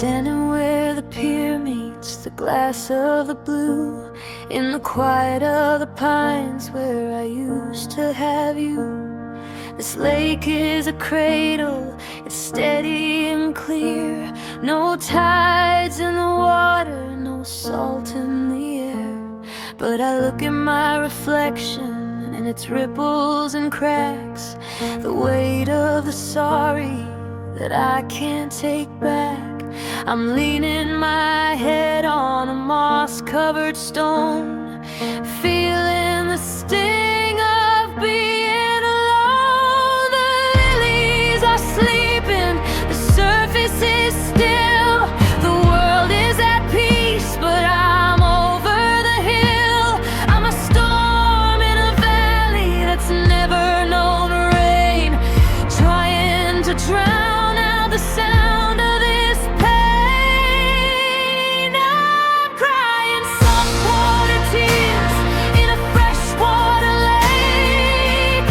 standing where the pier meets the glass of the blue, in the quiet of the pines where I used to have you. This lake is a cradle, it's steady and clear. No tides in the water, no salt in the air. But I look at my reflection and its ripples and cracks, the weight of the sorry that I can't take back. I'm leaning my head on a moss-covered stone, feeling the sting of being alone. The lilies are sleeping, the surface is still. The world is at peace, but I'm over the hill. I'm a storm in a valley that's never known rain, trying to drown out the sound of this pain. I'm crying saltwater tears in a freshwater lake,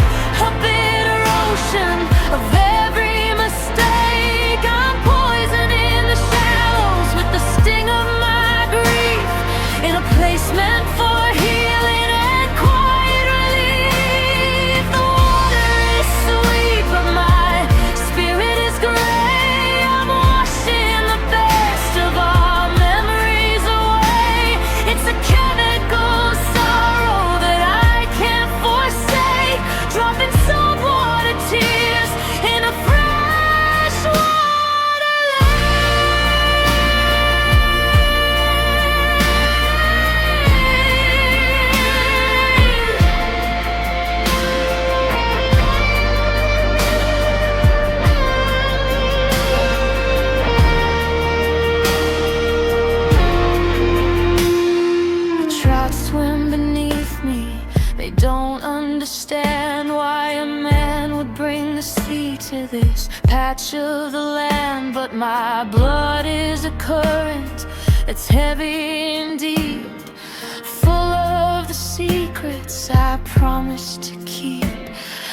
a bitter ocean of every mistake. I'm poison in the shallows with the sting of my grief, in a place meant for healing and quiet relief. The water is sweet, but my spirit is gray. I'm washing the best of our memories away. It's a chemical sorrow that I can't forsake, dropping saltwater tears in a freshwater The trout swim beneath me. They don't understand why a man would bring the sea to this patch of the land. But my blood is a current that's heavy and deep, full of the secrets I promised to keep.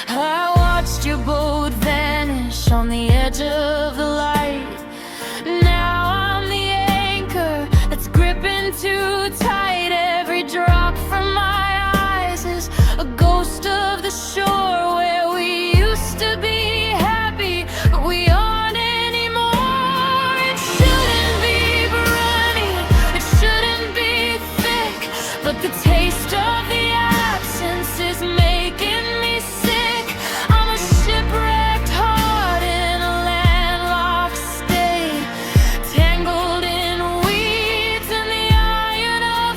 I watched your boat vanish on the edge of the light. Now I'm the anchor that's gripping too tight. Every drop from my eyes is a ghost of the shore where we used to be happy, but we aren't anymore. It shouldn't be runny, it shouldn't be thick, but the taste of the absence is making me sick. I'm a shipwrecked heart in a landlocked state, tangled in weeds in the iron of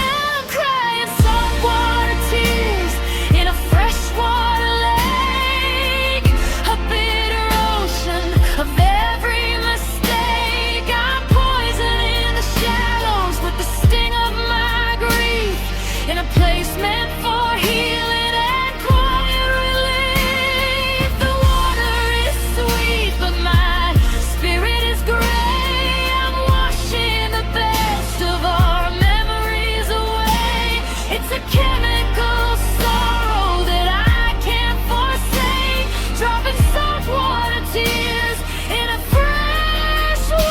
I'm crying saltwater tears in a freshwater lake, a bitter ocean of every mistake. I'm poison in the shallows with the sting of my grief, in a place meant for healing and quiet relief. The water is sweet, but my spirit is gray. I'm washing the best of our memories away. It's a chemical sorrow that I can't forsake, dropping saltwater tears in a freshwater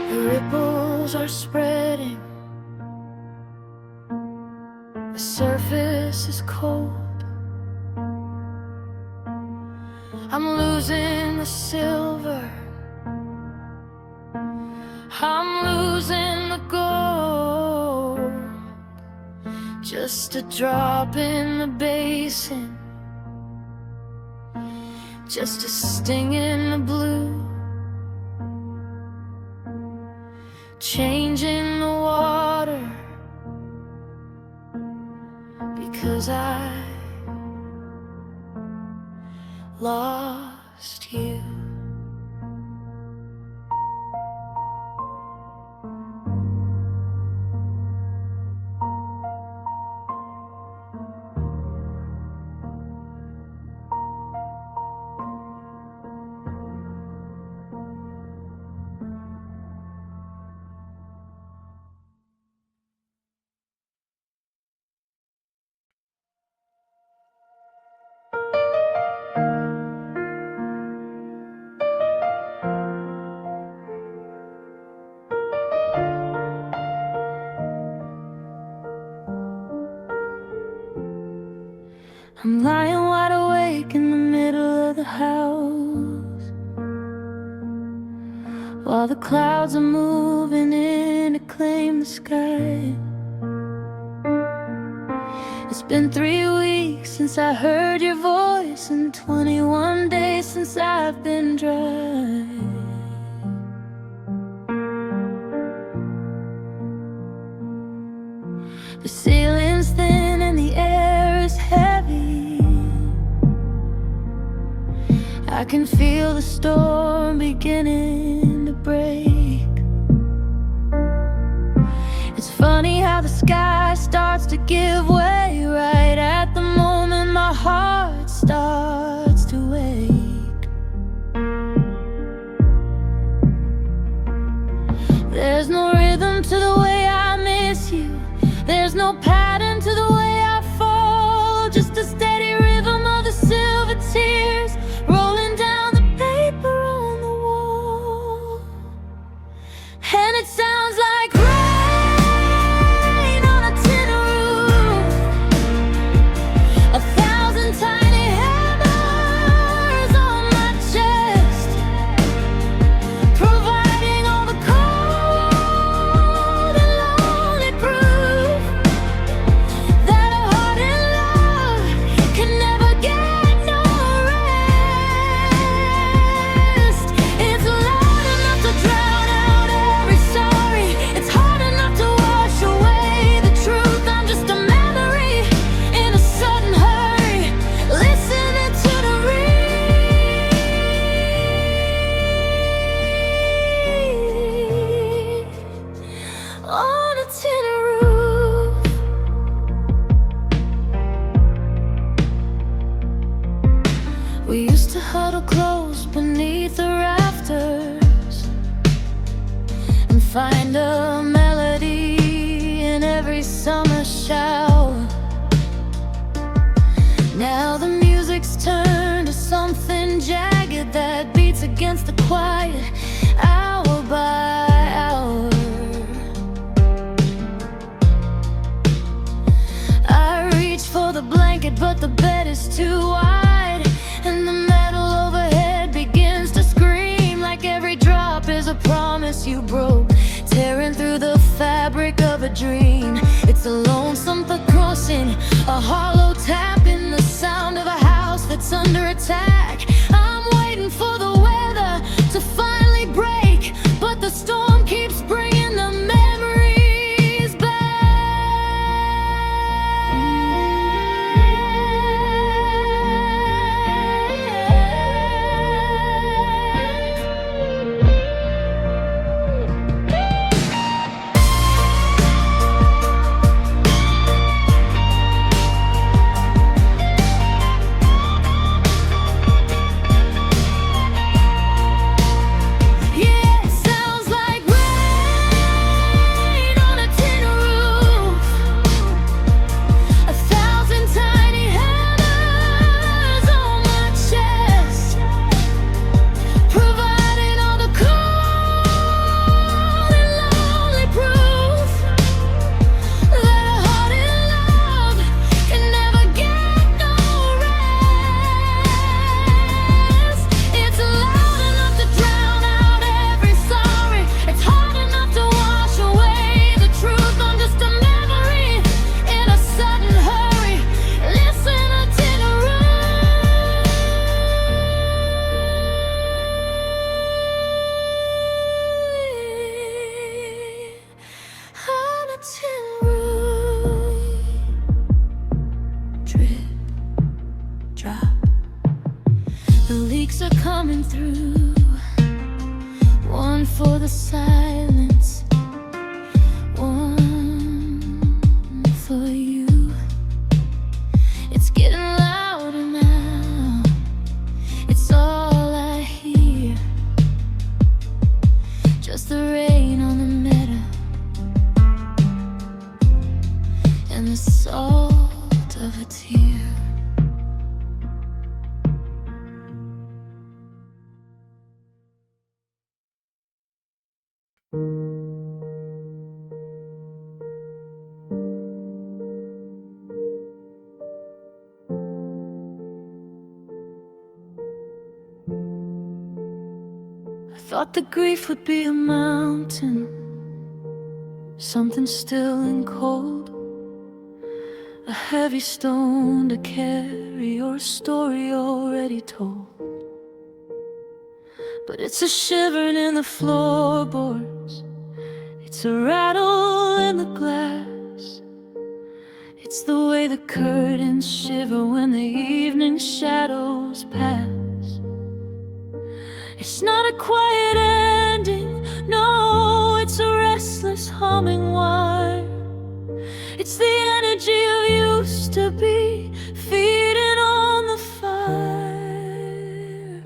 The ripples are spreading, the surface is cold. I'm losing the silver, I'm losing the gold. Just a drop in the basin, just a sting in the blue, changing the 'cause I lost you. I'm lying wide awake in the middle of the house, while the clouds are moving in to claim the sky. It's been 3 weeks since I heard your voice, and 21 days since I've been dry. The ceiling's thin and the air is heavy. I can feel the storm beginning to break. It's funny how the sky starts to give way right at the moment my heart starts to ache. There's no rhythm to the way I miss you. There's no pattern to the way I fall. Just a steady rhythm of the silver tears rolling down the paper on the wall. And it sounds like rain on a tin roof, 1,000 tiny hammers on my chest, providing all the cold and lonely proof that a heart in love can never get no rest. It's loud enough to drown out every sorry. It's hard enough to wash away the truth. I'm just a memory in a sudden hurry, listening to the reed on a tin roof. We used to huddle close beneath the rafters and find a melody in every summer shower. Now the music's turned to something jagged that beats against the quiet hour by hour. I reach for the blanket, but the bed is too wide, and the metal overhead begins to scream like every drop is a promise you broke, tearing through the fabric of a dream. It's a lonesome crossing, a hollow tap in the sound of a house that's under attack. I'm waiting for the weather to finally break, but the storm keeps bringing the memories back. coming through. One for the silence, one for you. It's getting louder now, it's all I hear. Just the rain on the meadow and the salt of a tear. I thought the grief would be a mountain, something still and cold, a heavy stone to carry, or a story already told. But it's a shivering in the floorboards, it's a rattle in the glass, it's the way the curtains shiver when the evening shadows pass. It's not a quiet ending, no, it's a restless humming wire. It's the energy of used to be feeding on the fire.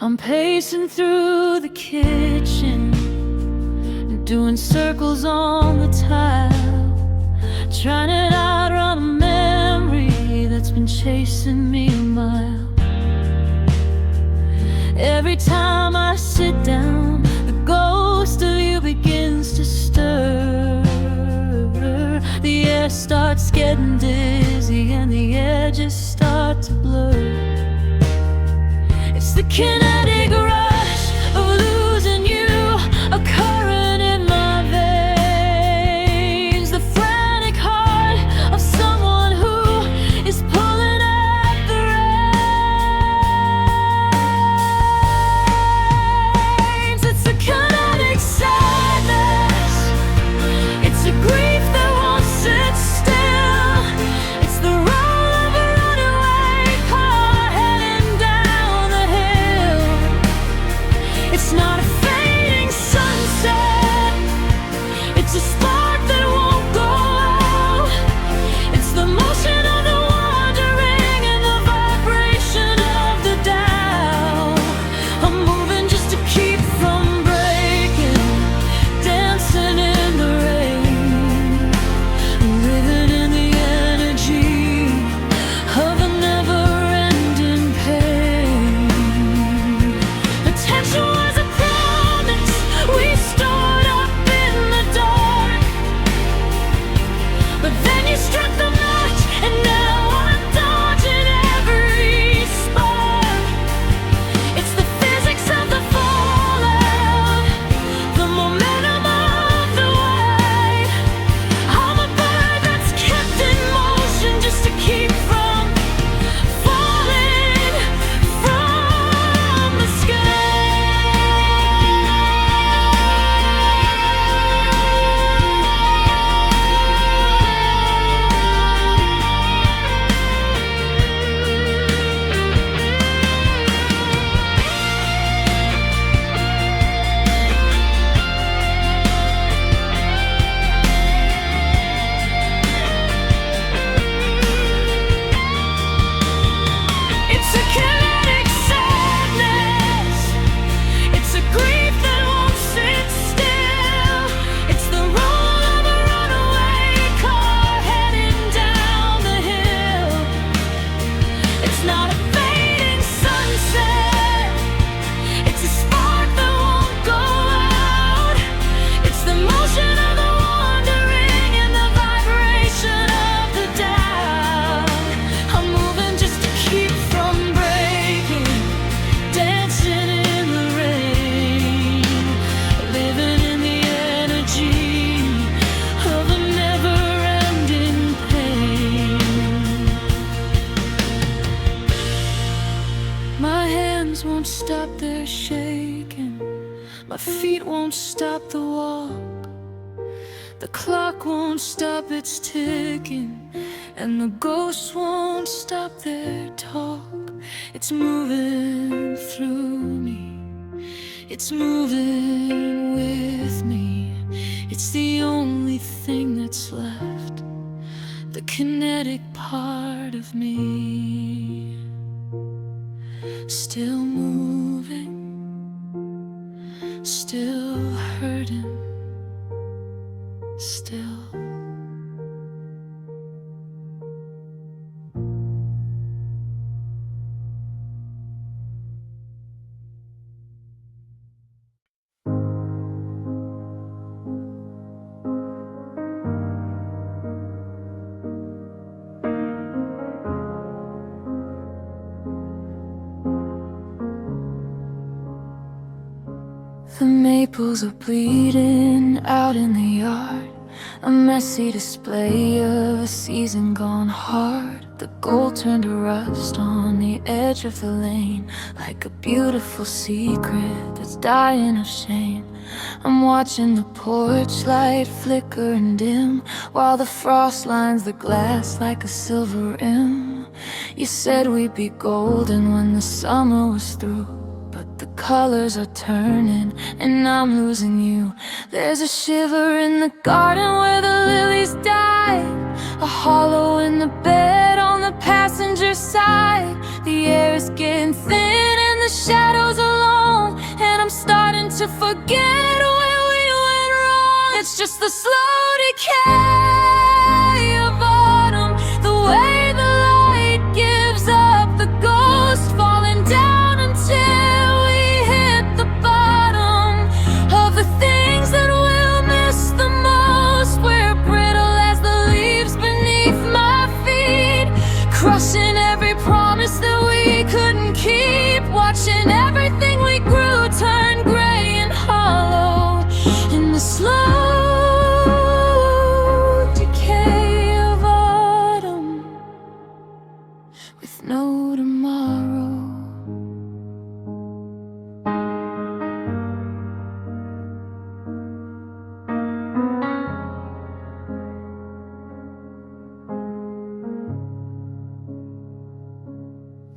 I'm pacing through the kitchen, doing circles on the tile, trying to outrun a memory that's been chasing me a mile. Every time I sit down, the ghost of you begins to stir. The air starts getting dizzy and the edges start to blur. It's the kinetic rush of losing you, a current in my veins, the frantic heart of someone who is pulling at the reins. It's a kinetic sadness, it's a grief that won't sit still. It's the roll of a runaway car heading down the hill. won't stop its ticking, and the ghosts won't stop their talk. It's moving through me, it's moving with me. It's the only thing that's left, the kinetic part of me. Still moving, still hurting, still. The maples are bleeding out in the yard, a messy display of a season gone hard. The gold turned to rust on the edge of the lane, like a beautiful secret that's dying of shame. I'm watching the porch light flicker and dim, while the frost lines the glass like a silver rim. You said we'd be golden when the summer was through, but the colors are turning and I'm losing you. There's a shiver in the garden where the lilies died, a hollow in the bed on the passenger side. The air is getting thin and the shadows are long, and I'm starting to forget where we went wrong. It's just the slow decay of autumn, the way the light gives up, the ghost falling down until we hit the bottom of the things that we'll miss the most. We're brittle as the leaves beneath my feet, crushing every promise that we couldn't keep, watching everything we grew turn gray and hollow in the slow decay of autumn, with no tomorrow.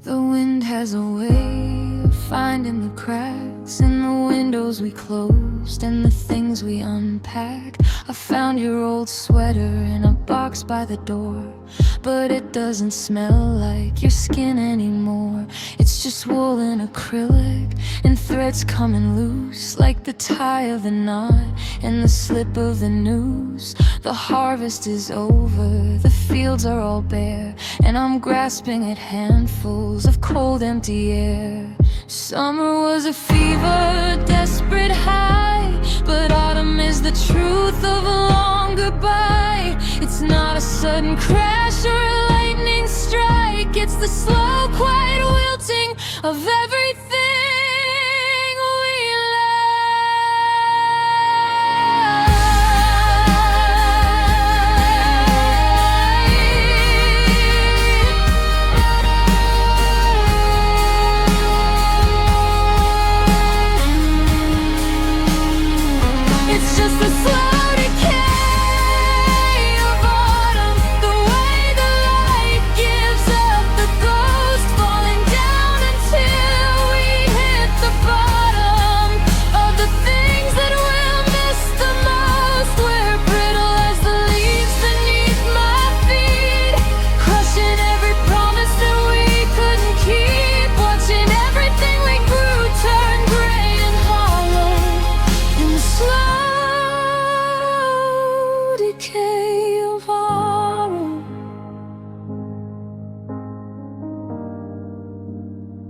The wind has a way of finding the cracks in the windows we closed and the things we unpacked. I found your old sweater in a box by the door, but it doesn't smell like your skin anymore. It's just wool and acrylic and threads coming loose, like the tie of the knot and the slip of the noose. The harvest is over, the fields are all bare, and I'm grasping at handfuls of cold empty air. Summer was a fever, desperate high, but autumn is the truth of a long goodbye. It's not a sudden crash or a lightning strike, it's the slow, quiet wilting of everything we like. It's just the slow decay of autumn, the way the light gives up, the ghost falling down until we hit the bottom of the things that we'll miss the most. We're brittle as the leaves beneath my feet, crushing every promise that we couldn't keep, watching everything we grew turn gray and hollow in the slow decay of autumn.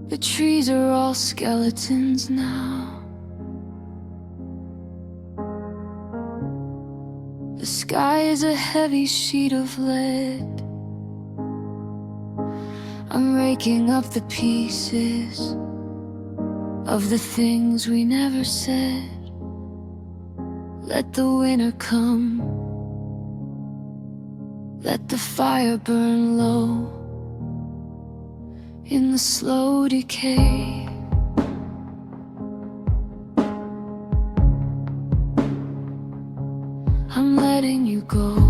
The trees are all skeletons now, the sky is a heavy sheet of lead. I'm raking up the pieces of the things we never said. Let the winter come, let the fire burn low in the slow decay. I'm letting you go.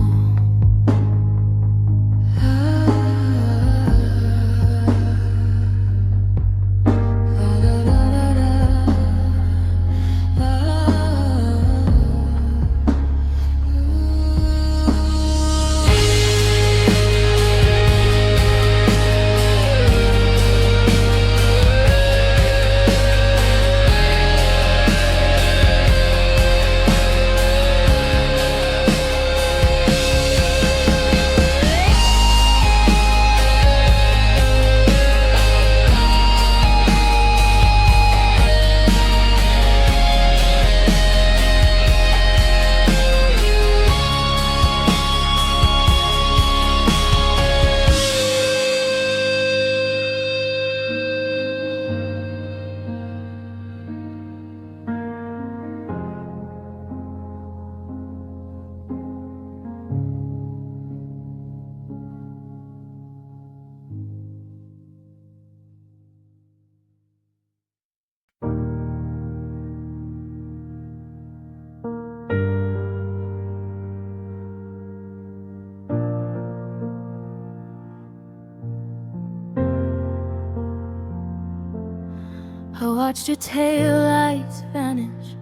watched your taillights vanish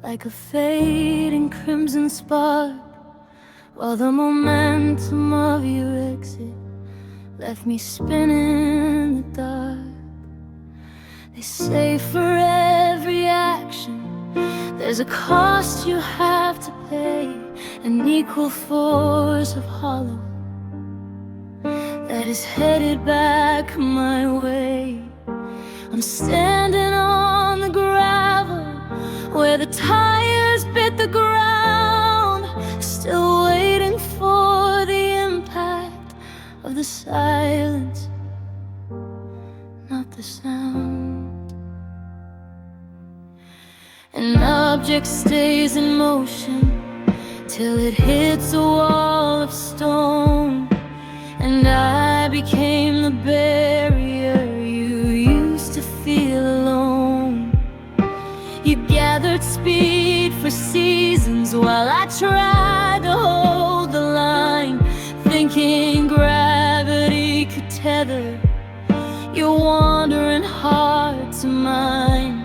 like a fading crimson spark, while the momentum of your exit left me spinning in the dark. They say for every action there's a cost you have to pay, an equal force of hollow that is headed back my way. I'm standing on the gravel where the tires bit the ground, still waiting for the impact of the silence, not the sound. An object stays in motion till it hits a wall of stone, and I became the barrier you used to feel alone. You gathered speed for seasons while I tried to hold the line, thinking gravity could tether your wandering heart to mine.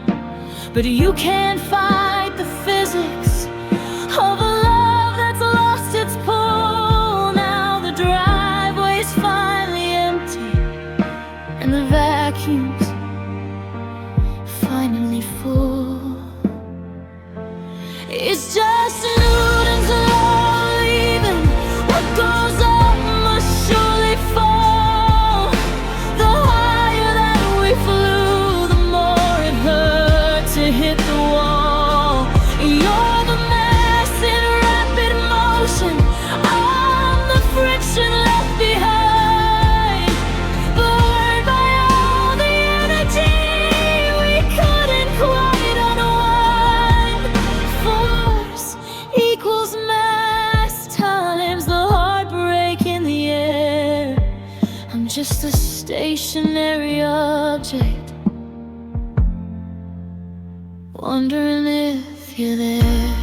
But you can't fight the physics of a love that's lost its pull. Now the driveway's finally empty and the vacuum's finally full. It's just Newton's law leaving. What goes up must surely fall. The higher that we flew, the more it hurt to hit the wall. You're the mass in rapid motion, I'm the friction left behind, burned by all the energy we couldn't quite unwind. Force equals mass times the heartbreak in the air. I'm just a stationary object, wondering if you're there.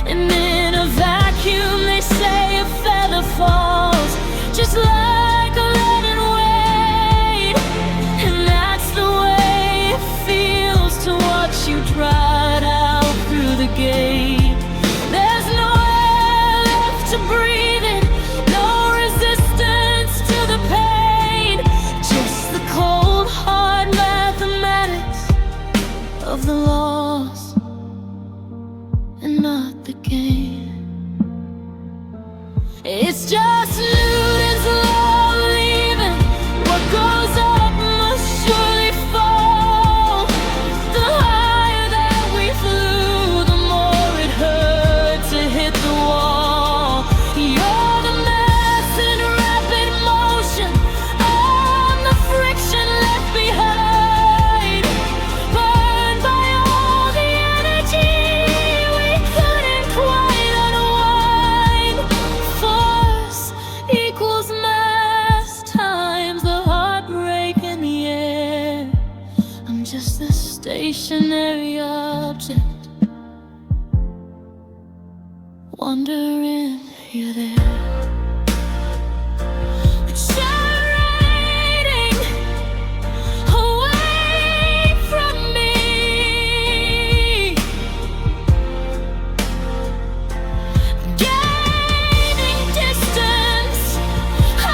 And in a vacuum they say a feather falls just like a leaden weight, and that's the way it feels to watch you drive out through the gate. There's no air left to breathe in, no resistance to the pain, just the cold hard mathematics of the loss and not the gain. It's just Newton's law leaving. What goes up must surely fall. The higher that we flew, the more it hurt to hit the wall. You're the mass in rapid motion, I'm the friction left behind, burned by all the energy we couldn't quite unwind. Force equals mass times the heartbreak in the air. I'm just a stationary object, wondering if you're there. Gyrating away from me, gaining distance I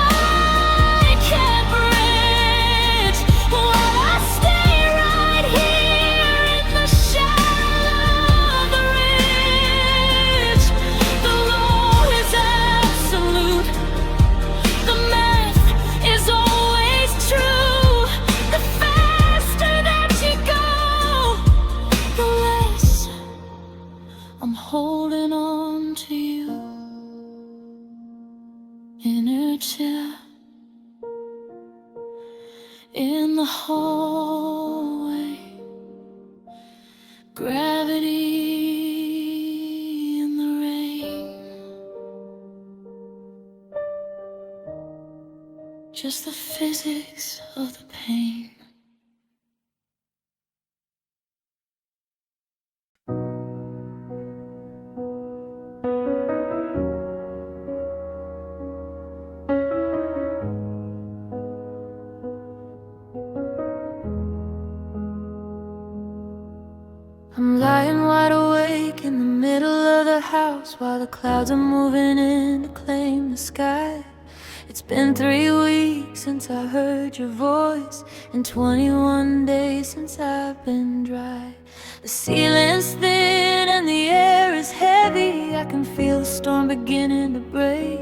can't bridge, while I stay right here in the shadow of the ridge. The law is absolute, the math is always true. The faster that you go, the less I'm holding on to you. Inertia in the hallway, gravity in the rain, just the physics of the pain. house while the clouds are moving in to claim the sky. It's been 3 weeks since I heard your voice, and 21 days since I've been dry. The ceiling's thin and the air is heavy. I can feel the storm beginning to break.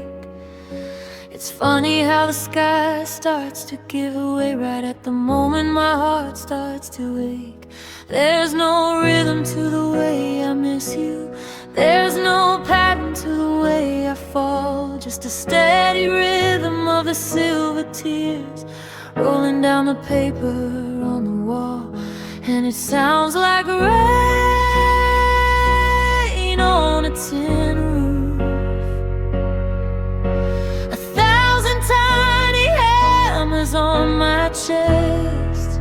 It's funny how the sky starts to give away right at the moment my heart starts to ache. There's no rhythm to the way I miss you. There's no pattern to the way I fall. Just a steady rhythm of the silver tears rolling down the paper on the wall. And it sounds like rain on a tin roof. 1,000 tiny hammers on my chest,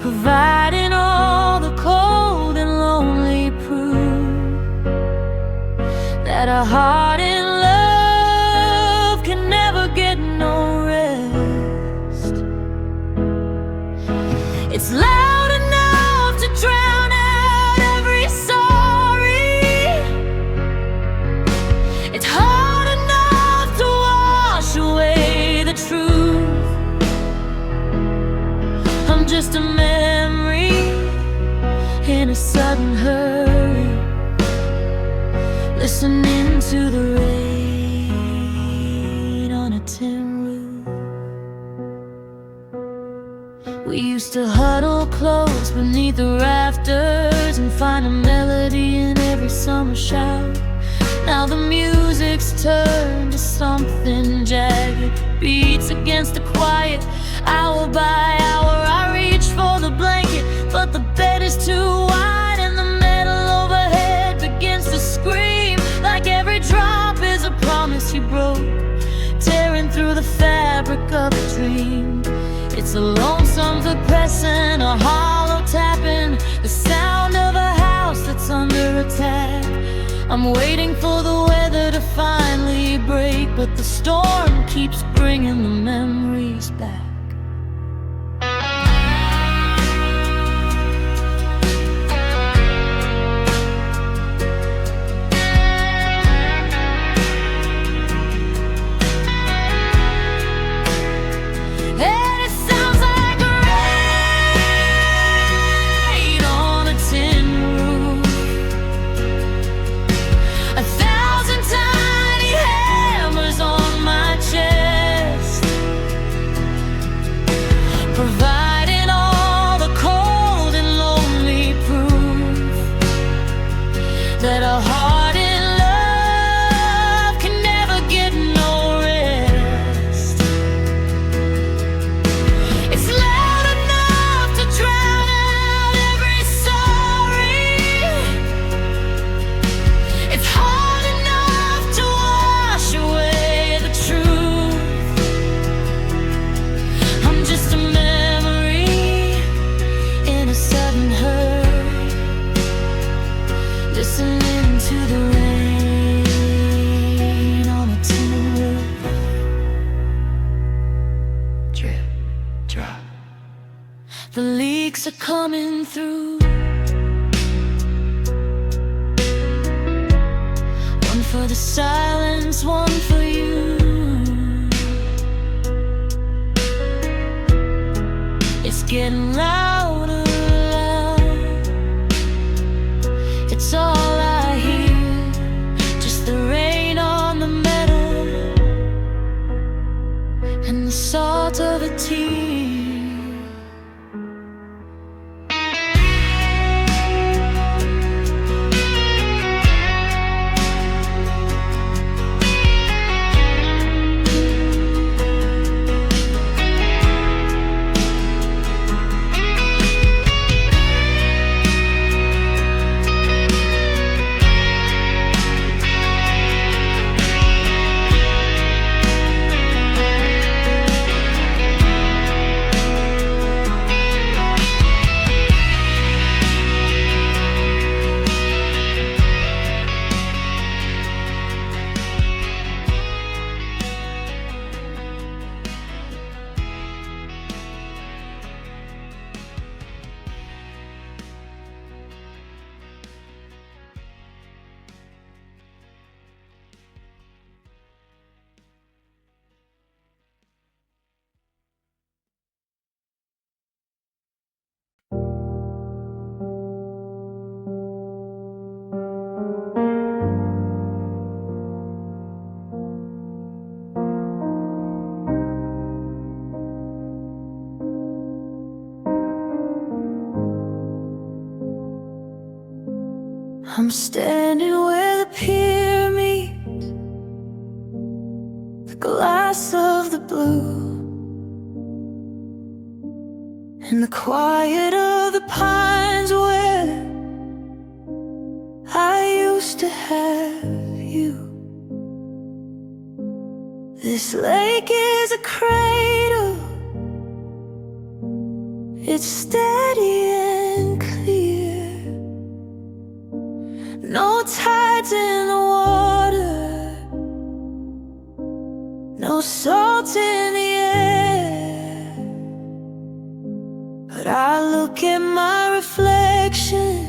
providing all the cold and lonely proof that a heart in love can never get no rest. It's loud enough to drown out every sorry. It's hard enough to wash away the truth. I'm just a memory in a sudden hurry, listening to the rain on a tin roof. We used to huddle close beneath the rafters and find a melody in every summer shower. Now the music's turned to something jagged, beats against the quiet. Hour by hour I reach for the blanket, but the bed is too wide and the metal overhead begins to scream like every drop is a promise you broke, tearing through the fabric of a dream. It's a lonesome foot pressing, a hollow tapping, the sound of a house that's under attack. I'm waiting for the weather to finally break, but the storm keeps bringing the memories back. Providing all the cold and lonely proof that a heart in love can never get no rest. It's loud enough to drown out every sorry. It's hard enough to wash away the truth. I'm just a listening to the rain on a tin roof. Drip, drop. The leaks are coming through. One for the silence, one for you. It's getting louder. It's all I hear, just the rain on the metal and the salt of a tear. I'm standing where the pier meets the glass of the blue, in the quiet of the pines where I used to have you. This lake is a cradle, it's steady and clear. No tides in the water, no salt in the air. But I look at my reflection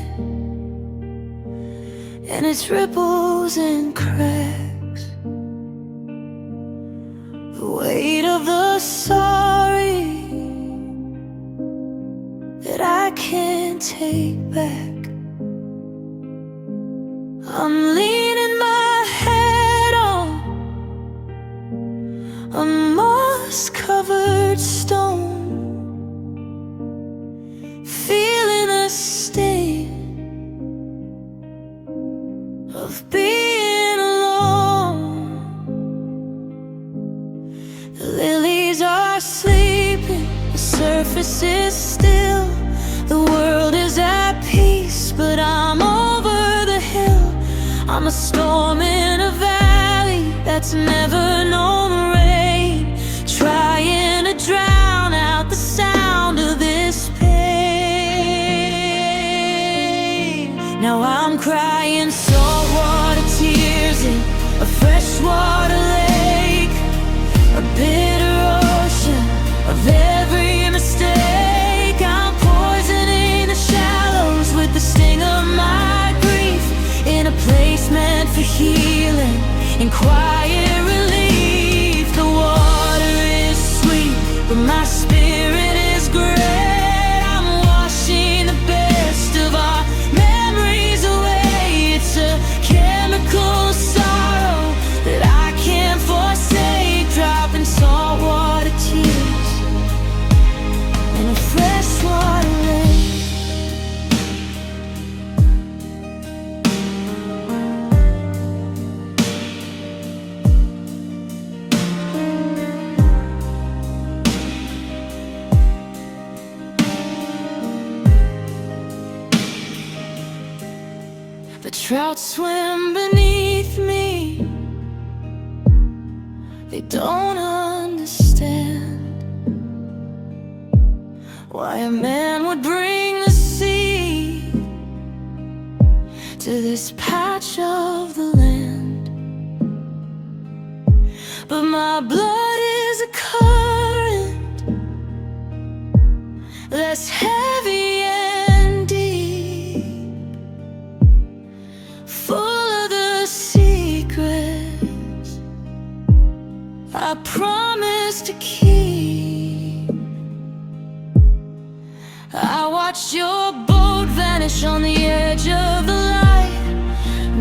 and its ripples and cracks, the weight of the sorry that I can't take back. I'm leaning my head on a moss-covered stone, feeling the sting of being alone. The lilies are sleeping, the surface is still, the world is at peace, but I'm over the hill. I'm a storm in a valley that's never known rain, trying to drown out the sound of this pain. Now I'm crying saltwater tears in a freshwater lake, a bitter ocean of every mistake. I'm poisoning the shallows with the sting of my grief, in a place meant for healing, in quiet relief. The water is sweet, but my spirit is great. I'm washing the best of our memories away. It's a chemical sorrow that I can't forsake, dropping saltwater tears in a freshwater lake. The trout swim beneath me, they don't understand why a man would bring the sea to this patch of the land. But my blood is a current that's heavy and deep, full of the secrets I promise to keep. I watched your boat vanish on the edge of the light.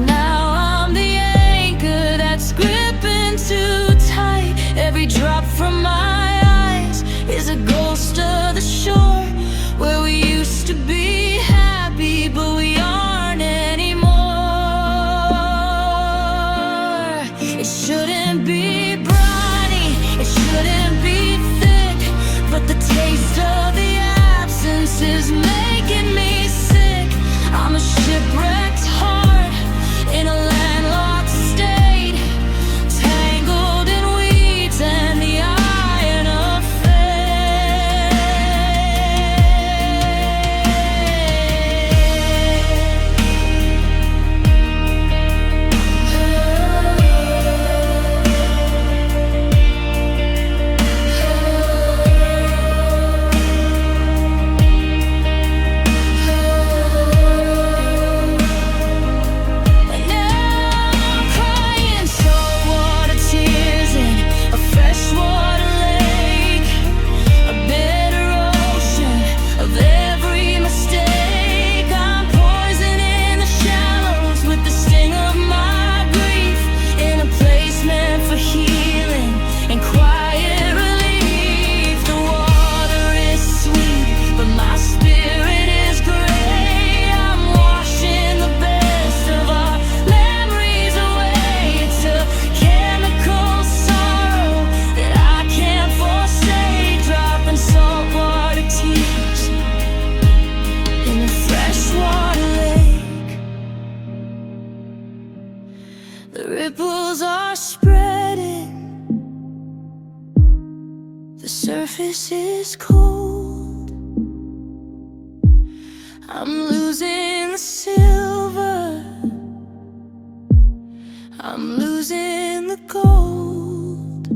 Now I'm the anchor that's gripping too tight. Every drop from my eyes is a ghost of the shore where we used to be happy, but we aren't anymore. It shouldn't be briny, it shouldn't be thick, but the taste of the absence is making me sick. I'm a shipwrecked heart in a landlocked state, tangled in weeds and the iron of The surface is cold. I'm losing the silver, I'm losing the gold.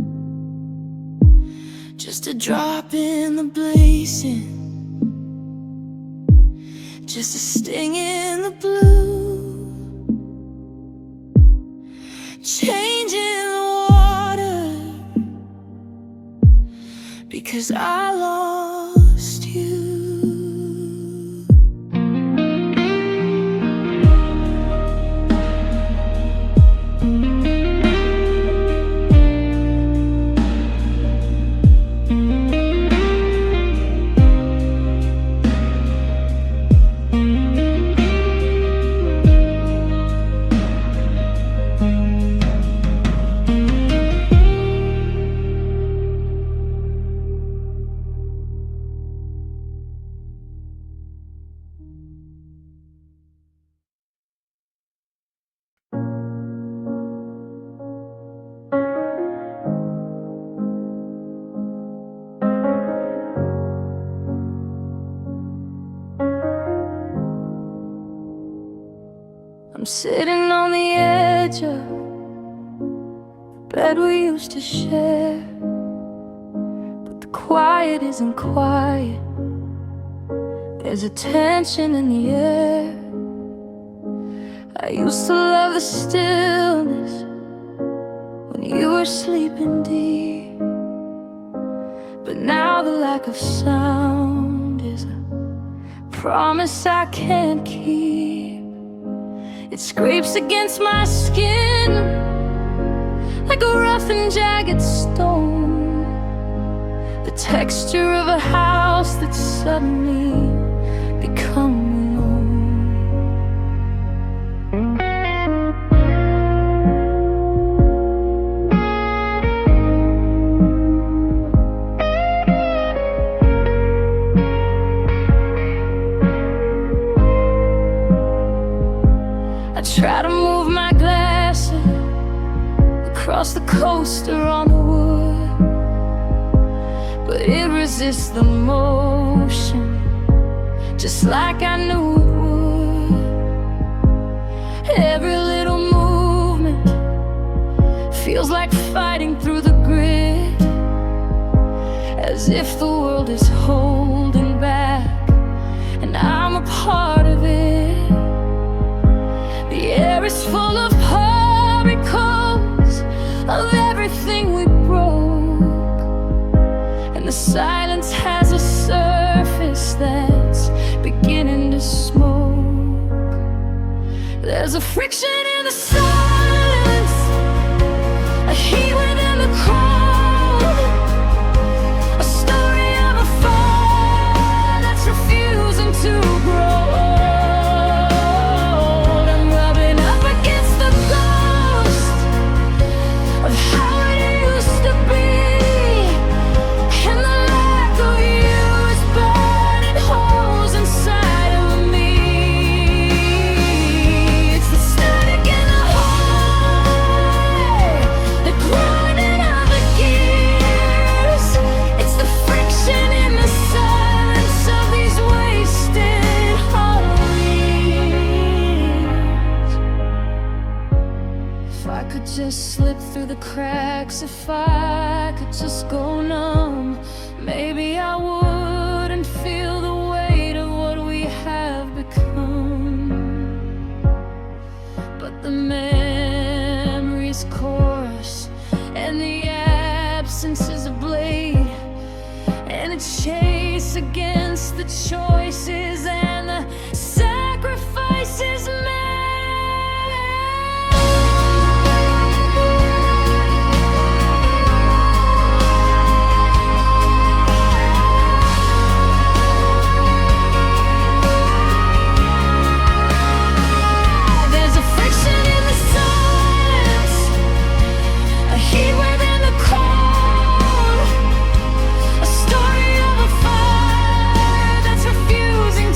Just a drop in the blazing, just a sting in the blue. Changing the water, because I lost you. I'm sitting on the edge of the bed we used to share, but the quiet isn't quiet. There's a tension in the air. I used to love the stillness when you were sleeping deep, but now the lack of sound is a promise I can't keep. It scrapes against my skin like a rough and jagged stone, the texture of a house that's suddenly become alone. I try to move my glasses across the coast or on the wood, but it resists the motion, just like I knew it would. Every little movement feels like fighting through the grit, as if the world is holding back and I'm a part of it. The air is full of particles of everything we broke, and the silence has a surface that's beginning to smoke. There's a friction in the silence, a heat within the cold, a story of a fire that's refusing to grow. Just slip through the cracks, if I could just go numb, maybe I wouldn't feel the weight of what we have become. But the memories chorus, and the absence is a blade, and it chase against the choices and the sacrifices made.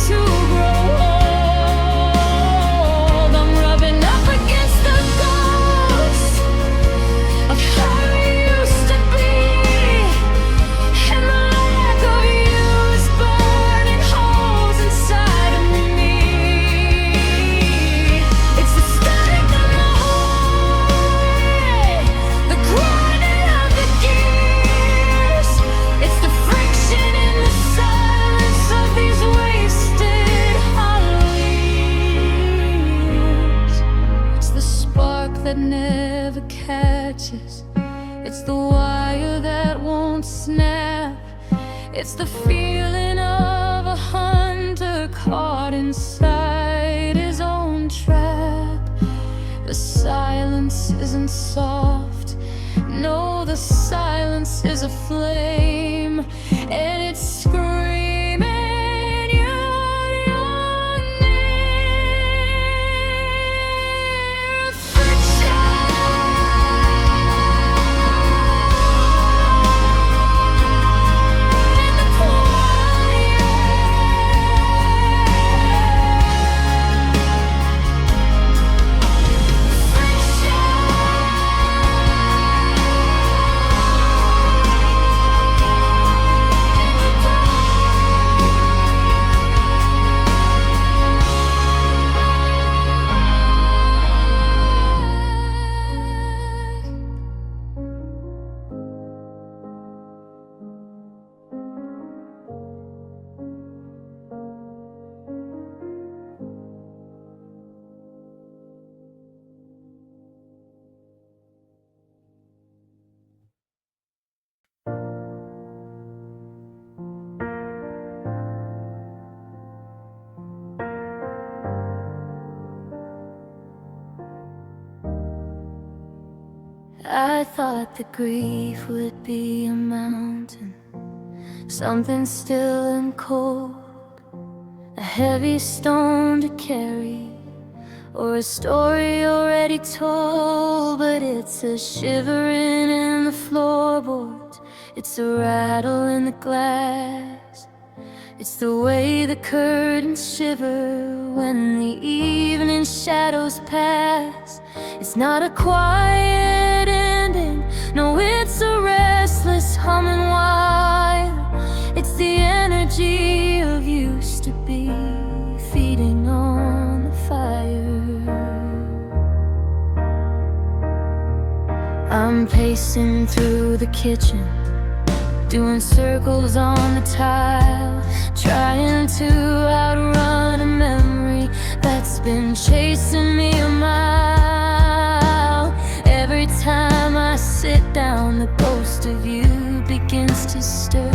To fire that won't snap. It's the feeling of a hunter caught inside his own trap. The silence isn't soft, no, the silence is a flame, and it's screaming out your name. Friction. In the quiet. I thought that grief would be a mountain, something still and cold, a heavy stone to carry, or a story already told. But it's a shivering in the floorboards, it's a rattle in the glass, it's the way the curtains shiver when the evening shadows pass. It's not a quiet ending, no, it's a restless humming wild. It's the energy of used to be feeding on the fire. I'm pacing through the kitchen, doing circles on the tile, trying to outrun a memory that's been chasing me a mile. Every time I sit down, the ghost of you begins to stir.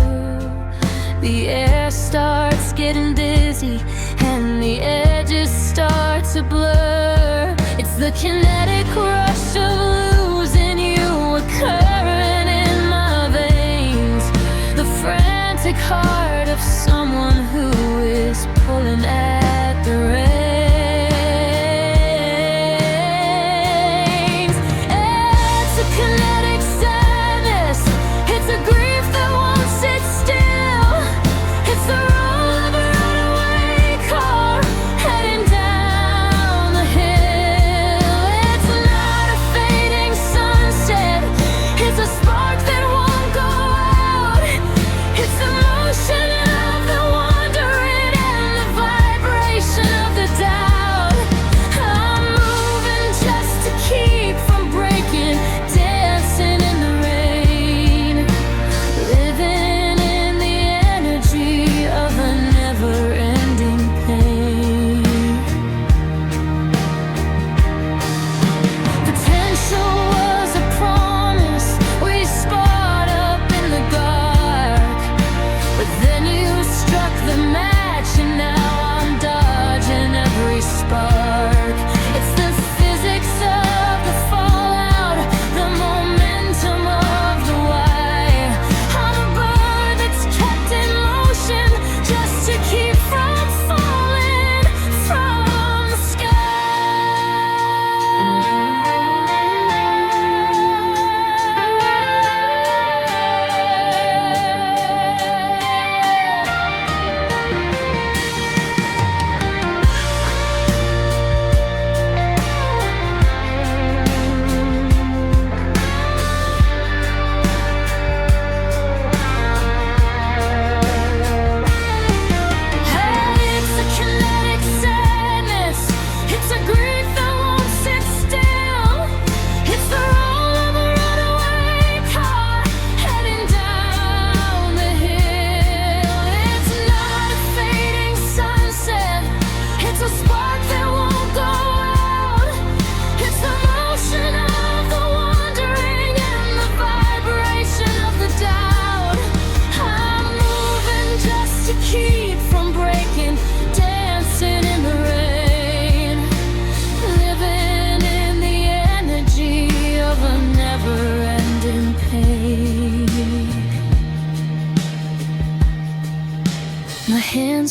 The air starts getting dizzy, and the edges start to blur. It's the kinetic rush of losing you occurring in my veins, the frantic heart of someone who is pulling at the reins. It's a kinetic sadness, it's a grief that won't sit still. It's the roll of a runaway car heading down the hill. It's not a fading sunset, it's a spark that won't go out. It's the motion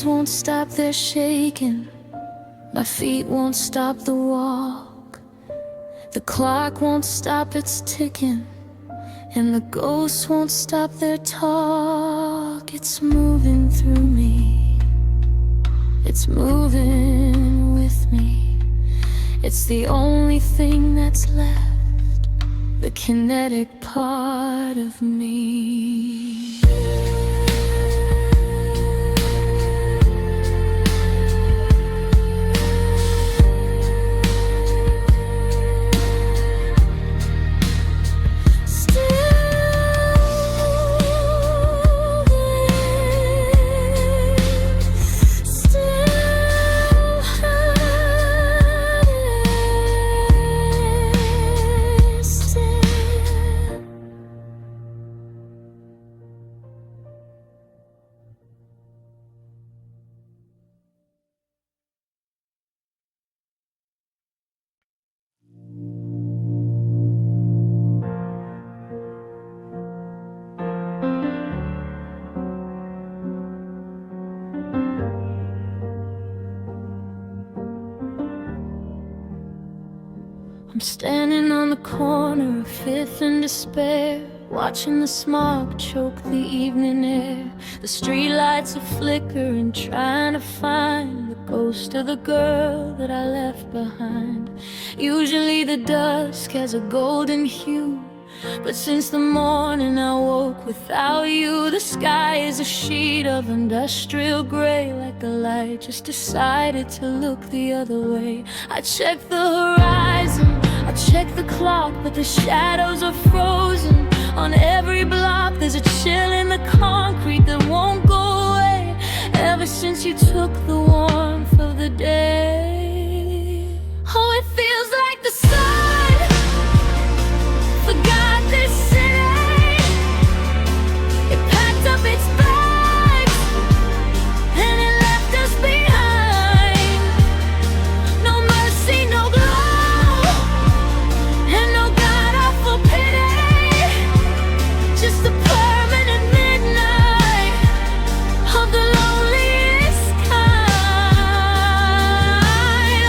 hands won't stop their shaking, my feet won't stop the walk. The clock won't stop its ticking, and the ghosts won't stop their talk. It's moving through me, it's moving with me. It's the only thing that's left, the kinetic part of me. I'm standing on the corner of 5th and Despair, watching the smog choke the evening air. The streetlights are flickering, trying to find the ghost of the girl that I left behind. Usually the dusk has a golden hue, but since the morning I woke without you, the sky is a sheet of industrial gray, like the light just decided to look the other way. I check the horizon, I check the clock, but the shadows are frozen. On every block there's a chill in the concrete that won't go away, ever since you took the warmth of the day. Oh, it feels like the sun forgot this city. It packed up its bags and it left us behind. No mercy, no glow, and no god-awful pity, just the permanent midnight of the loneliest kind.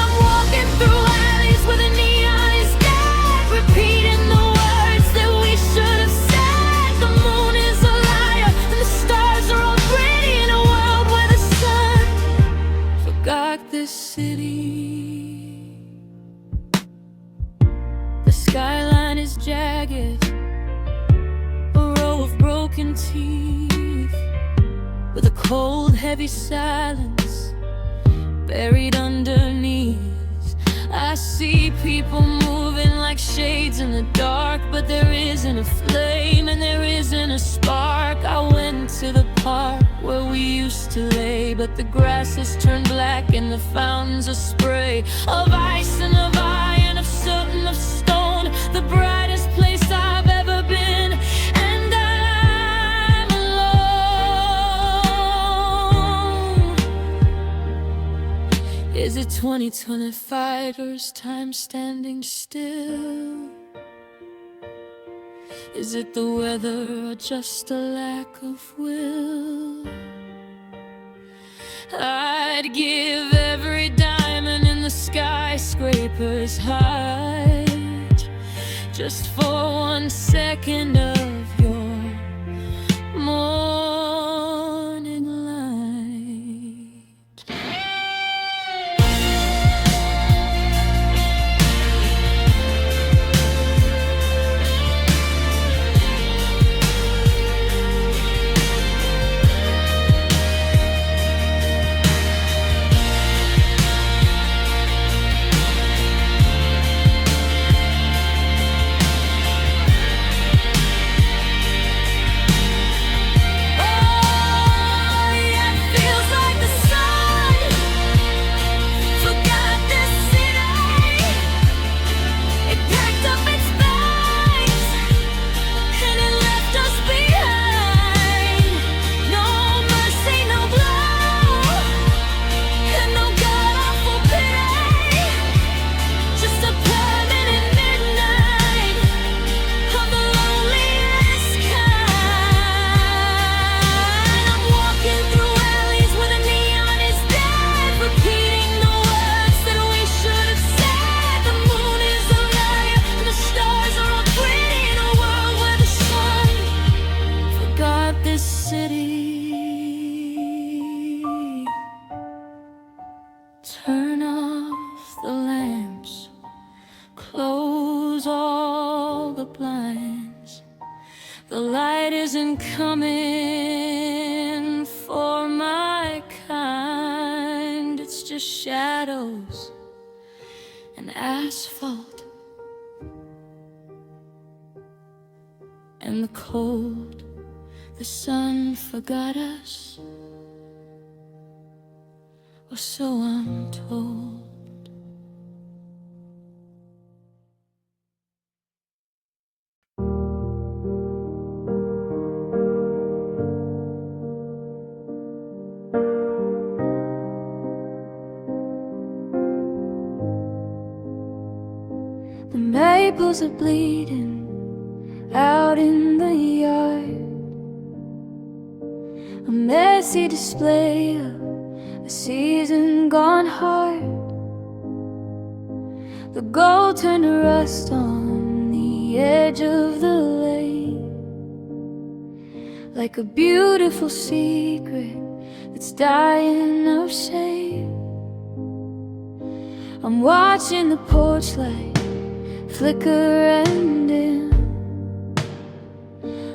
I'm walking through alleys where the neon is dead, repeating the words that we should have said. The moon is a liar and the stars are all pretty in a world where the sun forgot this city. The skyline is jagged, a row of broken teeth, with a cold, heavy silence buried underneath. I see people moving like shades in the dark, but there isn't a flame and there isn't a spark. I went to the park where we used to lay, but the grass has turned black and the fountains are spray of ice and of iron, of soot and of stone. The brightest place I've ever been, and I'm alone. Is it 2025 or is time standing still? Is it the weather or just a lack of will? I'd give every diamond in the skyscraper's height just for 1 second of your morning light. city. Turn off the lamps, close all the blinds. The light isn't coming for my kind. It's just shadows and asphalt and the cold. The sun forgot us, or so I'm told. The maples are bleeding out in the yard, a messy display of a season gone hard. The gold turned to rust on the edge of the lane, like a beautiful secret that's dying of shame. I'm watching the porch light flicker and dim,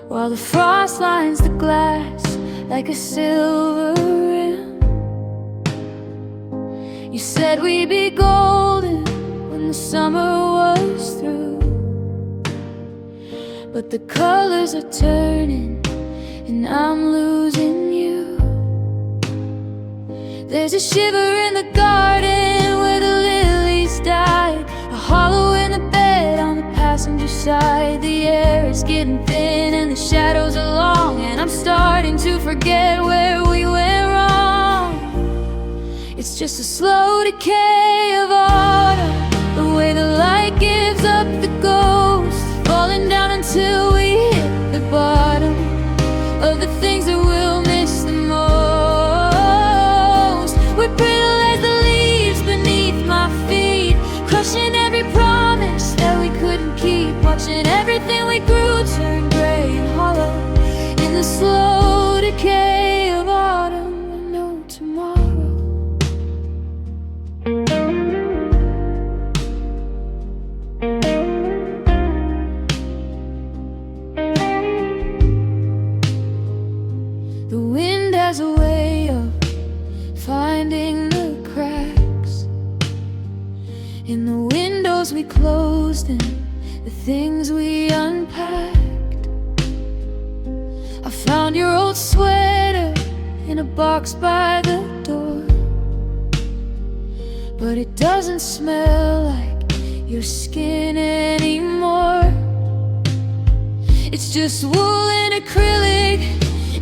while the frost lines the glass like a silver rim. You said we'd be golden when the summer was through, but the colors are turning and I'm losing you. There's a shiver in the garden where the lilies died, a hollow in the bed on the passenger side. The air is getting thin and the shadows are long, and I'm starting to forget where we went wrong. It's just a slow decay of autumn, the way the light gives up the ghost, falling down until we hit the bottom of the things that we'll miss the most. We're brittle as the leaves beneath my feet, crushing every promise that we couldn't keep, watching everything we grew turn gray and hollow in the slow decay of autumn with no tomorrow. The wind has a way of finding the cracks in the windows we closed and the things we unpacked. I found your old sweater in a box by the door, but it doesn't smell like your skin anymore. It's just wool and acrylic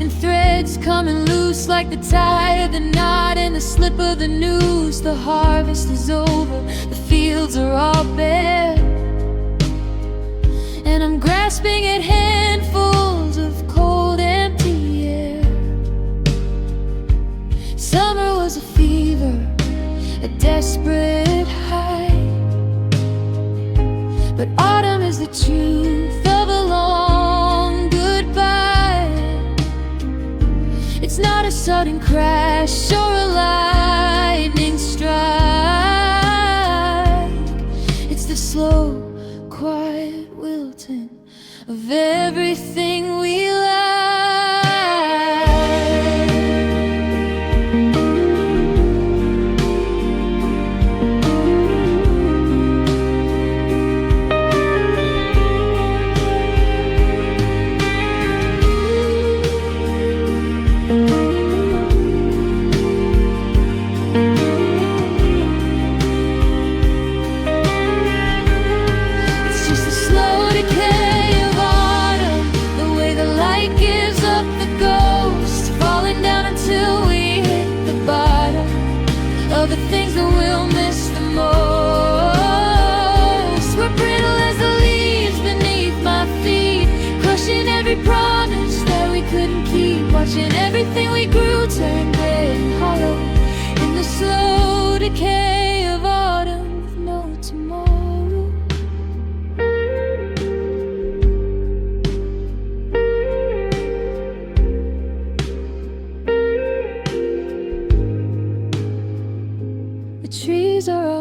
and threads coming loose like the tie of the knot and the slip of the news. The harvest is over, the fields are all bare, and I'm grasping at handfuls of cold, empty air. Summer was a fever, a desperate high, but autumn is the truth of a long goodbye. It's not a sudden crash or a lightning strike. It's the slow, quiet wilting of everything we like. The things that we'll miss the most. We're brittle as the leaves beneath my feet, crushing every promise that we couldn't keep, watching everything we grew turn gray and hollow in the slow decay of autumn with no tomorrow.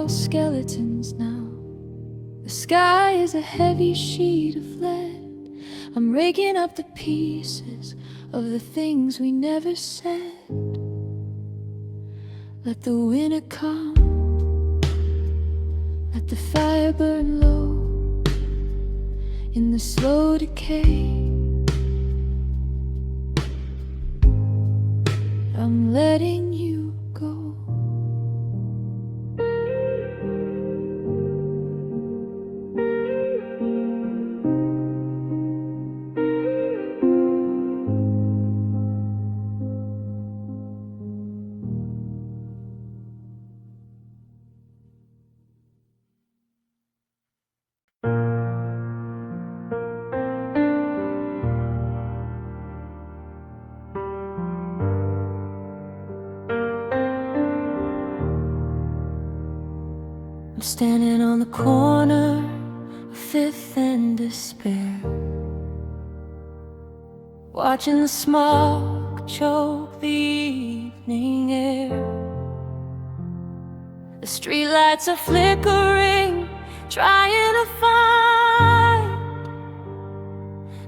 all skeletons now. The sky is a heavy sheet of lead. I'm raking up the pieces of the things we never said. Let the winter come, let the fire burn low in the slow decay. I'm letting you go. I'm standing on the corner of 5th and Despair, watching the smog choke the evening air. The streetlights are flickering, trying to find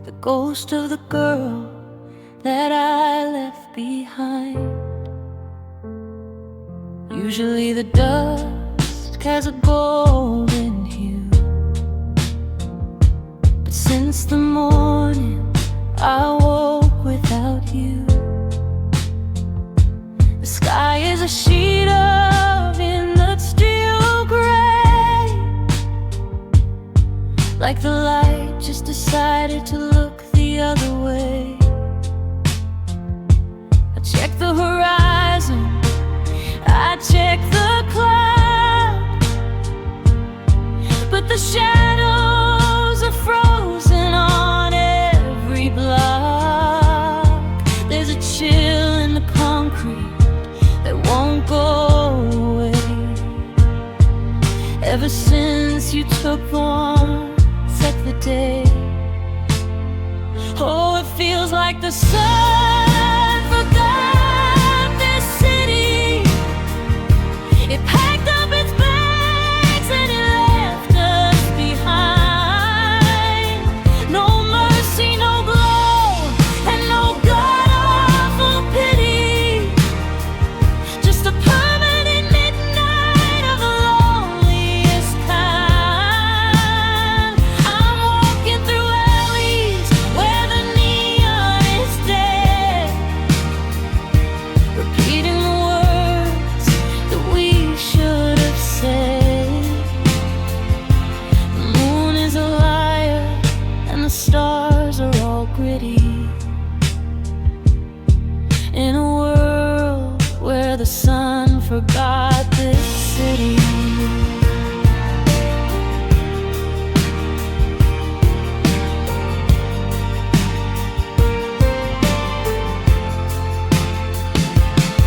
the ghost of the girl that I left behind. Usually the dust has a golden hue, but since the morning I woke without you. The sky is a sheet of industrial gray, like the light just decided to look the other way. I check the horizon, I check the clouds, but the shadows are frozen on every block. There's a chill in the concrete that won't go away. Ever since you took the warmth of the day, oh, it feels like the sun forgot this city. It packed up its bags and it left us behind. No mercy, no glow, and no god-awful pity. Just a permanent midnight of the loneliest kind. I'm walking through alleys where the neon is dead, repeating the words that we should have said. The moon is a liar and the stars are all gritty, in a world where the sun forgot this city.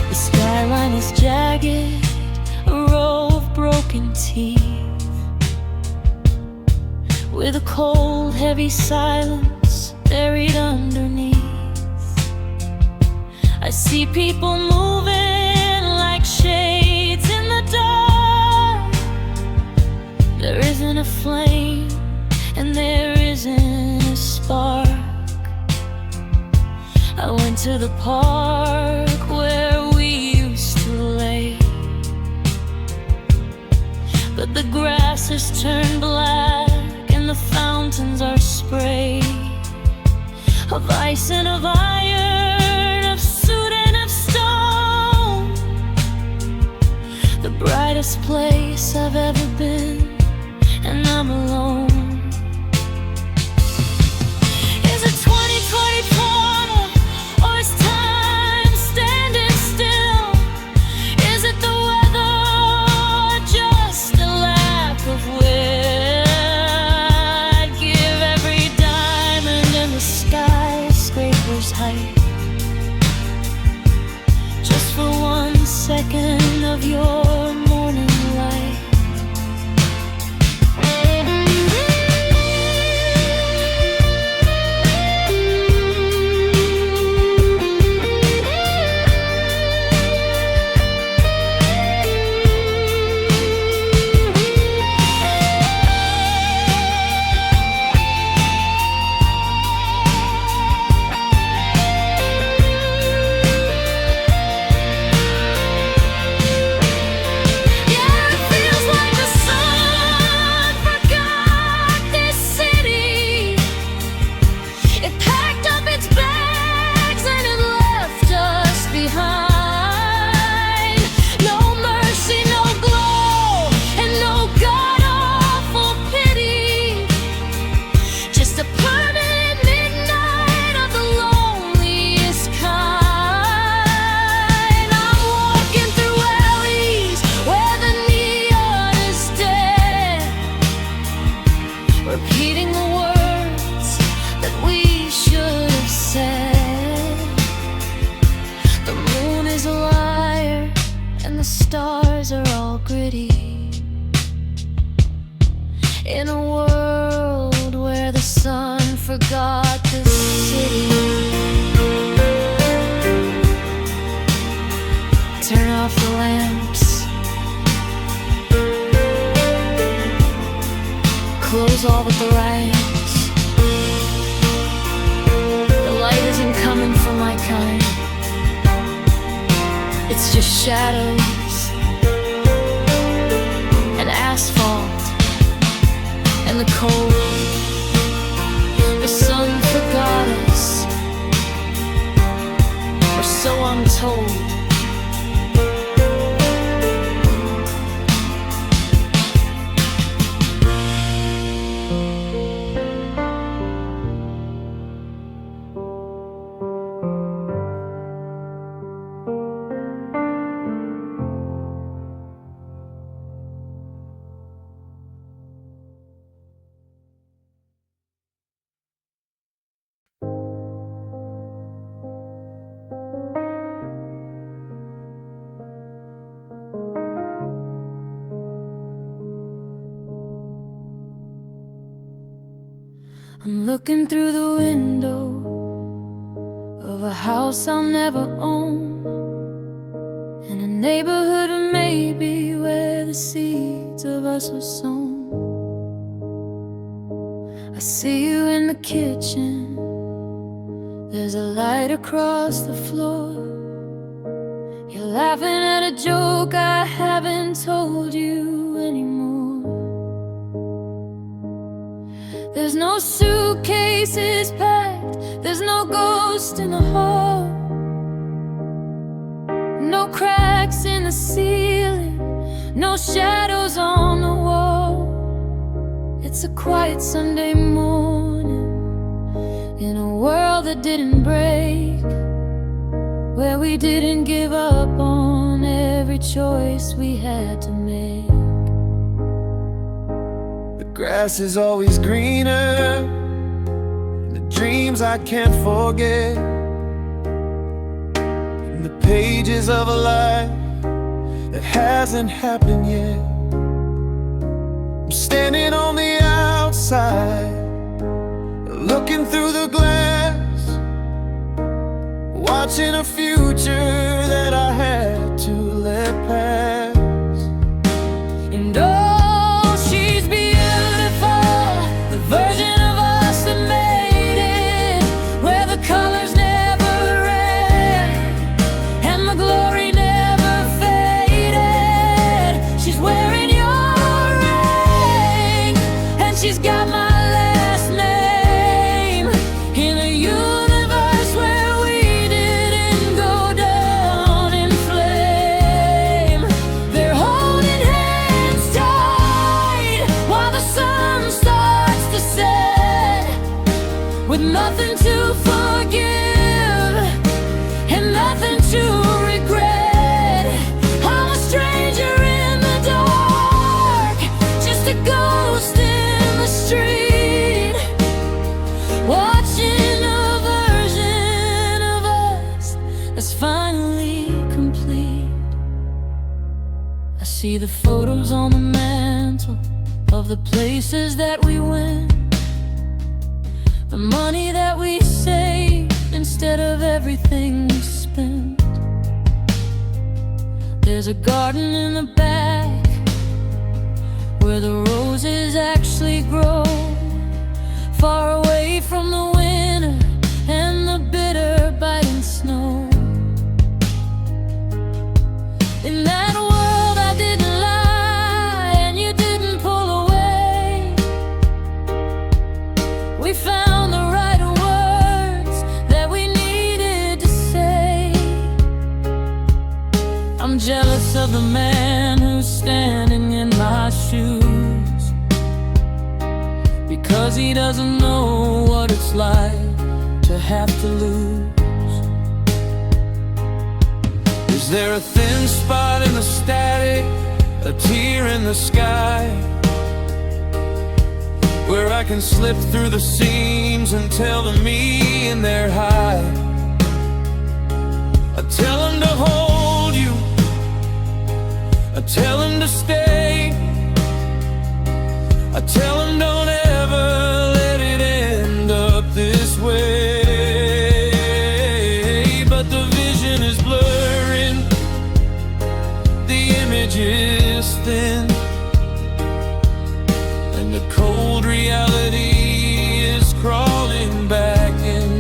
The skyline is jagged, a row of broken teeth, with a cold, heavy silence buried underneath. I see people moving like shades in the dark. There isn't a flame and there isn't a spark. I went to the park where we used to lay, but the grass has turned black and the fountains are sprayed of ice and of iron, of soot and of stone. The brightest place I've ever been, and I'm alone. Is it 2024 or is time standing still? Is it the weather or just a lack of will? I'd give every diamond in the skyscraper's height just for 1 second of your morning light. stars are all gritty. In a world where the sun forgot the city. Turn off the lamps, close all but the lights. The light isn't coming for my kind. It's just shadows and asphalt and the cold. The sun forgot us, or so I'm told. I'm looking through the window of a house I'll never own, in a neighborhood maybe where the seeds of us are sown. I see you in the kitchen, there's a light across the floor. You're laughing at a joke I haven't told you anymore. There's no suitcases packed, there's no ghost in the hall, no cracks in the ceiling, no shadows on the wall. It's a quiet Sunday morning in a world that didn't break, where we didn't give up on every choice we had to make. The grass is always greener, the dreams I can't forget, in the pages of a life that hasn't happened yet. I'm standing on the outside, looking through the glass, watching a future that I had to let pass. And oh, she's beautiful, the version of us that made it, where the colors never ran and the glory never faded. She's wearing your ring, and she's got my last name, in a universe where we didn't go down in flame. They're holding hands tight while the sun starts to set, with nothing to forgive and nothing to regret. I'm a stranger in the dark, just a ghost in the street, watching a version of us that's finally complete. I see the photos on the mantle of the places that we went, the money that we saved instead of everything we spent. There's a garden in the back where the roses actually grow, far away from the winter and the bitter biting snow. In that world I didn't lie and you didn't pull away. We found the right words that we needed to say. I'm jealous of the man who's standing in my shoes, because he doesn't know what it's like to have to lose. Is there a thin spot in the static, a tear in the sky, where I can slip through the seams and tell them me in their high? I tell them to hold you is blurring, the image is thin, and the cold reality is crawling back in.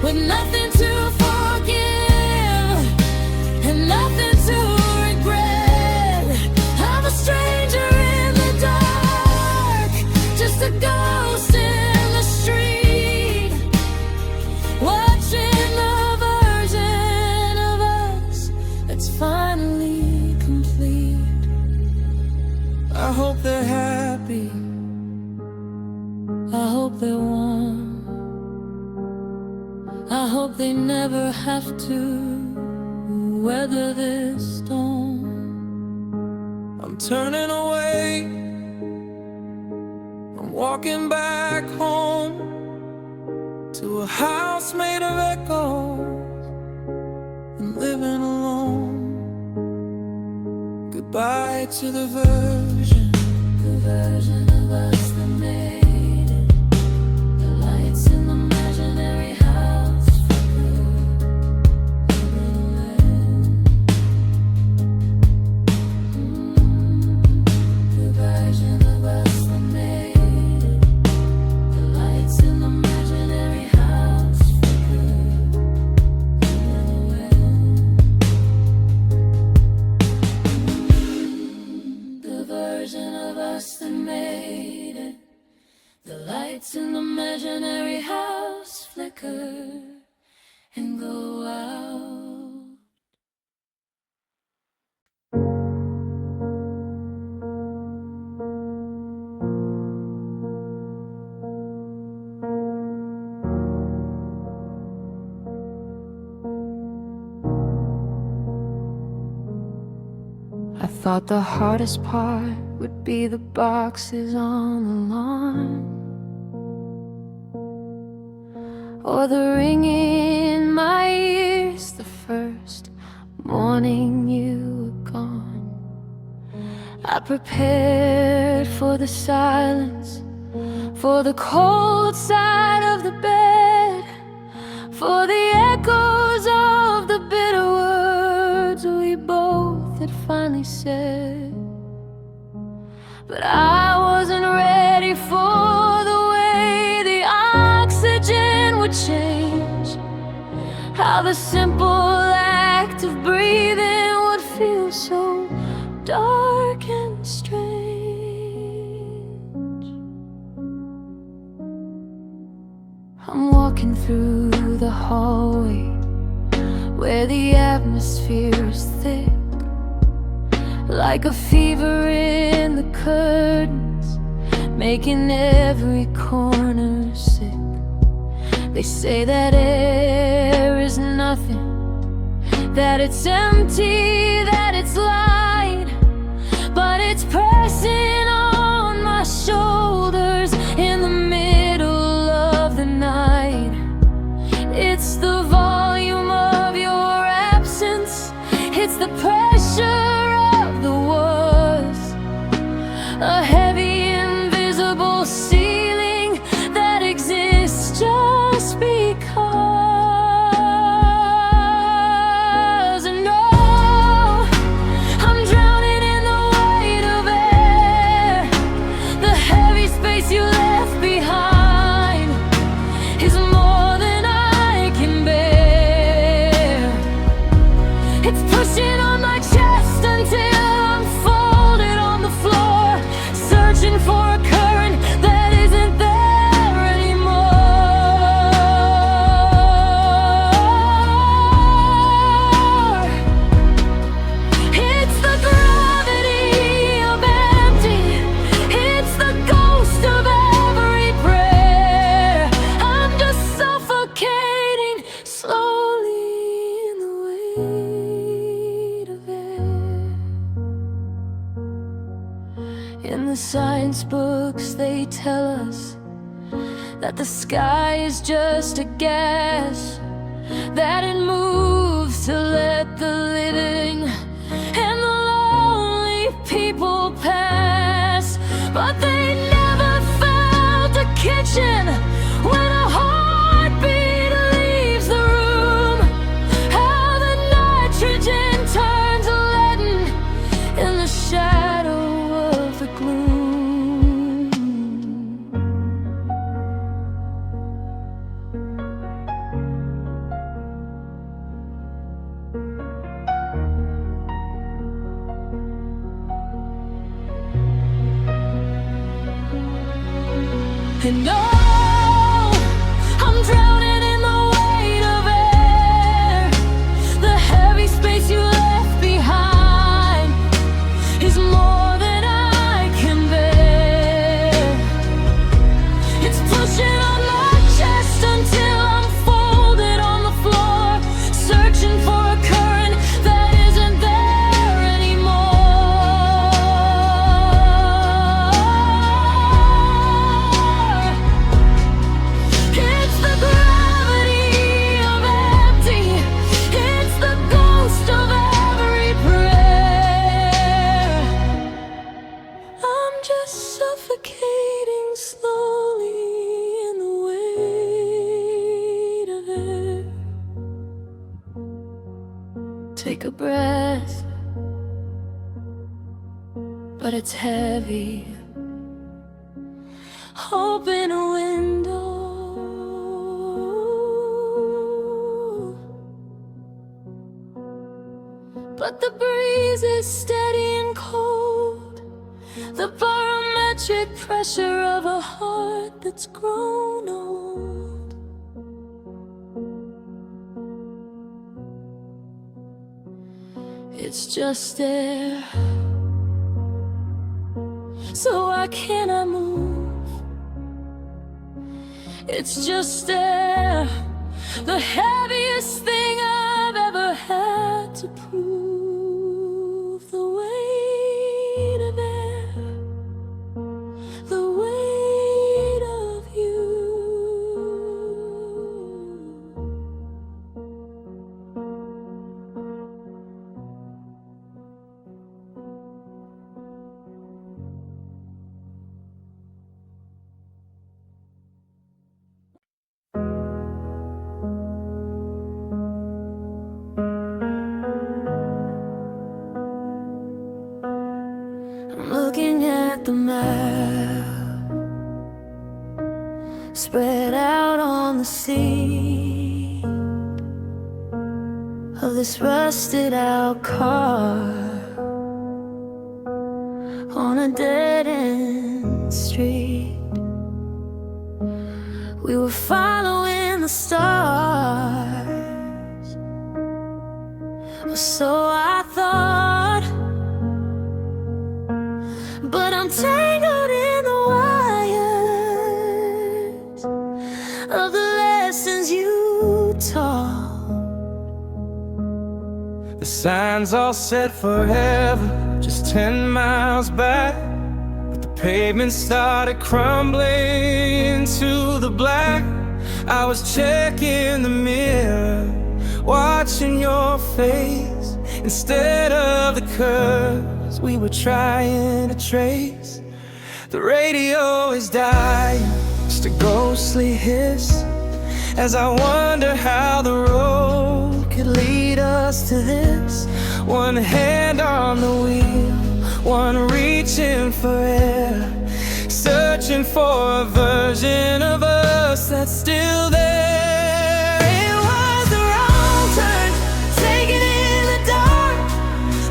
With nothing to forgive and nothing to regret, I'm a stranger in the dark, just a ghost in the street, watching the version of us that's finally complete. I hope they're happy, I hope they're warm, I hope they never have to weather this storm. I'm turning away, I'm walking back home to a house made of echoes and living alone. Goodbye to the version of us that made it. The lights in the imaginary house. Lights in the imaginary house flicker and go out. I thought the hardest part would be the boxes on the lawn, or the ringing in my ears the first morning you were gone. I prepared for the silence, for the cold side of the bed, for the echoes of the bitter words we both had finally said. But I wasn't ready for the way the oxygen would change, how the simple act of breathing would feel so dark and strange. I'm walking through the hallway where the atmosphere is thick, like a fever in the curtains, making every corner sick. They say that air is nothing, that it's empty, that it's light, but it's pressing on my shoulders in the middle of the night. It's the volume of your absence, it's the pressure of the was, a heavy invisible ceiling that exists just because. And oh, I'm drowning in the weight of air. The heavy space you left behind is more than I can bear. It's pushing on my chest until I'm folded on the floor, searching for a current that isn't there anymore. they tell us that the sky is just a gas, that it moves to let the living and the lonely people pass. But they never felt a kitchen when a heartbeat leaves the room, how the nitrogen turns leaden in the shadow of the gloom. And oh, I'm drowning in the weight of air. The heavy space you left behind is more than I can bear. It's pushing on my chest until I'm folded on the floor, searching for a current that isn't there anymore. It's the gravity of empty, it's the ghost of every prayer. I'm just suffocating slowly in the weight of air. Take a breath, but it's heavy. Open a window, but the breeze is steady and cold, the barometric pressure of a heart that's grown old. It's just there, so why can't I move? It's just there, the heaviest thing I've ever had to prove. The weight of air, the weight of you. I'm looking at the map spread out on the sea of this rusted out car on a dead-end street. We were following the stars, or so I thought, but I'm tangled in the wires of the lessons you taught. The signs all said forever, just 10 miles back. But the pavement started crumbling into the black. I was checking the mirror, watching your face instead of the curves we were trying to trace. The radio is dying, just a ghostly hiss, as I wonder how the road could lead us to this. One hand on the wheel, one reaching for air, searching for a version of us that's still there. It was the wrong turn, taken in the dark,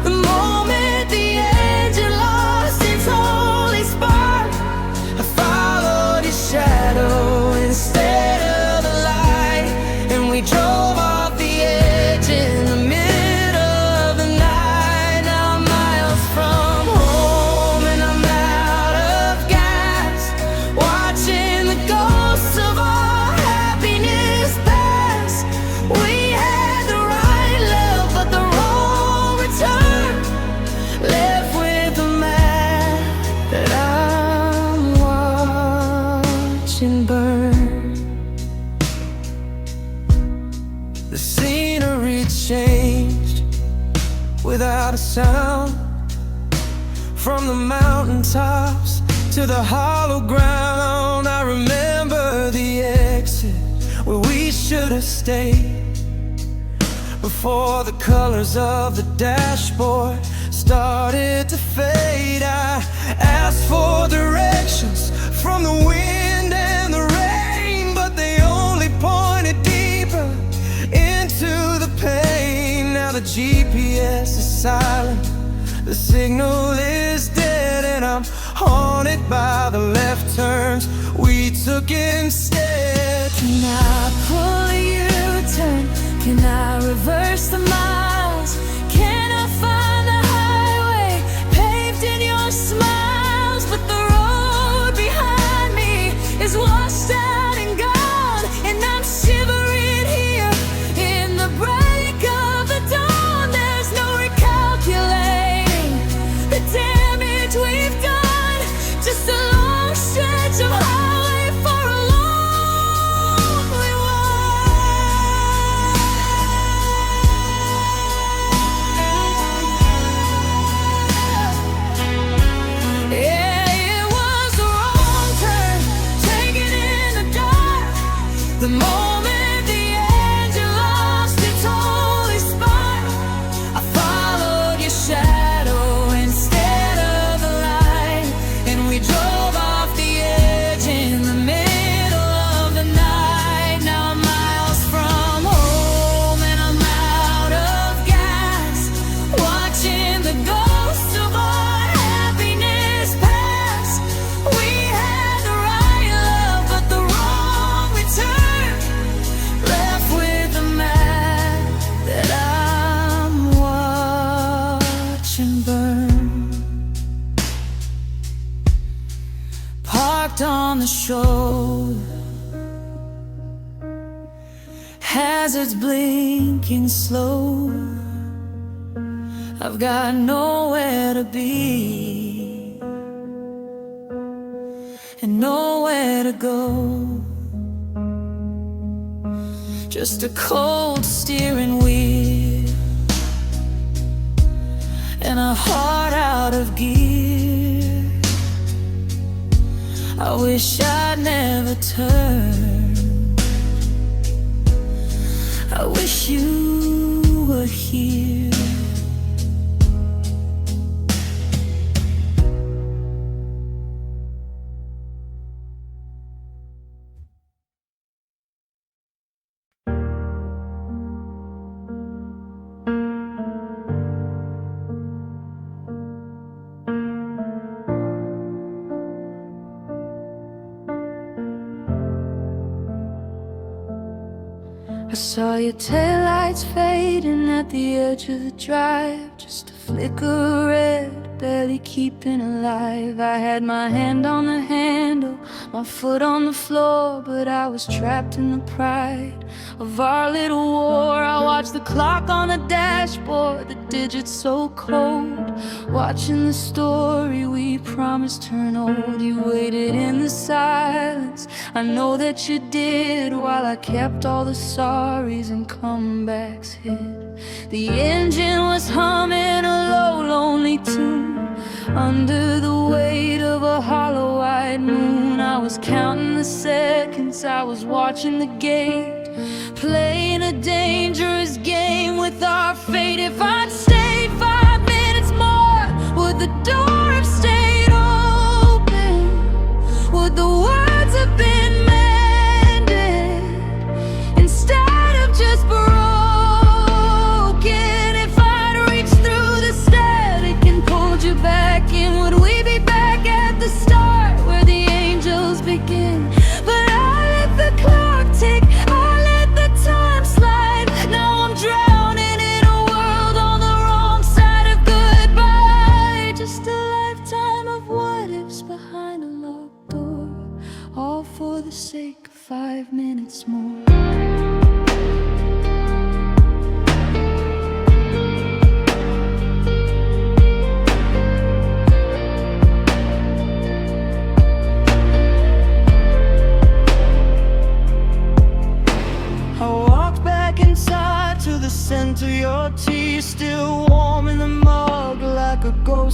the moment the engine lost its holy spark. I followed your shadow instead of the light, and we drove off the edge in the middle of the night. Now I'm miles from home and I'm out of gas, watching the ghosts of our watching burn. The scenery changed without a sound. From the mountaintops to the hollow ground, I remember the exit where we should have stayed. Before the colors of the dashboard started to fade, I asked for directions from the wind and the rain, but they only pointed deeper into the pain. Now the GPS is silent, the signal is dead, and I'm haunted by the left turns we took instead. Can I pull a U-turn? Can I reverse the miles? Can I find the highway paved in your smiles? But the road behind me is washed out and gone, and I'm shivering here in the break of the dawn. There's no recalculating the damage we've done, just a long stretch of highway for a lonely one. Yeah, it was the wrong turn, taken in the dark. The moment the engine lost its holy spark, I followed your shadow instead of the light, and we drove off the edge in the middle of the night. Now I'm miles from home and I'm out of gas, watching the ghosts of our happiness pass. We had the right love but the wrong return, left with the map that I'm watching burn. Parked on the shore, hazards blinking slow. I've got nowhere to be and nowhere to go, just a cold steering wheel and a heart out of gear. I wish I'd never turned. I wish you were here. I saw your taillights fading at the edge of the drive, just a flicker of red, barely keeping alive. I had my hand on the handle, my foot on the floor, but I was trapped in the pride of our little war. I watched the clock on the dashboard, the digits so cold, watching the story we promised turn old. You waited in the silence, I know that you did, while I kept all the sorries and comebacks hid. The engine was humming a low, lonely tune under the weight of a hollow-eyed moon. I was counting the seconds, I was watching the gate, playing a dangerous game with our fate. If I'd stayed 5 minutes more, would the door have stayed open? Would the words have been mended instead of just broken? If I'd reached through the static and pulled you back in, would we be back at the start where the angels begin? But I let the clock tick, I let the time slide. Now I'm drowning in a world on the wrong side of goodbye. Just a lifetime of what ifs behind a locked door, all for the sake of 5 minutes more.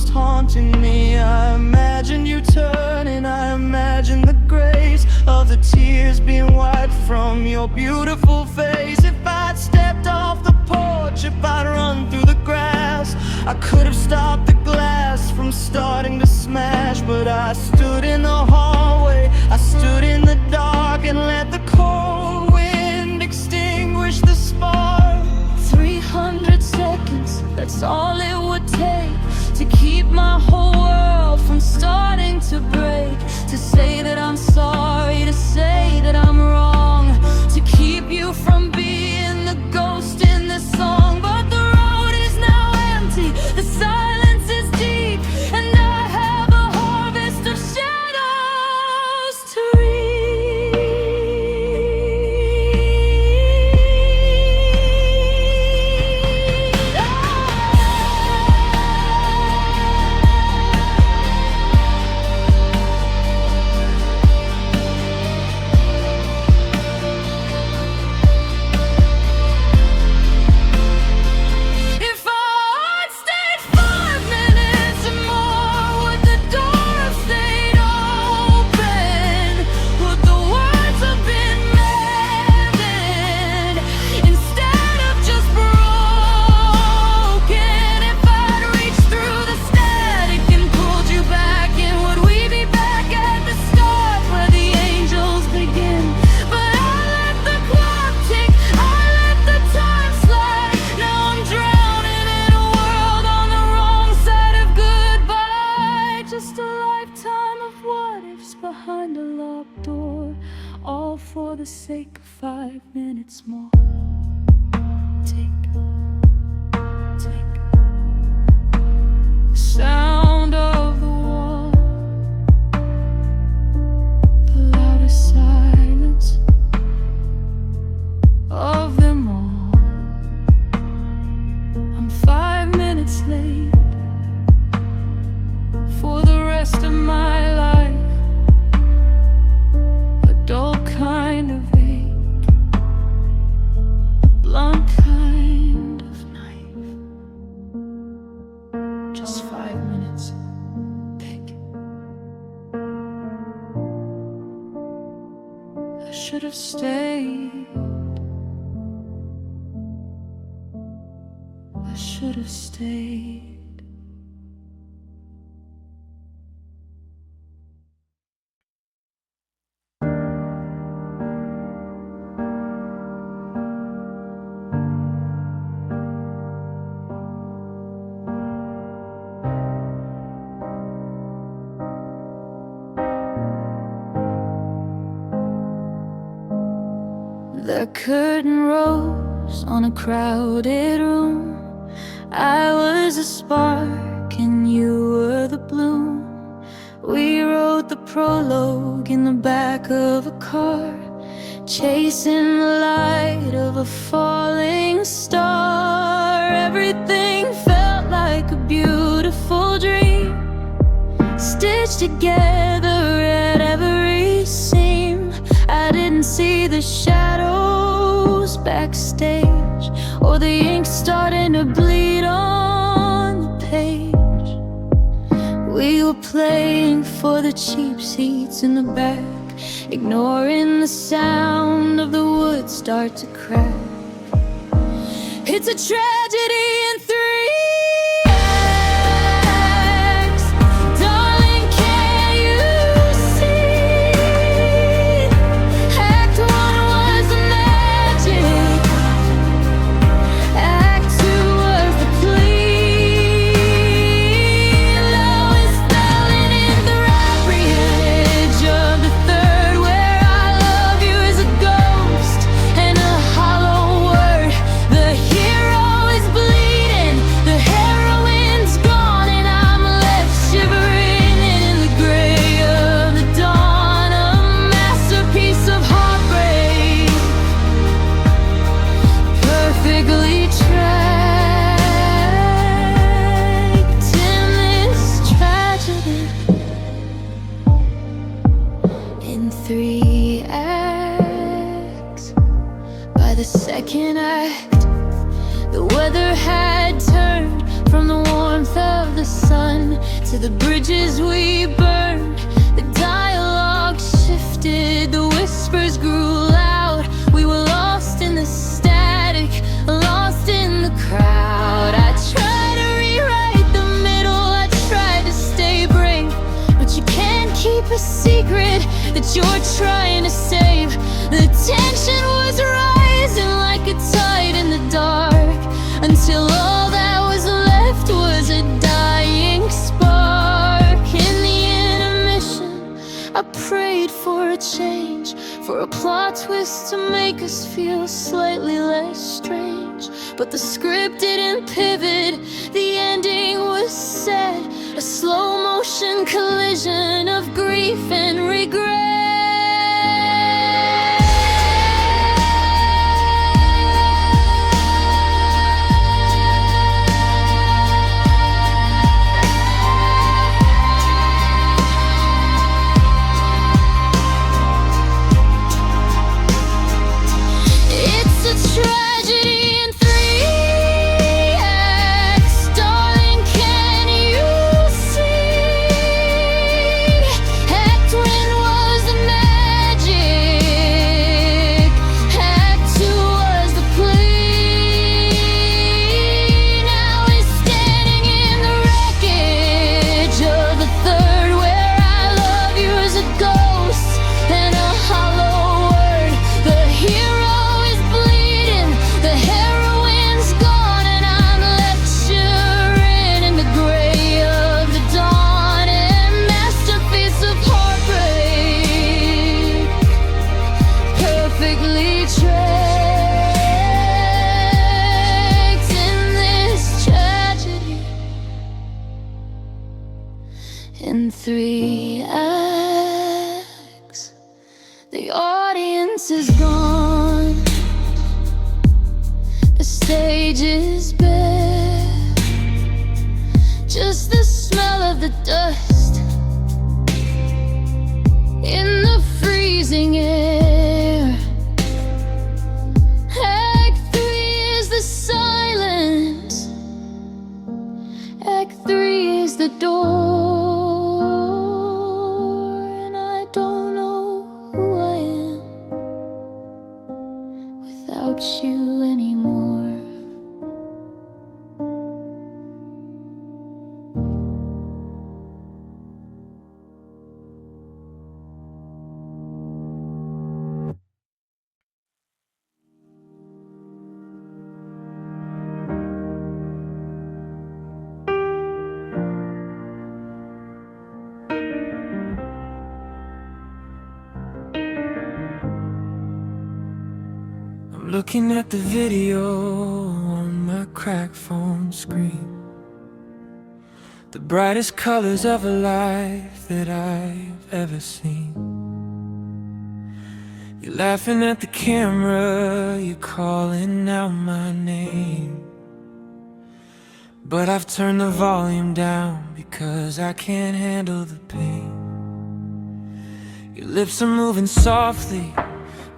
ghost haunting me. I imagined you turning, I imagined the grace of the tears being wiped from your beautiful face. If I'd stepped off the porch, if I'd run through the grass, I could have stopped the glass from starting to smash. But I stood in the hallway, I stood in the dark, and let the cold wind extinguish the spark. 300 seconds, that's all it would take to keep my whole world from starting to break. To say that I'm sorry, to say that I'm wrong, to keep you from being the ghost in this song. But the road is now empty, the silence is deep, and I have a harvest of shadows to behind a locked door, all for the sake of 5 minutes more. Take the sound of the war, the loudest silence of them all. I'm 5 minutes late for the rest of my life. Dull kind of ache, blunt kind of knife. Just 5 minutes, pick. I should have stayed. I should have stayed. The curtain rose on a crowded room. I was a spark and you were the bloom. We wrote the prologue in the back of a car, chasing the light of a falling star. Everything felt like a beautiful dream, stitched together at every seam. I didn't see the shadows backstage, or the ink starting to bleed on the page. We were playing for the cheap seats in the back, ignoring the sound of the wood start to crack. It's a tragedy in 3 acts. Darling, can't you see? Act 1 was the magic, Act 2 was the plea. Love is spelling in the right bridge of the 3rd, where I love you is a ghost and a hollow word. The hero is bleeding, the heroine's gone, and I'm left shivering in the gray of the dawn. A masterpiece of heartbreak, perfectly tracked in this tragedy. In 3 acts, by the 2nd act, the weather had turned From the warmth of the sun to the bridges we burned, the dialogue shifted, the whispers grew loud. We were lost in the static, lost in the crowd. I tried to rewrite the middle, I tried to stay brave, but you can't keep a secret that you're trying to save. The tension was rising like a tide in the dark, until all that was left was a dying spark. In the intermission, I prayed for a change, for a plot twist to make us feel slightly less strange. But the script didn't pivot, the ending was set, a slow motion collision of grief and regret. Tragedy in 3 acts, darling, can you see? Act 1 was the magic, Act 2 was the plea. Now we're standing in the wreckage of the third, where I love you is a ghost and a hollow word. The hero in 3 acts, the audience is gone, the stage is bare, just the smell of the dust in the freezing air. Act 3 is the silence, Act 3 is the door. You anymore. Looking at the video on my cracked phone screen, the brightest colors of a life that I've ever seen. You're laughing at the camera, you're calling out my name, but I've turned the volume down because I can't handle the pain. Your lips are moving softly,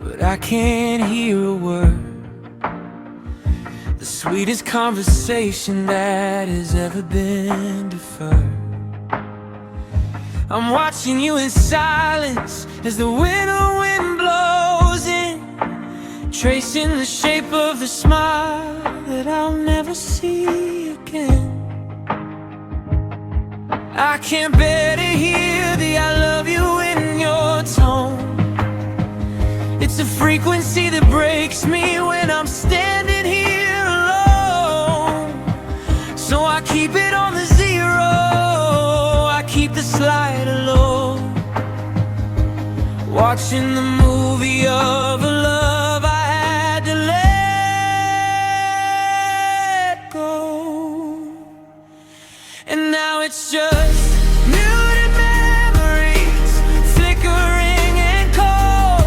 but I can't hear a word. The sweetest conversation that has ever been deferred. I'm watching you in silence as the winter wind blows in, tracing the shape of the smile that I'll never see again. I can't bear to hear the I love you in your tone. It's a frequency that breaks me when I'm standing here alone. So I keep it on the 0, I keep the slider low, watching the movie of a love I had to let go. And now it's just muted memories, flickering and cold,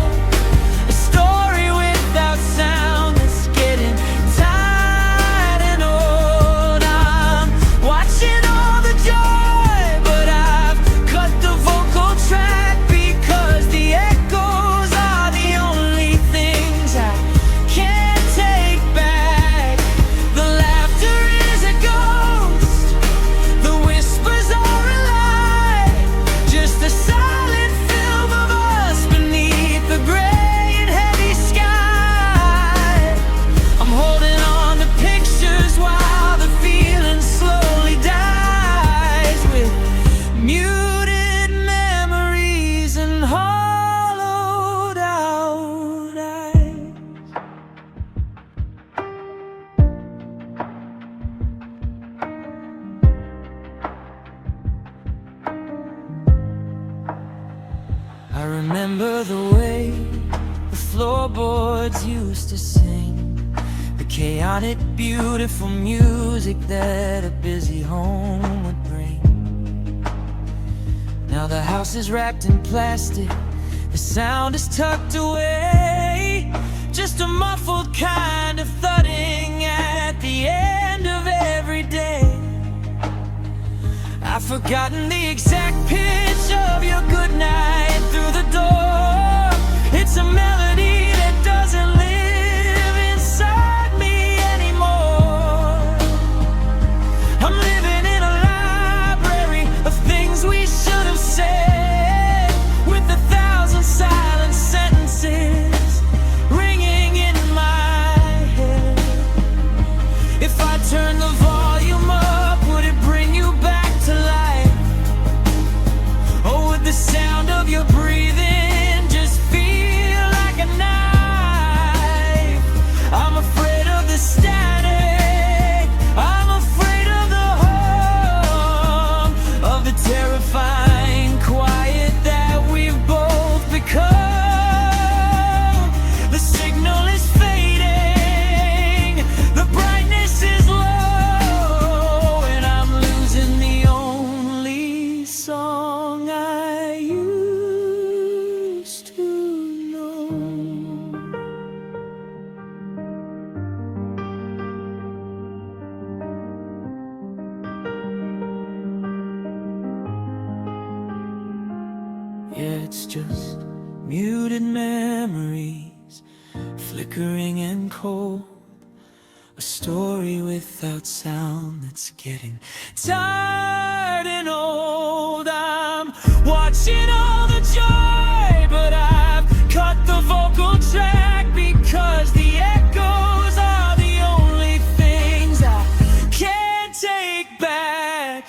a story without sound that's getting tired and old. I'm watching all the joy, but I've cut the vocal track because the echoes are the only things I can't take back. The laughter is a ghost remember the way the floorboards used to sing, the chaotic, beautiful music that a busy home would bring. Now the house is wrapped in plastic, the sound is tucked away, just a muffled kind of thudding at the end of every day. I've forgotten the exact pitch of your goodnight through the door. It's a melody that doesn't live inside me anymore. I'm living in a library of things we should have said, with 1,000 silent sentences ringing in my head. If I turn the volume up, would it bring you back to life? Or would the sound of your breathing just feel like a knife? I'm afraid of the static, I'm afraid of the hum, of the terrifying quiet that we've both become. The signal is fading, the brightness is low, and I'm losing the only song I used to know. Yeah, it's just muted memories, flickering and cold, a story without sound that's getting tired and old. I'm watching all the joy, but I've cut the vocal track because the echoes are the only things I can't take back.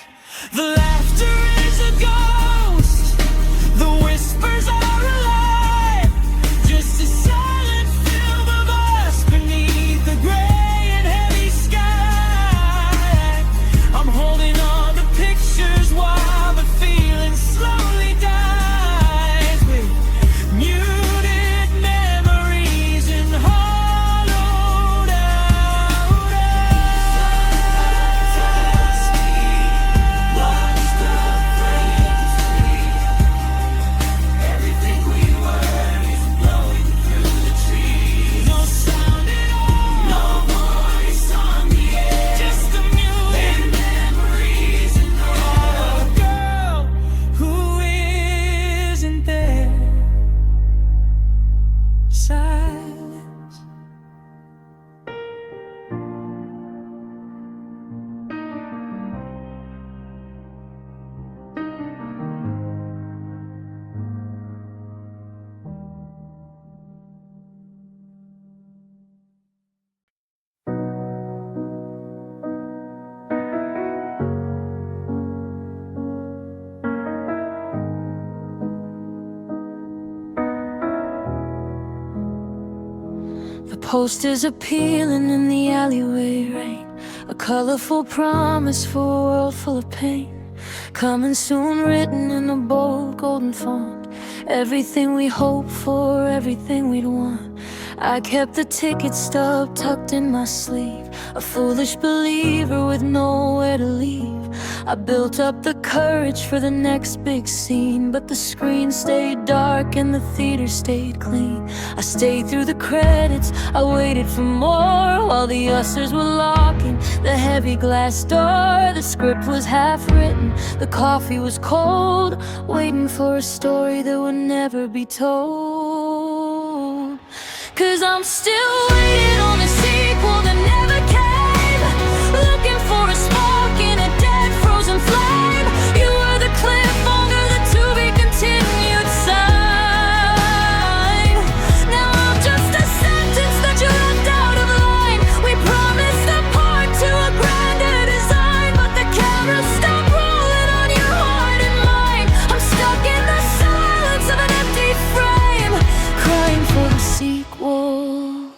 The laughter is a ghost, the whispers are alive, just a silent film of us beneath the gray and heavy sky. I'm holding on to pictures while the feeling slowly dies, with muted memories and hollowed out eyes. Watch the flames bleed. Everything we were is blowing through the trees. No sound at all, no voice on the air, just the music and memories and all. A girl who isn't there. Silence. The posters are peeling in the alleyway rain, a colorful promise for a world full of pain. Coming soon, written in a bold golden font, everything we hoped for, everything we'd want. I kept the ticket stub tucked in my sleeve, a foolish believer with nowhere to leave. I built up the courage for the next big scene, but the screen stayed dark and the theater stayed clean. I stayed through the credits, I waited for more, while the ushers were locking the heavy glass door. The script was half written, the coffee was cold, waiting for a story that would never be told. 'Cause I'm still waiting on the sequel that never came, looking for a spark in a dead frozen flame. You were the cliffhanger, the to be continued sign. Now I'm just a sentence that you left out of line. We promised a part to a grander design, but the camera stopped rolling on your heart and mine. I'm stuck in the silence of an empty frame, crying for the sequel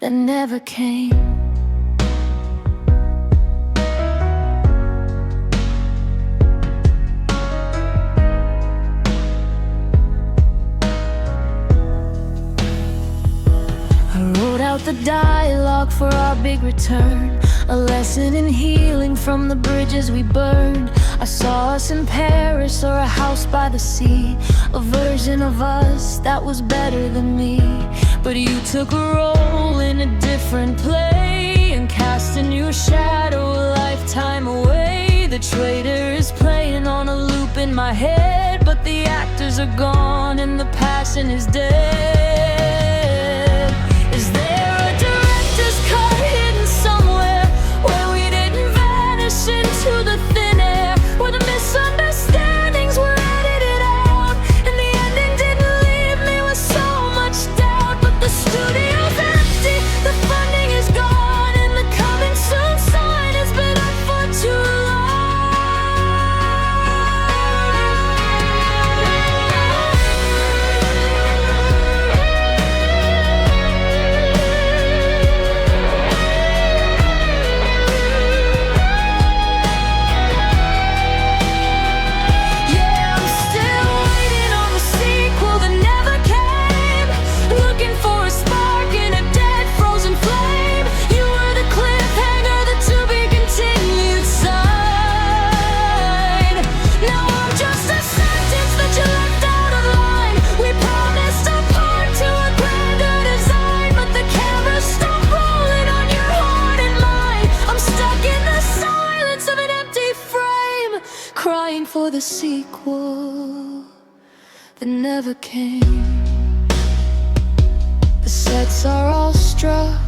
that never came. out the dialogue for our big return. A lesson in healing from the bridges we burned. I saw us in Paris or a house by the sea, a version of us that was better than me. But you took a role in a different play and casting your shadow a lifetime away. The traitor is playing on a loop in my head, but the actors are gone and the passion is dead. Is there a director's cut hidden somewhere where we didn't vanish into the thin air, where the misunderstandings were edited out and the ending didn't leave me with so much doubt? But the studio's empty, the funding is gone, and the coming soon sign has been up for too long. Crying for the sequel that never came. The sets are all struck,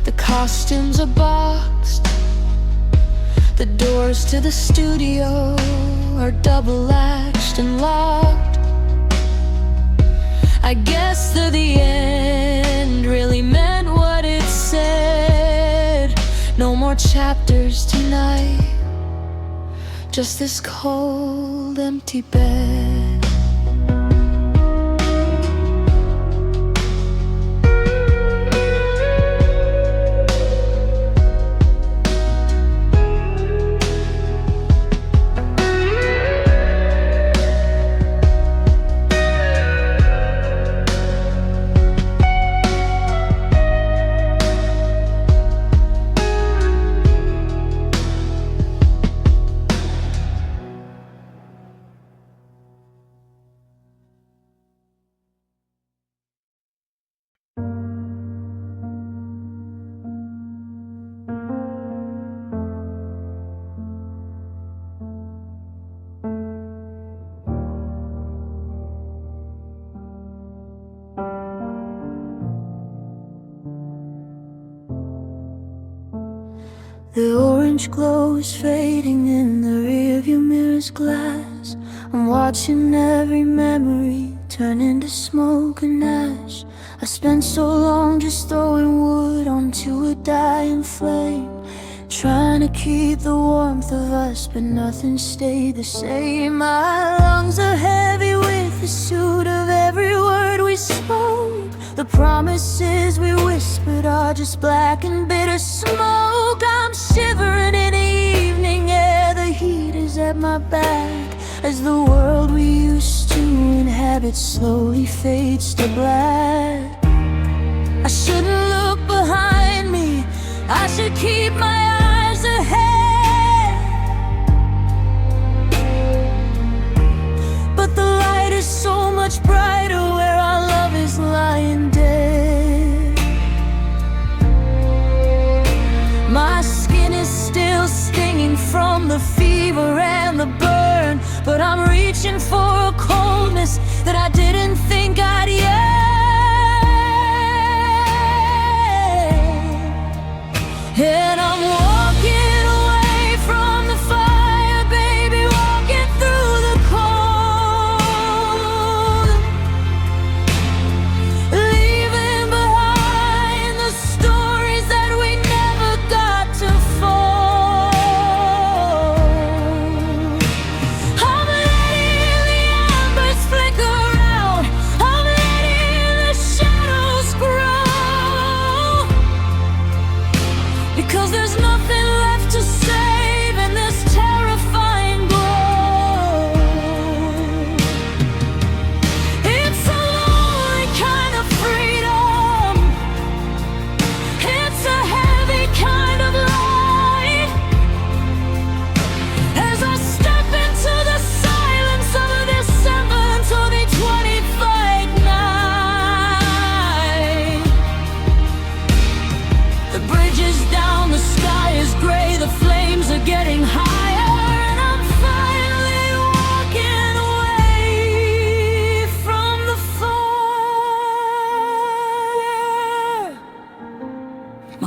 the costumes are boxed, the doors to the studio are double-latched and locked. I guess that the end really meant what it said. No more chapters tonight, just this cold, empty bed. The orange glow is fading in the rearview mirror's glass. I'm watching every memory turn into smoke and ash. I spent so long just throwing wood onto a dying flame, trying to keep the warmth of us, but nothing stayed the same. My lungs are heavy with the soot of every word we spoke. The promises we whispered are just black and bitter smoke. I'm shivering in the evening air, the heat is at my back, as the world we used to inhabit slowly fades to black. I shouldn't look behind me, I should keep my eyes ahead, but the light is so much brighter where our love is lying dead. My skin is still stinging from the fever and the burn, but I'm reaching for a coldness that I didn't think I'd yearn. And I'm walking away from the fire, baby, walking through the cold, leaving behind the stories that we never got to fold. I'm letting the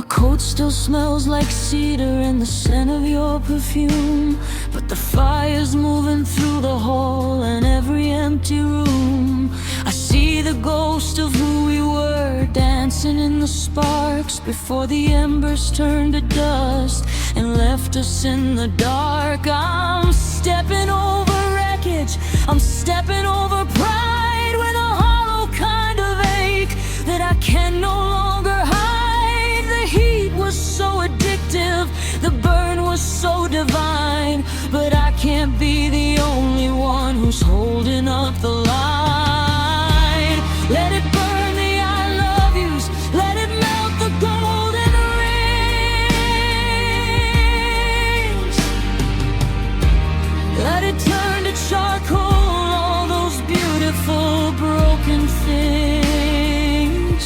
coat still smells like cedar and the scent of your perfume, but the fire's moving through the hall and every empty room. I see the ghost of who we were dancing in the sparks before the embers turned to dust and left us in the dark. I'm stepping over wreckage, I'm stepping over pride with a hollow kind of ache that I can no longer hide. The heat was so addictive, the burn was so divine, but I can't be the only one who's holding up the line. Let it burn the I love yous, let it melt the golden rings, let it turn to charcoal, all those beautiful broken things.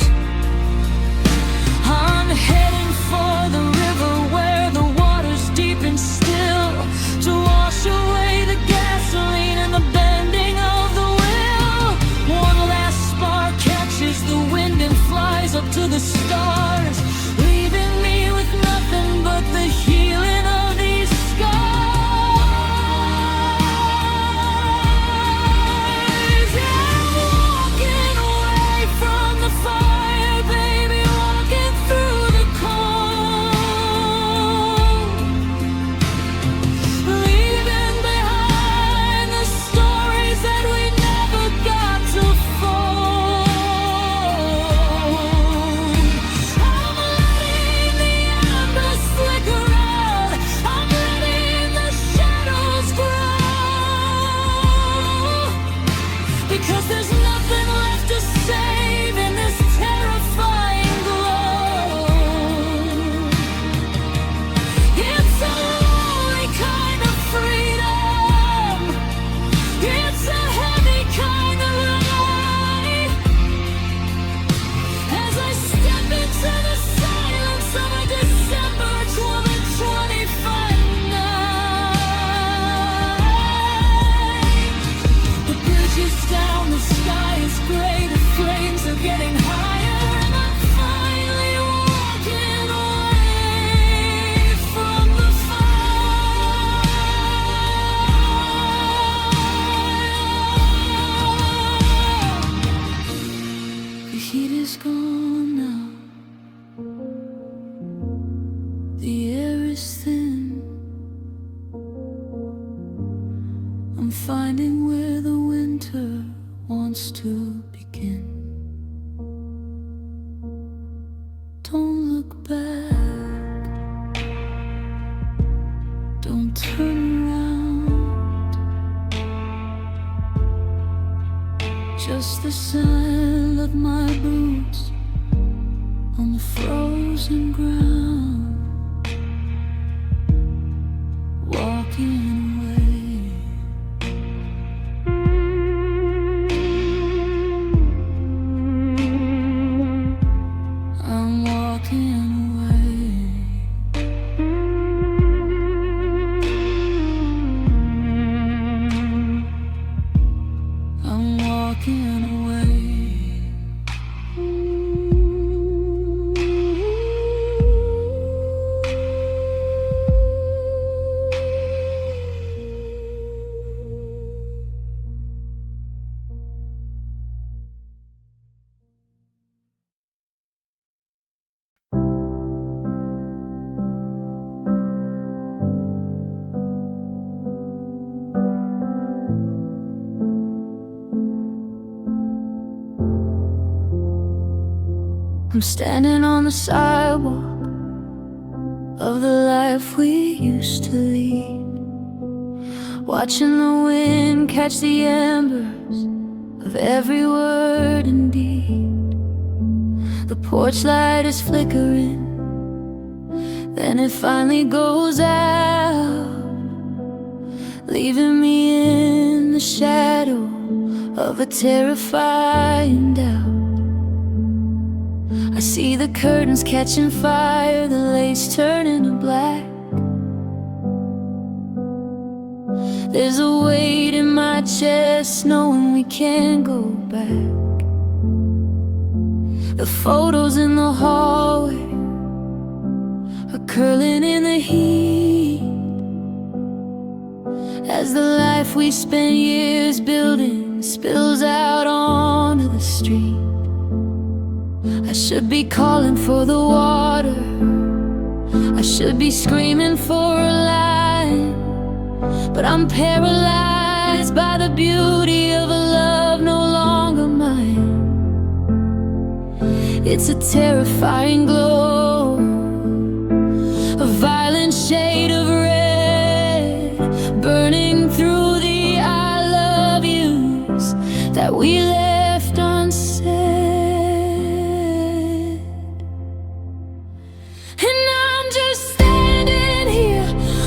I'm heading for the river where the water's deep and still, to wash away the gasoline and the bending of the will. One last spark catches the wind and flies up to the stars, leaving me with nothing but the healing of these scars. I'm walking away from the fire, baby, walking through the cold, leaving behind the stories that we never got to fold. I'm letting the embers flicker out, I'm letting the shadows grow, because there's nothing left to save in this terrifying glow. It's a lonely kind of freedom, it's a heavy kind of light, as I step into the silence of a December 2025 night. The bridge is down, the sky is gray, the flames are getting higher, and I'm finally walking away from the fire. The heat is gone now, the air is thin, I'm finding where the winter wants to begin. Don't look back, don't turn around, just the sound of my boots on the frozen ground, walking away. I'm walking away. I'm walking away. I'm standing on the sidewalk of the life we used to lead, watching the wind catch the embers of every word and deed. The porch light is flickering, then it finally goes out, leaving me in the shadow of a terrifying doubt. I see the curtains catching fire, the lace turning to black. There's a weight in my chest knowing we can't go back. The photos in the hallway curling in the heat, as the life we spent years building spills out onto the street. I should be calling for the water, I should be screaming for a line, but I'm paralyzed by the beauty of a love no longer mine. It's a terrifying glow, a violent shade of red, burning through the I love yous that we left unsaid. And I'm just standing here,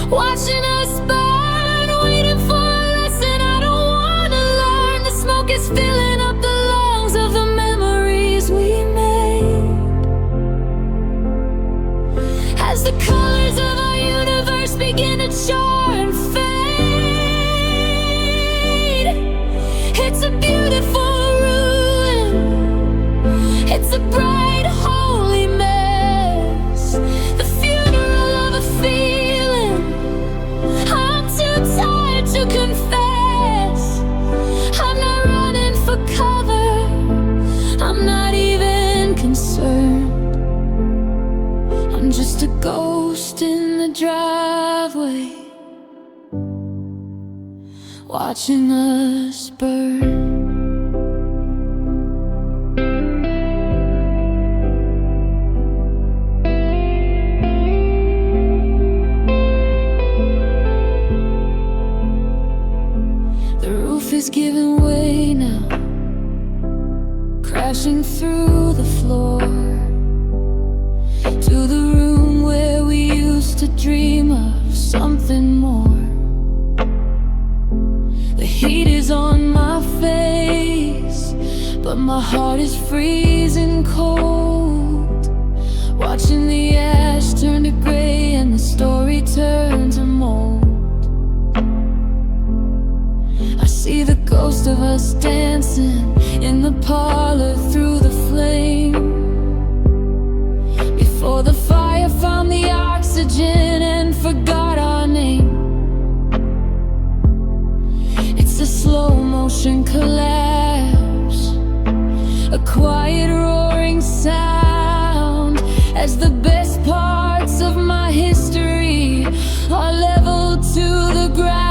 watching us burn, waiting for a lesson I don't wanna learn. The smoke is filling up the lungs of the memories we made, as the colors of our universe begin to char and fade. It's a beautiful ruin, it's a bright holy mess, the funeral of a feeling I'm too tired to confess. I'm not running for cover, I'm not even concerned. I'm just a ghost in the driveway, watching us burn. The roof is giving way now, crashing through the floor, to the room where we used to dream of something more. The heat is on my face, but my heart is freezing cold, watching the ash turn to gray and the story turn to mold. I see the ghost of us dancing in the parlor through the flame, before the fire found the oxygen and forgot our name. It's a slow motion collapse, a quiet roaring sound, as the best parts of my history are leveled to the ground.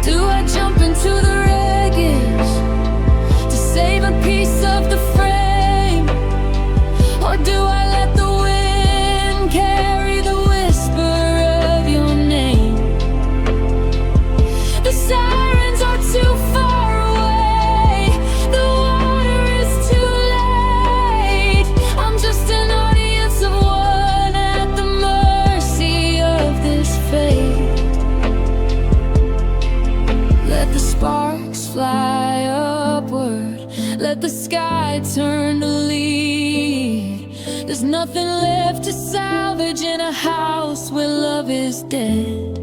Do I jump into the wreckage to save a piece of the frame, or do I let the wind carry the whisper of your name? The sirens are too far away, the water is too late. I'm just an audience of one at the mercy of this fate. Let the sparks fly upward, let the sky turn to lead. There's nothing left to salvage in a house where love is dead.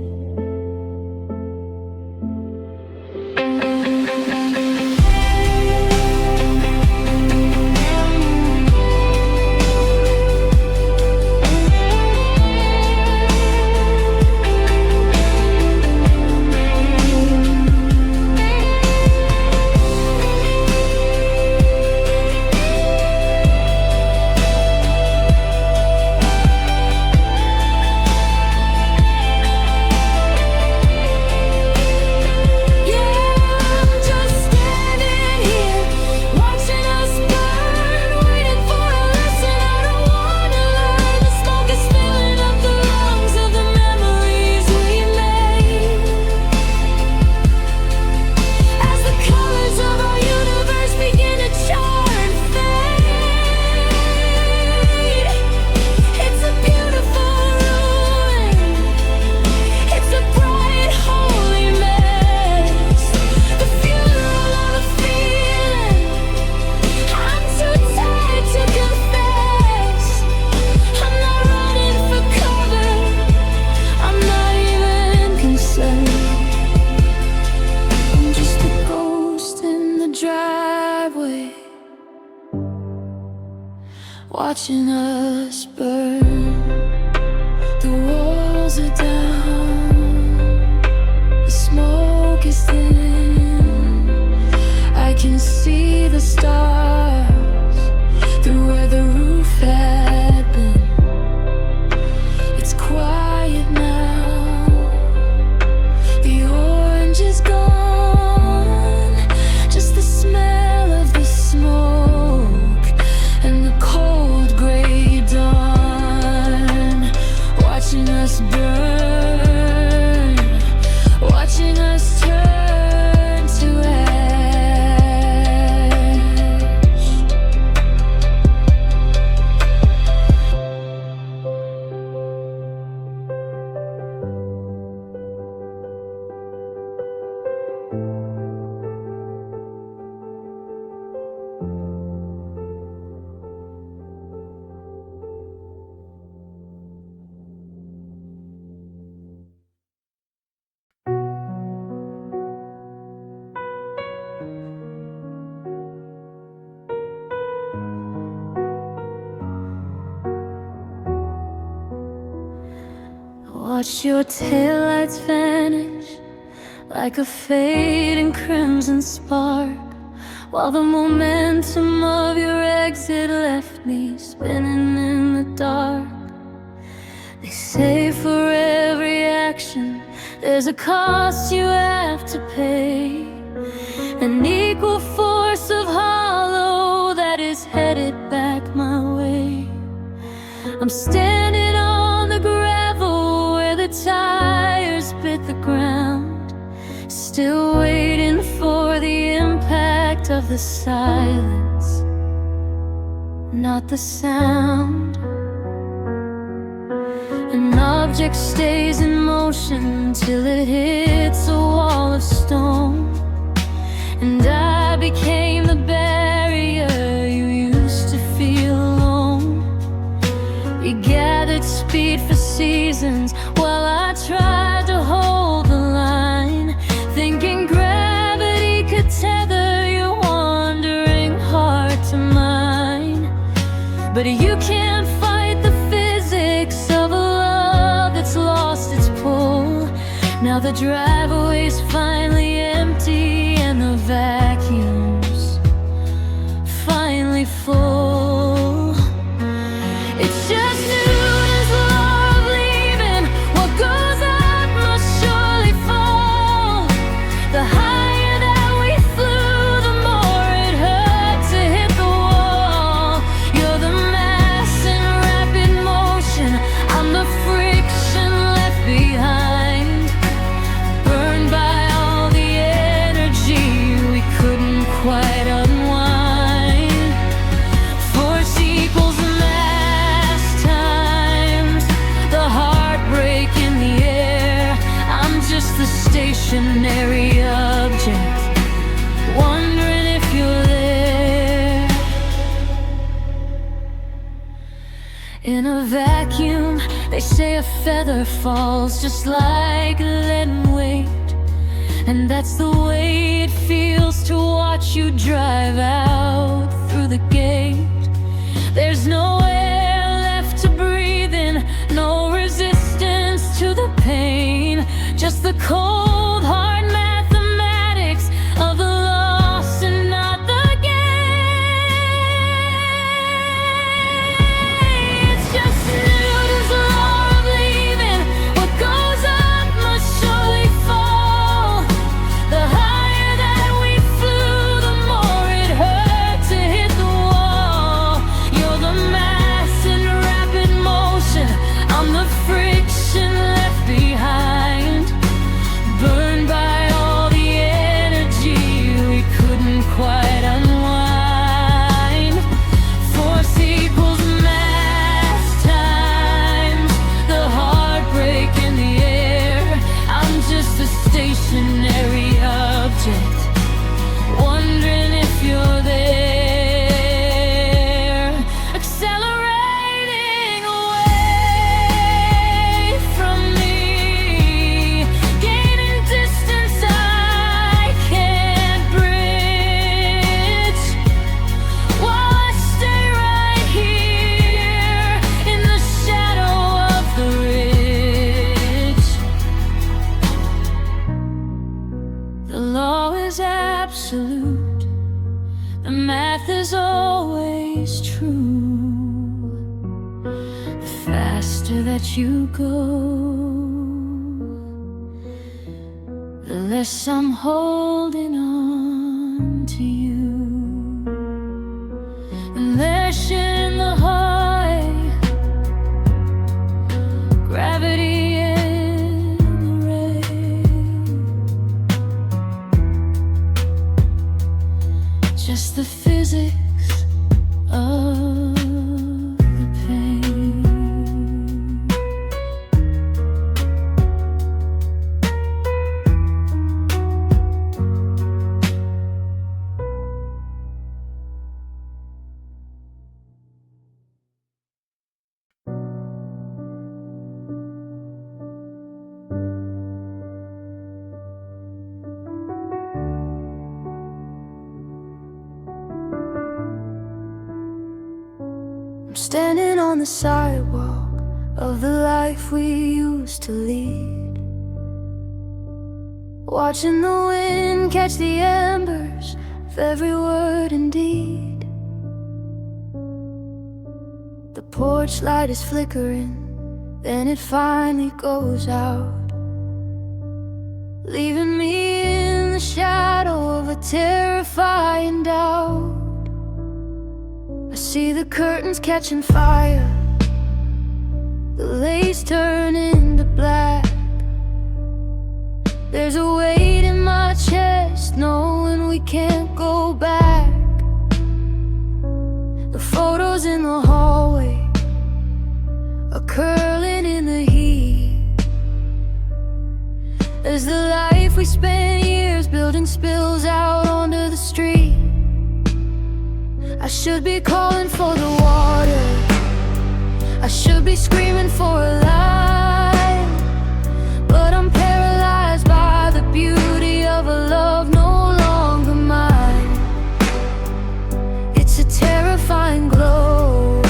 watching us burn. The walls are down, the smoke is thin. I can see the stars through where the roof had been. It's quiet now, the orange is gone, just the smell of the smoke and the cold gray dawn. Watching us burn, watching us turn to ash. Watch your taillights vanish like a fading crimson spark, while the momentum of your exit left me spinning in the dark. They say for every action there's a cost you have to pay, an equal force of hollow that is headed back my way. I'm standing on the gravel where the tires bit the ground, still waiting for the impact of the silence, not the sound. An object stays in motion till it hits a wall of stone, and I became the barrier you used to feel alone. You gathered speed for seasons while I tried to hold the line, thinking gravity could tether your wandering heart to mine. But you can't fight the physics of a love that's lost its pull. Now the driveway's finally empty and the vacuum's finally full. It's just noon as the law of leaving. What goes up must surely fall. The higher that we flew, the more it hurt to hit the wall. You're the mass in rapid motion, I'm the friction left behind, burned by all the energy we couldn't quite unwind. Force equals mass times the heartbreak in the air. I'm just the stationary object, wondering if you're there. In a vacuum, they say a feather falls just like lead weight, and that's the way it feels to watch you drive out through the gate. There's no air left to breathe in, no resistance to the pain, just the cold hard mathematics of the loss and not the gain. It's just Newton's law of leaving. What goes up must surely fall. The higher that we flew, the more it hurt to hit the wall. You're the mass in rapid motion, I'm the friction left behind, absolute. The math is always true. The faster that you go, the less I'm holding on to you. And there's shit in the high, gravity in the rain, just the physics of the pain. I'm standing on the sidewalk of the life we used to lead, watching the wind catch the embers of every word and deed. The porch light is flickering, then it finally goes out, leaving me in the shadow of a terrifying doubt. I see the curtains catching fire, the lace turning to black. There's a weight in my chest, knowing we can't go back. The photos in the hallway are curling in the heat, as the life we spent years building spills out onto the street. I should be calling for the water, I should be screaming for a light, but I'm paralyzed by the beauty of a love no longer mine. It's a terrifying glow,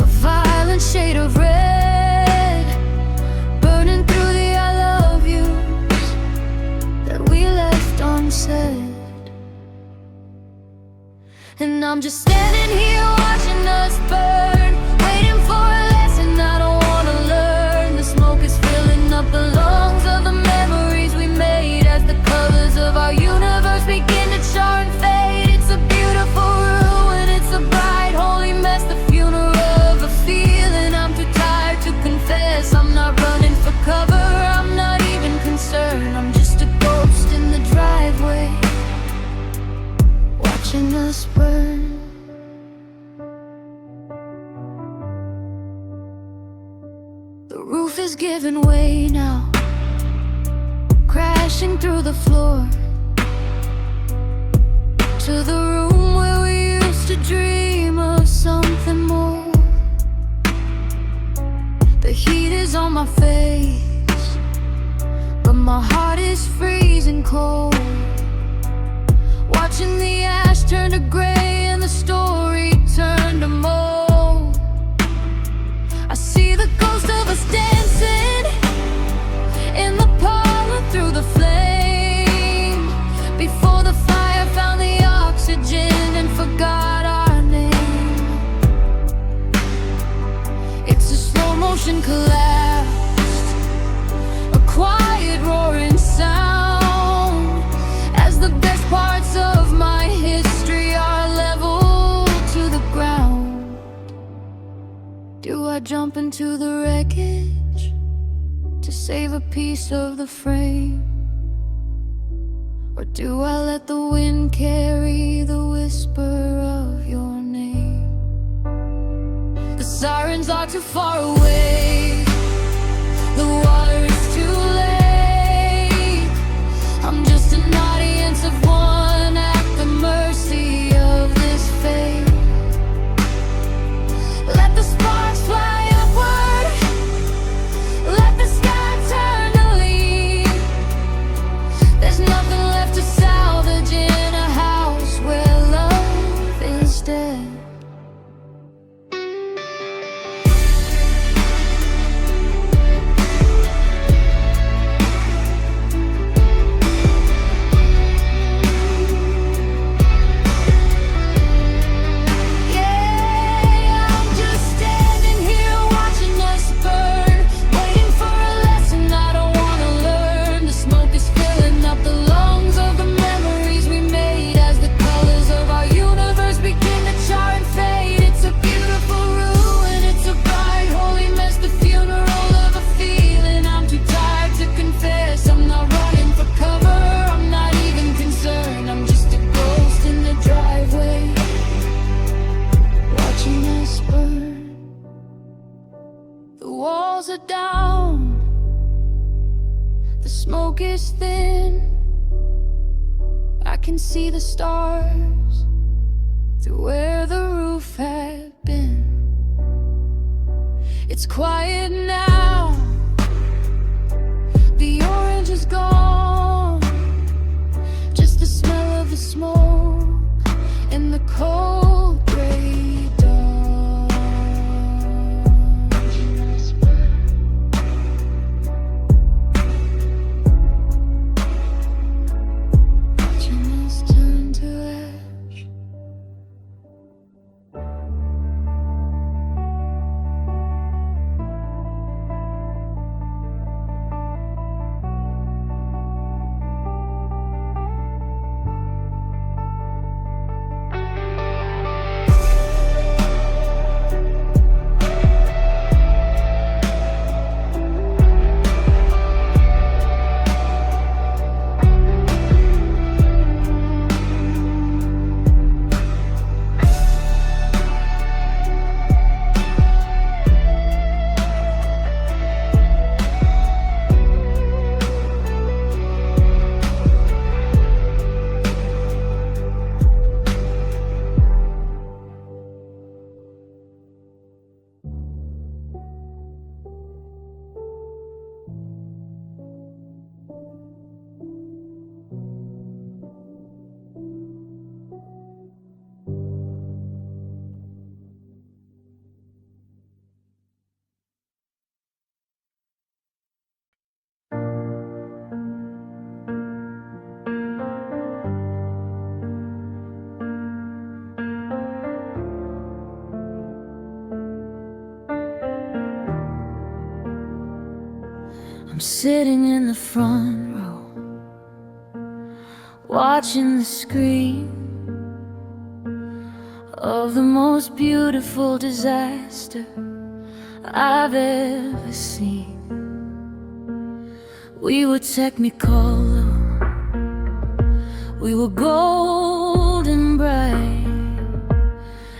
a violent shade of red, burning through the I love yous that we left unsaid. And I'm just standing here watching us burn, waiting for a lesson I don't wanna learn. The smoke is filling up the lungs of the memories we made, as the colors of our universe begin to char and fade. It's a beautiful ruin, it's a bright holy mess, the funeral of a feeling I'm too tired to confess. I'm not running for cover, I'm not even concerned. I'm just a ghost in the driveway, watching us burn. The roof is giving way now, crashing through the floor, to the room where we used to dream of something more. The heat is on my face, but my heart is freezing cold, watching the ash turn to gray and the story turn to mold. I see the ghost of us dancing in the parlor through the flame, before the fire found the oxygen and forgot our name. It's a slow motion collapse, a quiet roaring sound, as the best parts of my history are leveled to the ground. Do I jump into the wreckage to save a piece of the frame, or do I let the wind carry the whisper of your name? The sirens are too far away, the water is too late. I'm just an audience of one at the mercy of this fate. Let the sparks fly upward, let the sky turn to lead. There's nothing left to salvage in a house where love is dead. can see the stars through where the roof had been. It's quiet now, the orange is gone, just the smell of the smoke in the cold gray dawn. Watching us turn to ash. I'm sitting in the front row, watching the screen of the most beautiful disaster I've ever seen. We were Technicolor, we were golden bright.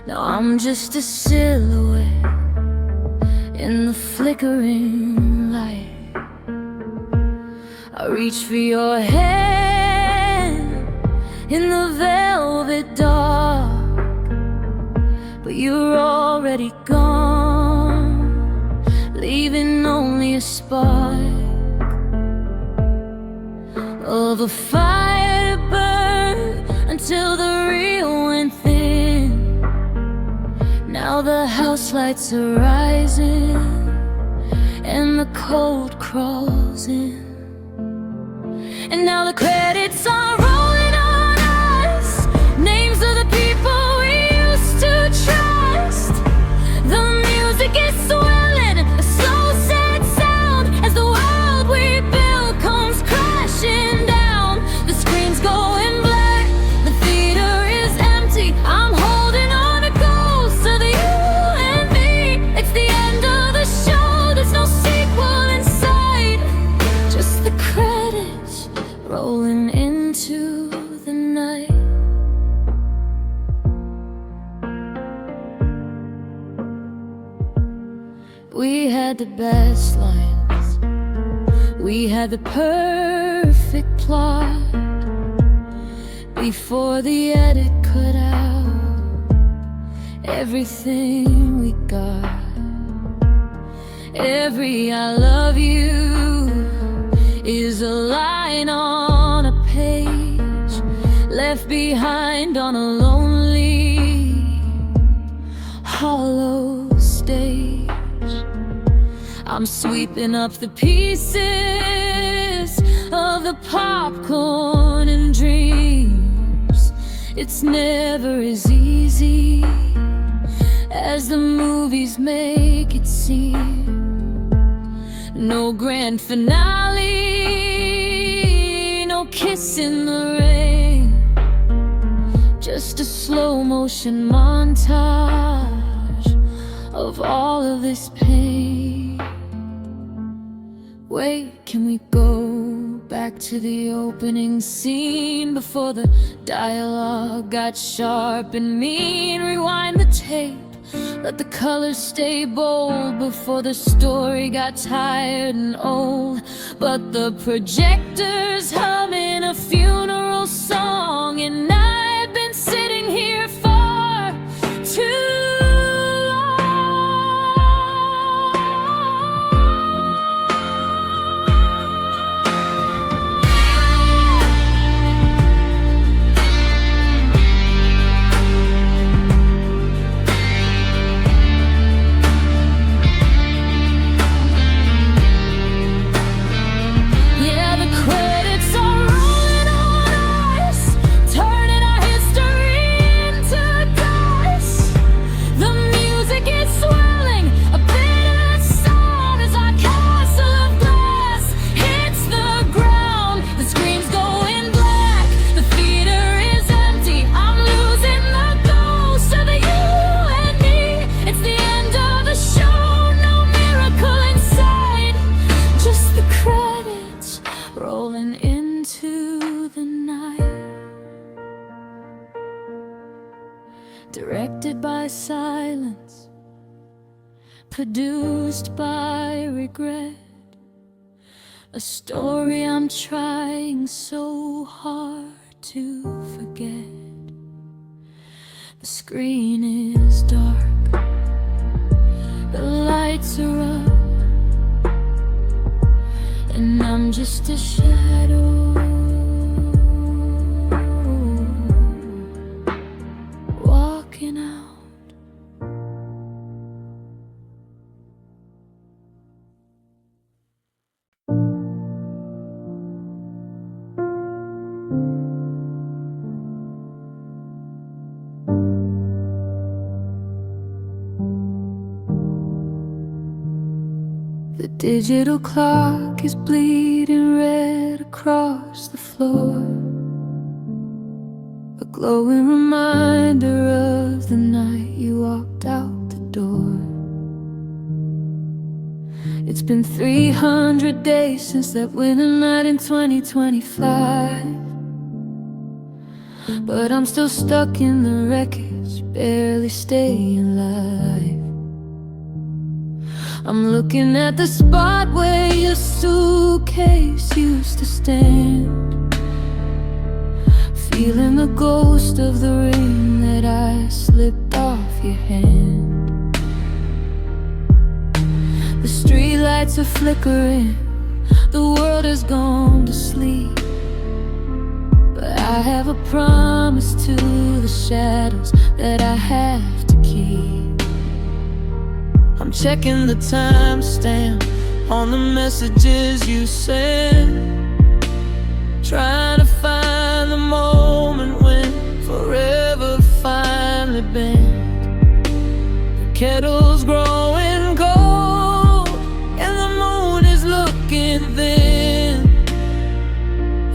Now I'm just a silhouette in the flickering light. I reach for your hand in the velvet dark, but you're already gone, leaving only a spark of a fire to burn until the real went thin. Now the house lights are rising and the cold crawls in. And now the credits are rolling on us, names of the people we used to trust. The music is swelling, a slow sad sound as the world we built comes crashing down. The screen's going black, the theater is empty. I'm holding on to ghosts of you and me. It's the end of the show, there's no sequel in sight, just the credits rolling into the night. We had the best lines, we had the perfect plot. Before the edit cut out everything we got. Every I love you is a line on a page, left behind on a lonely, hollow stage. I'm sweeping up the pieces of the popcorn and dreams. It's never as easy as the movies make it seem. No grand finale, no kiss in the rain, just a slow motion montage of all of this pain. Wait, can we go back to the opening scene before the dialogue got sharp and mean? Rewind the tape, let the colors stay bold before the story got tired and old. But the projector's humming a funeral song directed by silence, produced by regret. A story I'm trying so hard to forget. The screen is dark, the lights are up, and I'm just a shadow walking out. The digital clock is bleeding red across the floor, a glowing reminder of the night you walked out the door. It's been 300 days since that winter night in 2025, but I'm still stuck in the wreckage, barely staying alive. I'm looking at the spot where your suitcase used to stand, feeling the ghost of the ring that I slipped off your hand. The streetlights are flickering, the world has gone to sleep, but I have a promise to the shadows that I have to keep. I'm checking the timestamp on the messages you sent, trying to find the moment when forever finally bent. The kettle's growing cold and the moon is looking thin,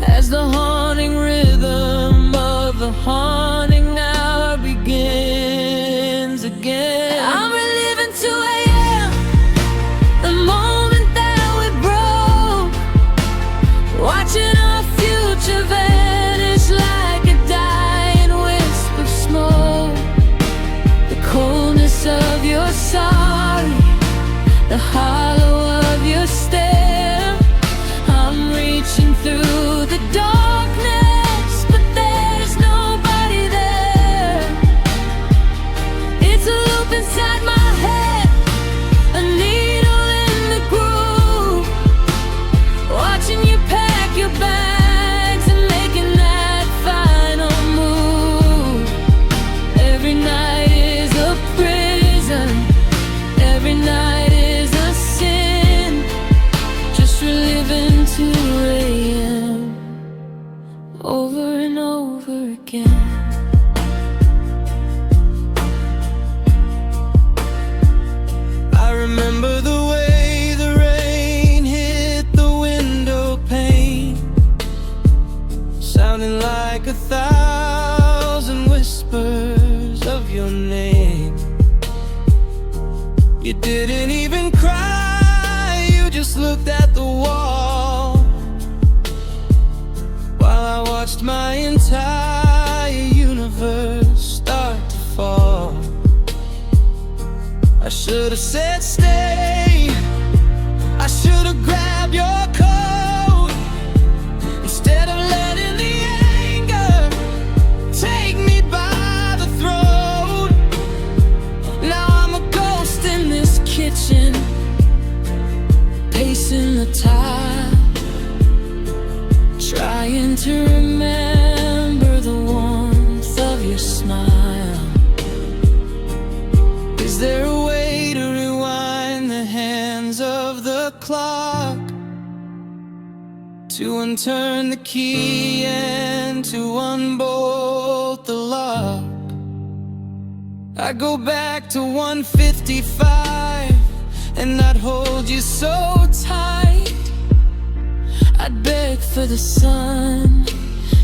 as the haunting rhythm of the haunting hour begins again. I'm reliving 2 a.m., the moment that we broke, watching our future vanish like a dying wisp of smoke. The coldness of your sorry, the hollow of your stare. I'm reaching through the darkness, but there's nobody there. It's a loop inside my head, a needle in the groove, watching you pack your bags and making that final move. Every night is a prison, every night is a sin, just reliving 2 a.m. over and over again. I remember the way the rain hit the window pane, sounding like 1,000 whispers of your name. You didn't even cry, you just looked at the wall, while I watched my entire universe start to fall. I should have said stay, I should have grabbed your coat, instead of letting the anger take me by the throat. Now I'm a ghost in this kitchen, pacing the tile, trying to remember the warmth of your smile. Is there a way to rewind the hands of the clock, to unturn the key and to unbolt the lock? I go back to 1:55 and I'd hold you so tight. I'd beg for the sun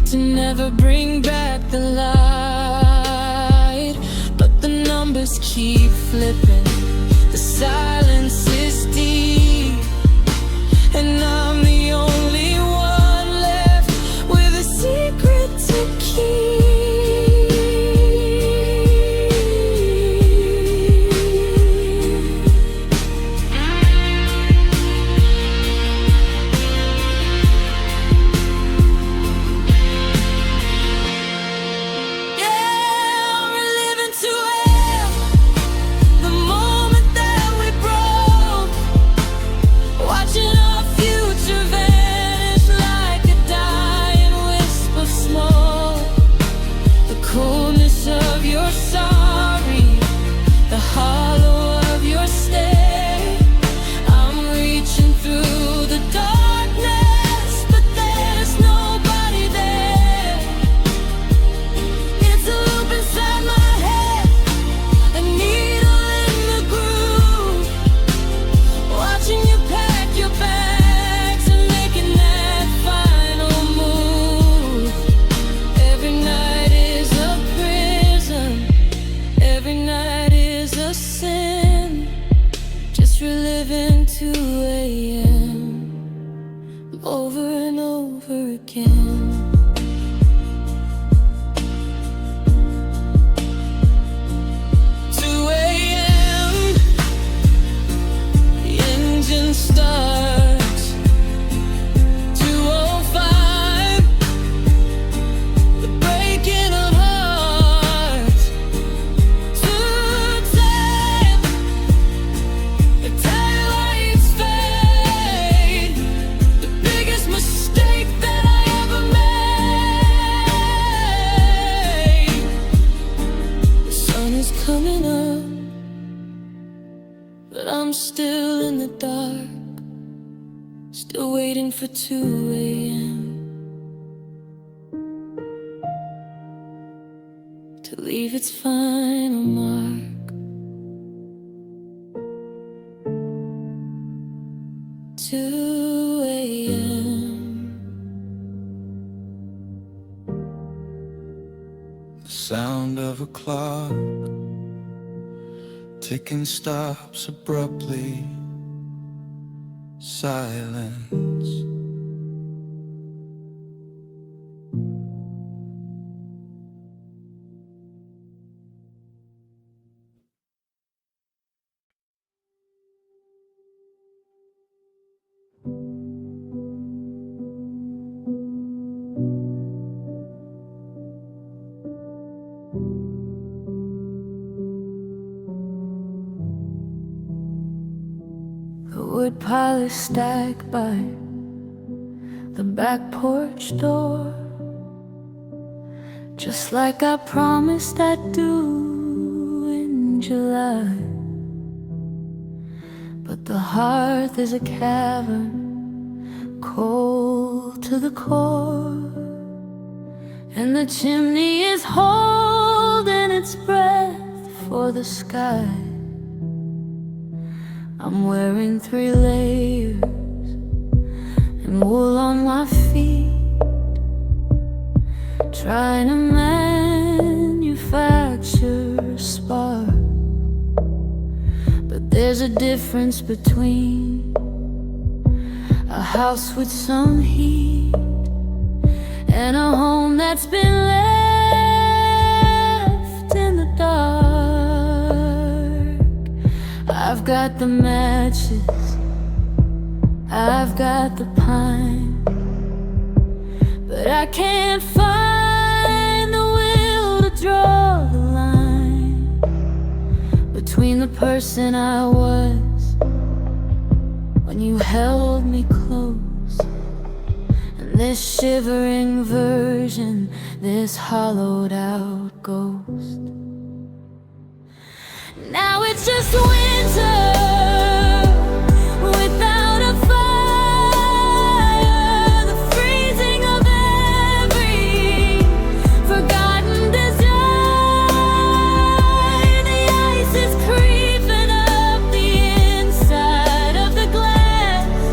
to never bring back the light, but the numbers keep flipping, the silence is deep, and I'm the only one left with a secret to keep. sorry, the hollow of your stare. I'm reaching through the darkness, but there's nobody there. It's a loop inside my head, a needle in the groove, watching you pack your bags and making that final move. Every night is a prison, every night is a sin, just reliving 2 a.m. over and over again. 2 a.m. the engine starts. 2:05 the breaking of hearts. 2:10 the tail lights fade. The biggest mistake that I ever made. The sun is coming up, but I'm still in the dark, still waiting for 2 a.m. to leave its final mark. 2 a.m. The sound of a clock ticking stops abruptly. Silence. The wood pile is stacked by the back porch door, just like I promised I'd do in July. But the hearth is a cavern, cold to the core, and the chimney is holding its breath for the sky. I'm wearing 3 layers and wool on my feet, trying to manufacture a spark. But there's a difference between a house with some heat and a home that's been left in the dark. I've got the matches, I've got the pine, but I can't find the will to draw the line between the person I was when you held me close and this shivering version, this hollowed out ghost. Now it's just winter without a fire, the freezing of every forgotten desire. The ice is creeping up the inside of the glass,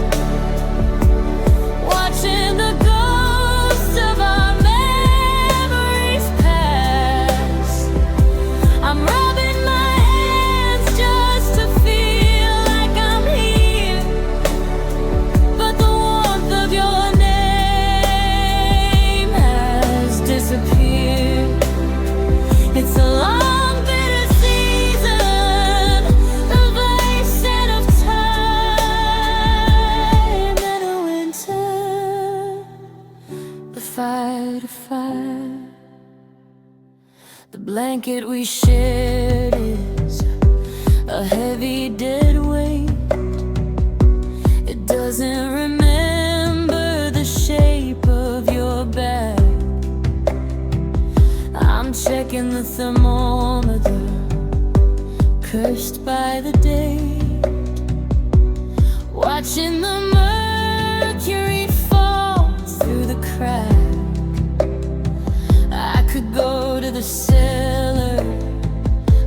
watching the ghosts of our memories pass. I'm rubbing my hands just to feel like I'm here, but the warmth of your name has disappeared. It's a long, bitter season of ice and of time, and a winter, the fire to fire. The blanket we shared is a heavy dead weight. It doesn't remember the shape of your back. I'm I'm checking the thermometer, cursed by the day, watching the mercury fall through the crack. I could go to the cellar,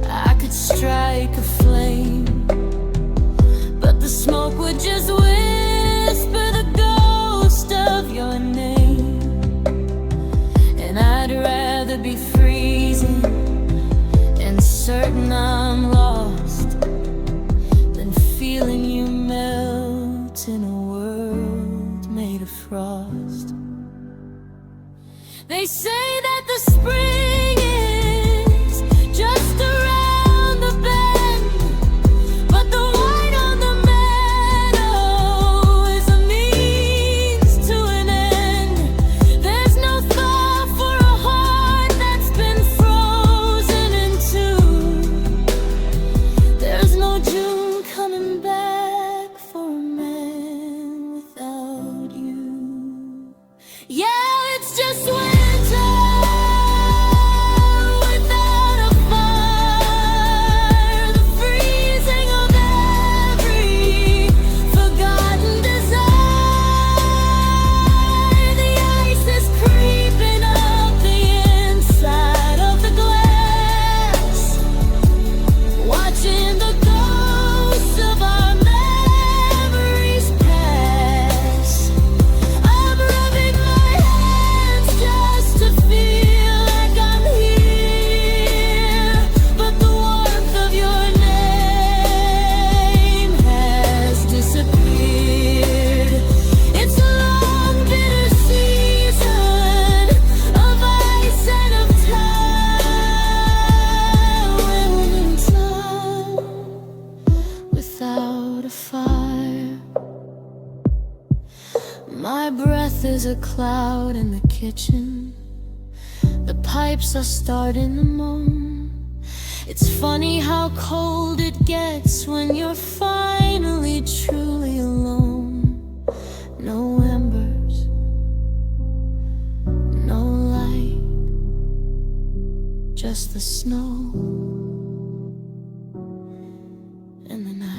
I could strike a flame, but the smoke would just whisper the ghost of your name. And I'd rather be freezing and certain I'm lost than feeling you melt in a world made of frost. They say that the spring is just around the bend, but the white on the meadow is a means to an end. There's no thaw for a heart that's been frozen in two. There's no June coming back for a man without you. Yeah, it's just winter without a fire, the freezing of every forgotten desire. The ice is creeping up the inside of the glass, watching the ghosts of our memories pass. I'm rubbing my hands just to feel like I'm here, but the warmth of your name has disappeared. It's a long bitter season of ice and of time, without a fire. My breath is a cloud in the kitchen, the pipes are starting to moan. It's funny how cold it gets when you're finally truly alone. No embers, no light, just the snow and the night.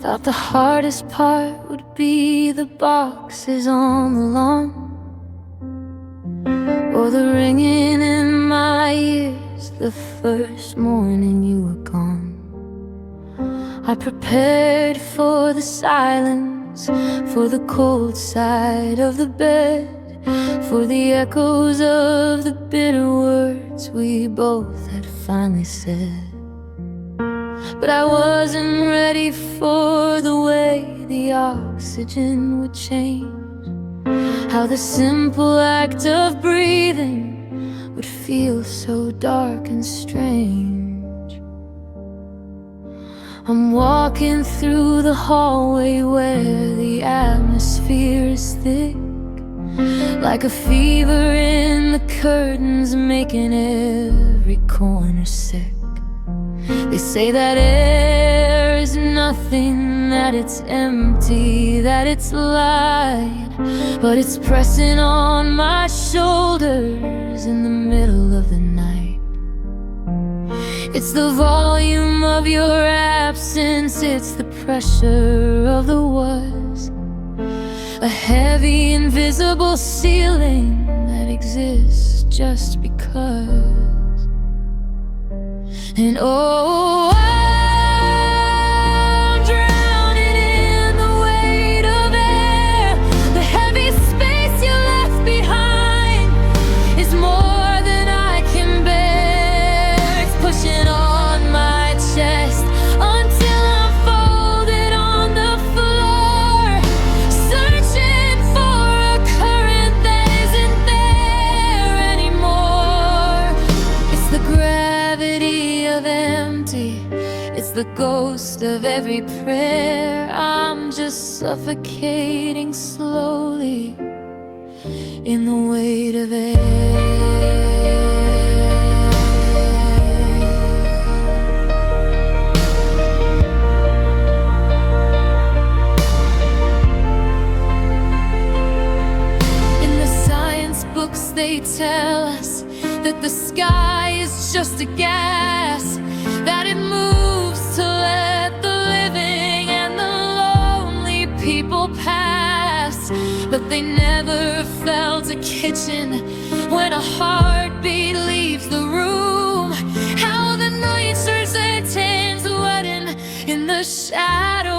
Thought the hardest part would be the boxes on the lawn, or the ringing in my ears the first morning you were gone. I prepared for the silence, for the cold side of the bed, for the echoes of the bitter words we both had finally said. But I wasn't ready for the way the oxygen would change, how the simple act of breathing would feel so dark and strange. I'm walking through the hallway where the atmosphere is thick, like a fever in the curtains, making every corner sick. They say that air is nothing, that it's empty, that it's light, but it's pressing on my shoulders in the middle of the night. It's the volume of your absence, it's the pressure of the was, a heavy invisible ceiling that exists just because. And oh, I'm drowning in the weight of air. The heavy space you left behind is more than I can bear. It's pushing on my chest until I'm folded on the floor, searching for a current that isn't there anymore. It's the gravity of empty, it's the ghost of every prayer. I'm just suffocating slowly in the weight of air. In the science books they tell us that the sky is just a gas, that it moves to let the living and the lonely people pass. But they never felt a kitchen when a heartbeat leaves the room. How the night turns their tins wedding in the shadow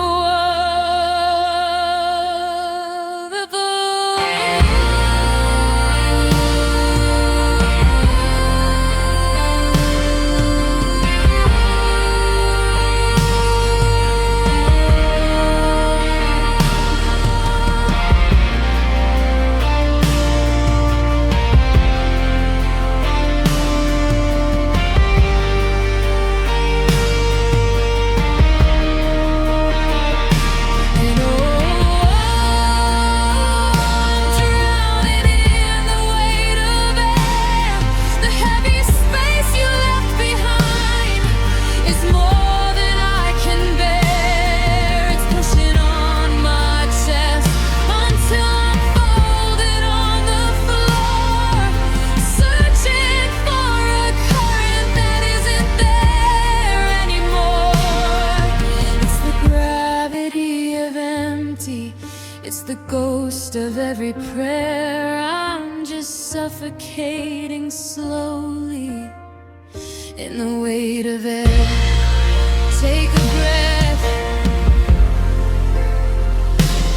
of the moon. And oh, I'm drowning in the weight of air. The heavy space you left behind is more than I can bear. It's pushing on my chest until I'm folded on the floor, searching for a current that isn't there anymore. It's the gravity of empty, it's the ghost of every prayer. I'm just suffocating slowly in the weight of air. Take a breath,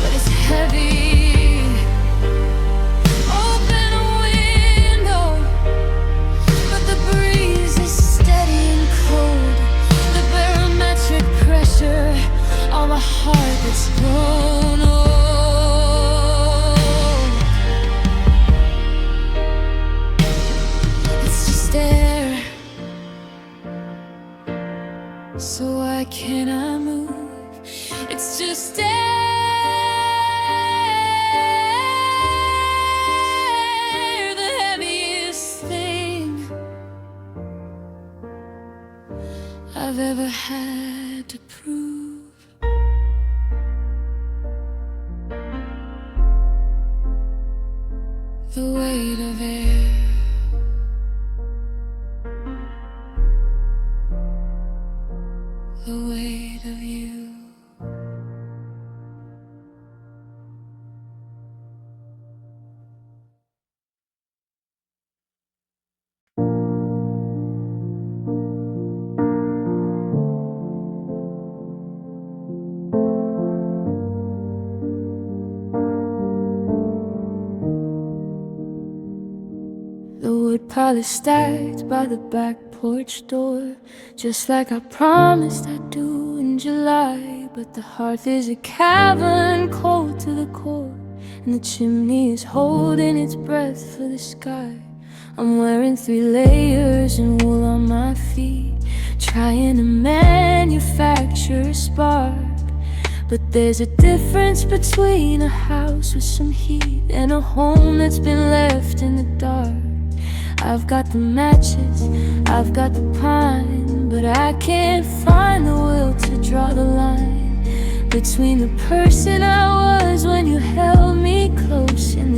but it's heavy. Open a window, but the breeze is steady and cold. The barometric pressure on my heart that's grown old. It's just air, so why can't I move? It's just air, the heaviest thing I've ever had to prove. The weight of air. The weight of you. The wood pile is stacked by the back porch door, just like I promised I'd do in July. But the hearth is a cavern cold to the core, and the chimney is holding its breath for the sky. I'm wearing 3 layers and wool on my feet, trying to manufacture a spark. But there's a difference between a house with some heat and a home that's been left in the dark. I've got the matches, I've got the pine, but I can't find the will to draw the line between the person I was when you held me close and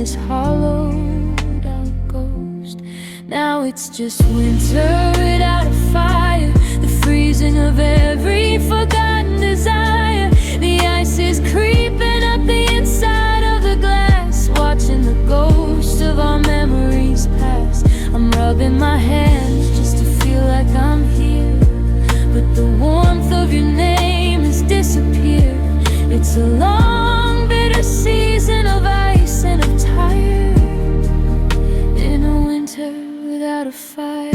this hollowed out ghost. Now it's just winter without a fire, the freezing of every forgotten desire. The ice is creeping up the inside of the glass, watching the ghost of our memories pass. I'm rubbing my hands just to feel like I'm here, but the warmth of your name has disappeared. It's a long, bitter season of ice and of tired, in a winter without a fire.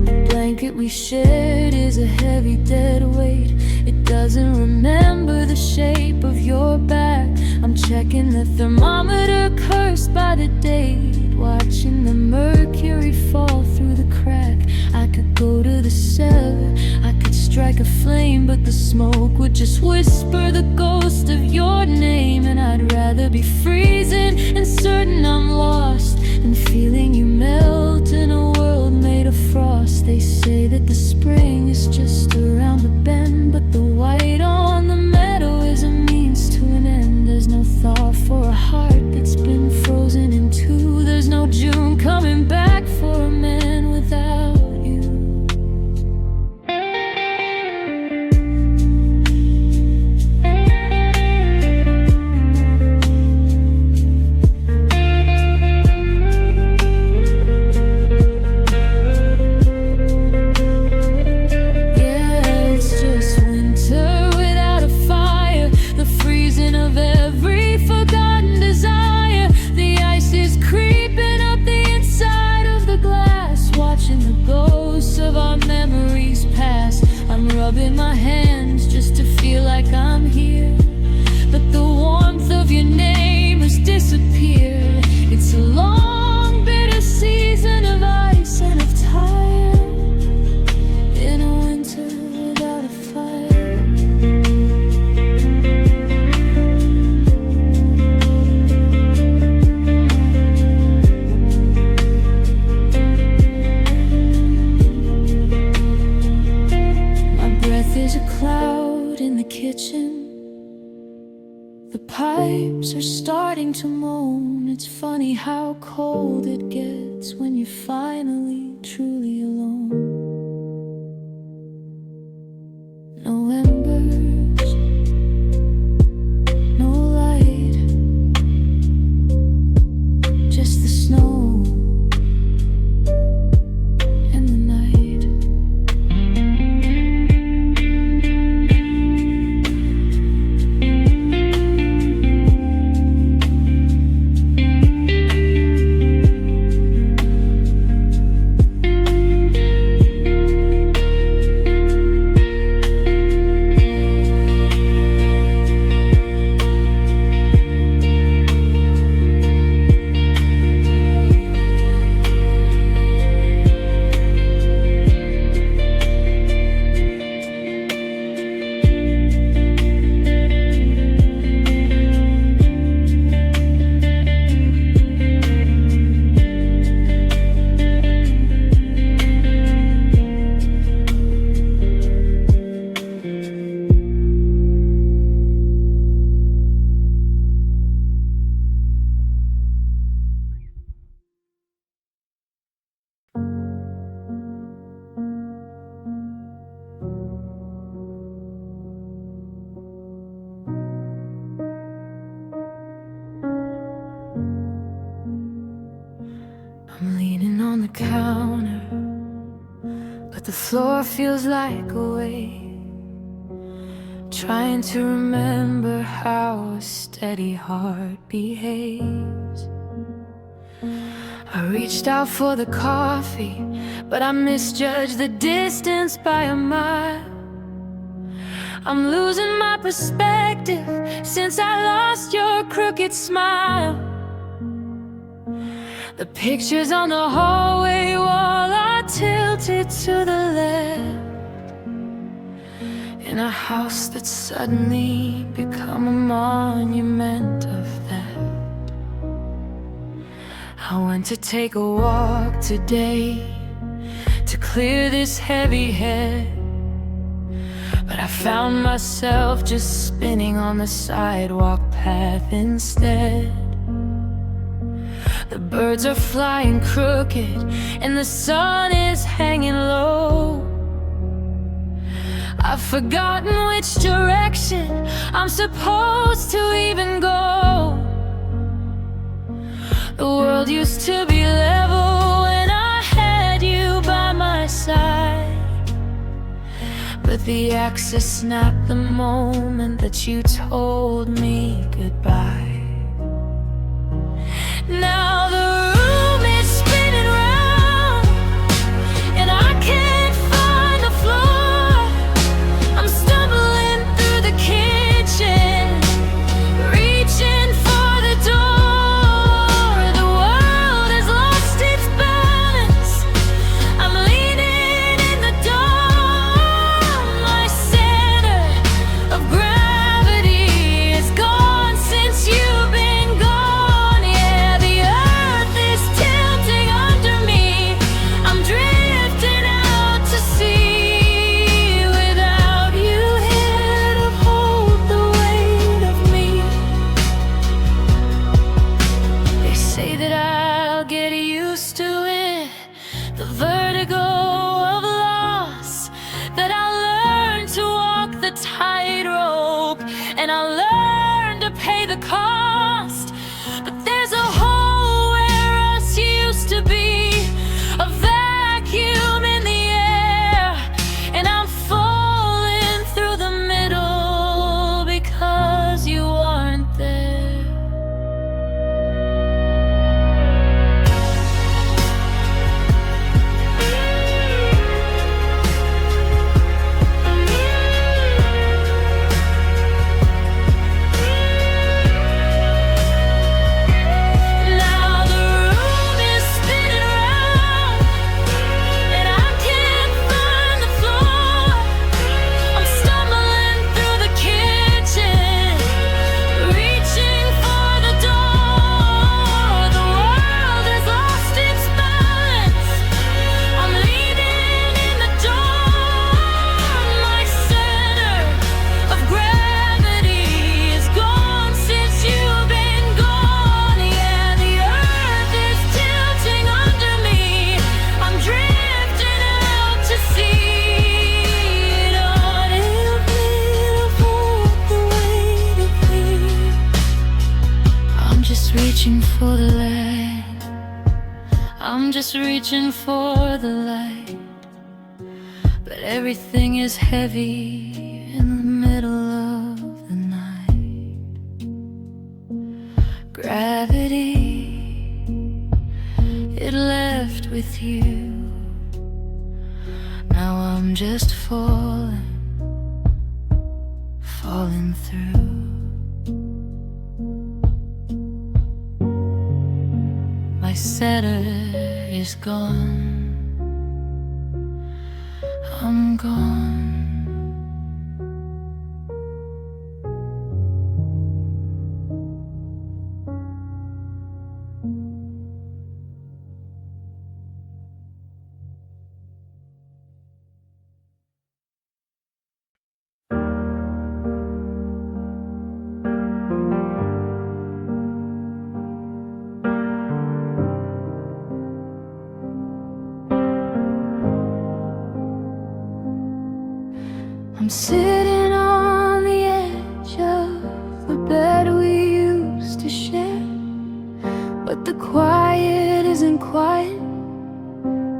The blanket we shared is a heavy, dead weight. It doesn't remember the shape of your back. I'm checking the thermometer, cursed by the date, watching the mercury fall through the crack. I could go to the cellar, I could strike a flame, but the smoke would just whisper the ghost of your name. And I'd rather be freezing and certain I'm lost than feeling you melt in a world made of frost. They say that the spring is just around the bend, but the white on the meadow is a means to an end. There's no thaw for a heart that's been frozen in two. There's no June coming back for a man without you. Yeah, it's just winter without a fire, the freezing of every forgotten desire. The ice is creeping up the inside of the glass, watching the ghosts of our memories pass. I'm rubbing my hands just to feel like I'm here, but the warmth of your name has disappeared. It's a long, bitter season of ice and of time, in a winter without a fire. My breath is a cloud in the kitchen. The pipes are starting to moan. It's funny how cold it gets when you're finally truly alone. No embers, no light, just the snow and the night. I'm leaning on the counter, but the floor feels like a weight. Trying to remember how a steady heart behaves. I reached out for the coffee, but I misjudged the distance by a mile. I'm losing my perspective since I lost your crooked smile. The pictures on the hallway wall are tilted to the left, in a house that's suddenly become a monument of theft. I went to take a walk today to clear this heavy head, but I found myself just spinning on the sidewalk path instead. The birds are flying crooked and the sun is hanging low. I've forgotten which direction I'm supposed to even go. The world used to be level when I had you by my side, but the axis snapped the moment that you told me goodbye. Now the room is spinning round and I can't find the floor. I'm stumbling through the kitchen, reaching for the door. The world has lost its balance. I'm leaning in the dark. My center of gravity is gone since you've been gone. Yeah, the earth is tilting under me. I'm drifting out to sea without you here to hold the weight of me. They say that I'll get used to it, the vertigo of loss, that I'll learn to walk the tightrope, and I'll learn to pay the cost. But there's a hole where us used to be, a vacuum in the air, and I'm falling through the middle because you aren't there. Now the room is spinning round and I can't find the floor. I'm stumbling through the kitchen, reaching for the door. The world has lost its balance. I'm leaning in the dark. My center of gravity is gone since you've been gone. Yeah, the earth is tilting under me. I'm drifting out to sea. Don't help me to hold the weight of me. I'm just reaching for the light. I'm just reaching for the light. But everything is heavy in the middle of the night. Gravity, it left with you. Now I'm just falling through. My center is gone. I'm gone. I'm sitting on the edge of the bed we used to share, but the quiet isn't quiet.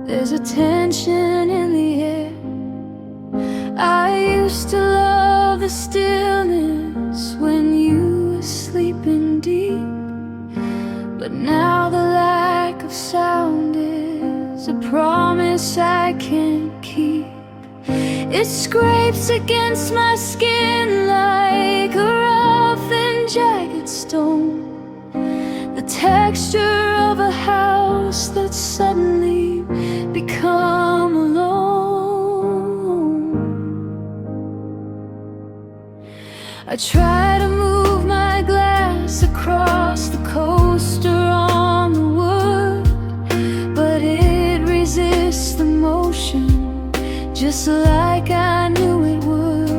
There's a tension in the air. I used to love the stillness when you were sleeping deep, but now the lack of sound is a promise I can't keep. It scrapes against my skin like a rough and jagged stone, the texture of a house that's suddenly become alone. I try to move my glass across the coaster on the wood, just like I knew it would.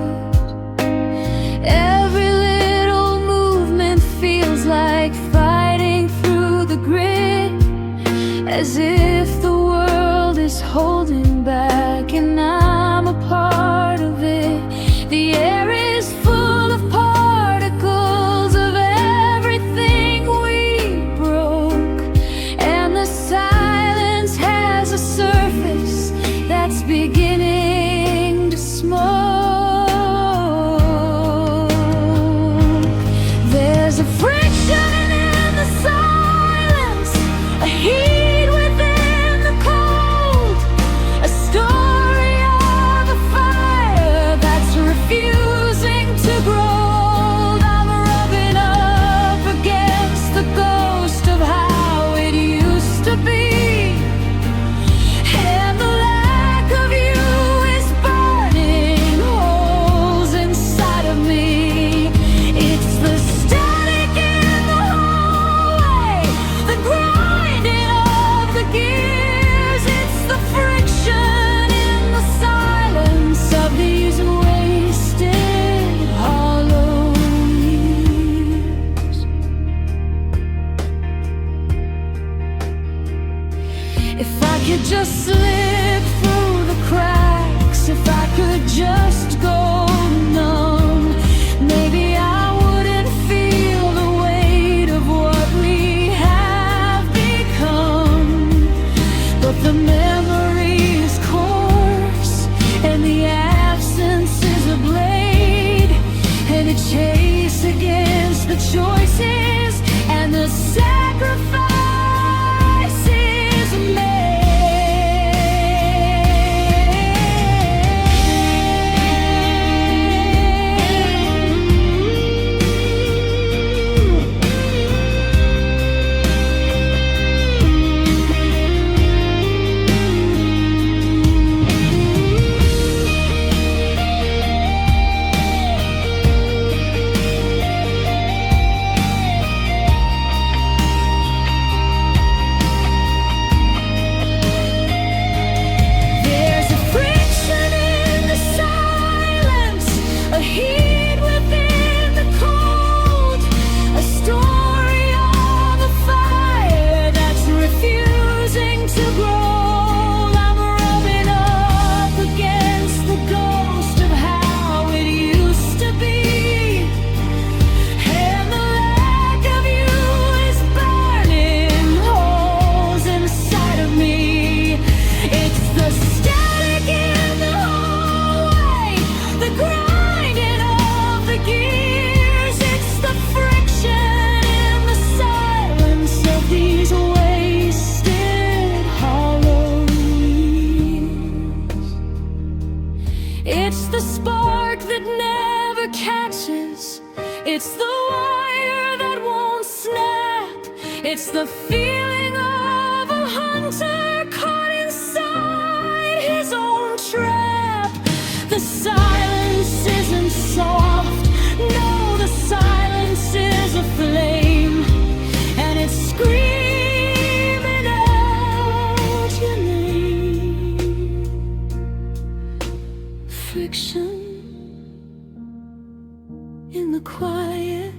Every little movement feels like fighting through the grit, as if the world is holding back and I'm a part of it. The air is full of particles of everything we broke, and the silence has a surface that's beginning to smoke. There's a friction in the silence, a heat within the cold, a story of a fire that's refusing to grow. I'm rubbing up against the ghost of how it used to be. And the lack of you is burning holes inside of me. It's the static in the hallway, the grinding of the gears. It's the friction in the silence of these wasted, hollow years. If I could just slip through the cracks, if I could just go numb, maybe I wouldn't feel the weight of what we have become. But the memory's coarse, and the absence is a blade, and a chase against the choices and the sacrifices There's a friction in the silence, a heat within the cold, a story of a fire that's refusing to grow. I'm rubbing up against the ghost of how it used to be, and the lack of you is burning holes inside of me. It's the static in the hallway, the grinding of the gears. It's the friction in the silence of these wasted, hollow years. It's the spark that never catches, it's the wire that won't snap, it's the feeling of a hunter caught inside his own trap. The silence isn't soft, no, the silence is a flame, and it's screaming out your name. Friction in the quiet,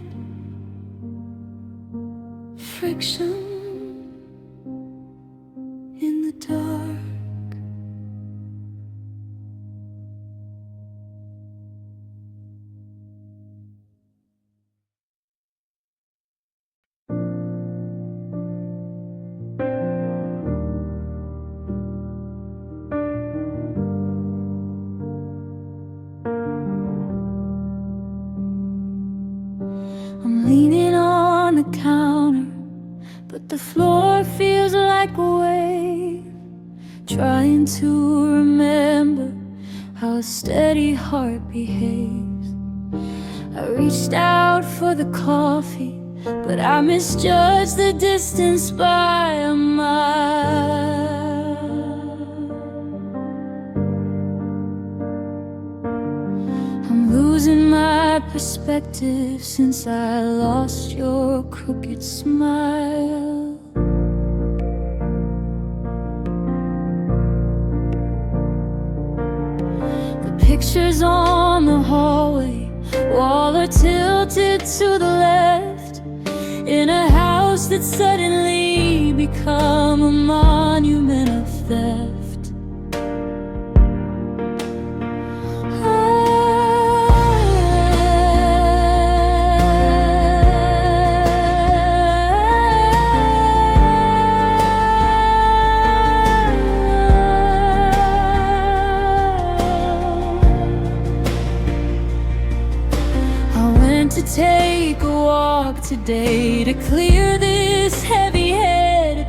friction in the dark. I'm leaning on the counter, but the floor feels like a wave. Trying to remember how a steady heart behaves. I reached out for the coffee, but I misjudged the distance by a mile. I'm losing my perspective since I lost your crooked smile. pictures on the hallway wall are tilted to the left, in a house that's suddenly become a monument of theft. To take a walk today to clear this heavy head,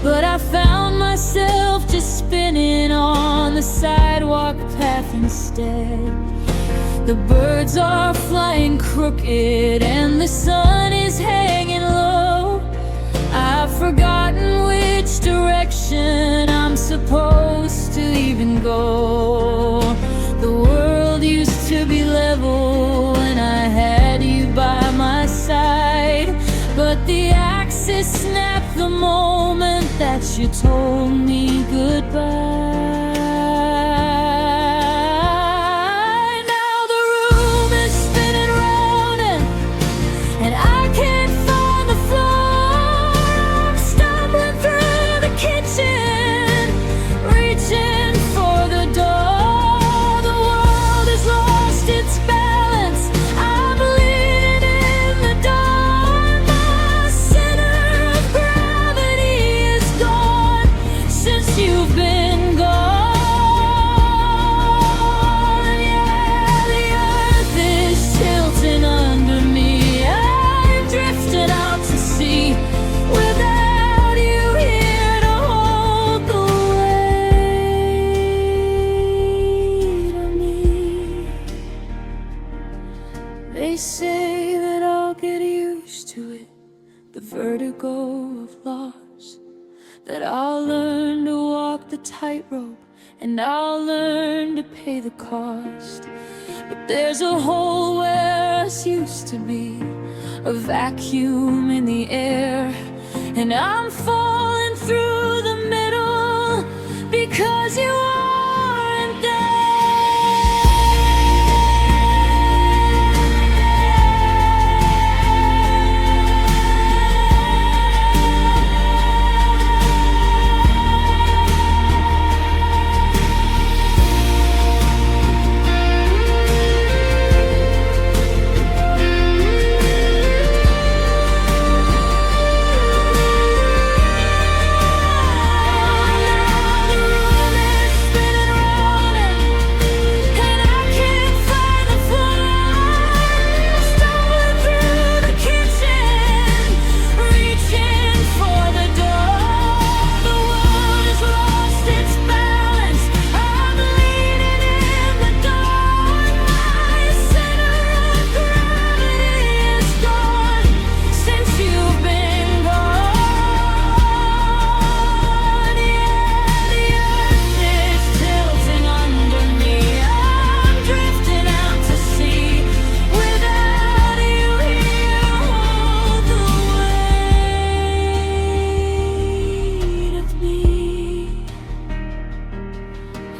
but I found myself just spinning on the sidewalk path instead. The birds are flying crooked and the sun is hanging low. I've forgotten which direction I'm supposed to even go. The world used to be level when I had you by my side, but the axis snapped the moment that you told me goodbye. Now the room is spinning round and I can't find the floor. I'm stumbling through the kitchen, reaching for the door. The world has lost its balance. I'm bleeding in the dark. My center of gravity is gone since you've been gone. Yeah, the earth is tilting under me. I'm drifting out to sea without you here to hold the weight of me. They say that I'll get used to it, the vertigo of loss, that I'll learn to walk the tightrope and I'll learn to pay the cost. But there's a hole where us used to be, a vacuum in the air, and I'm falling through the middle because you aren't there.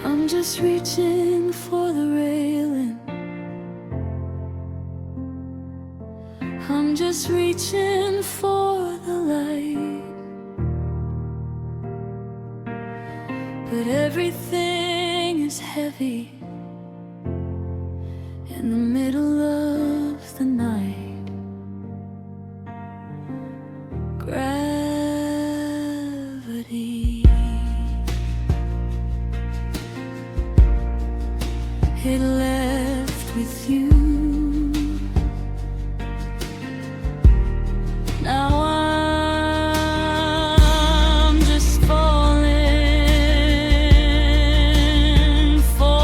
I'm just reaching for the railing. I'm just reaching for the light. But everything is heavy in the middle of the night. Gravity, it left with you. Now I'm just falling through.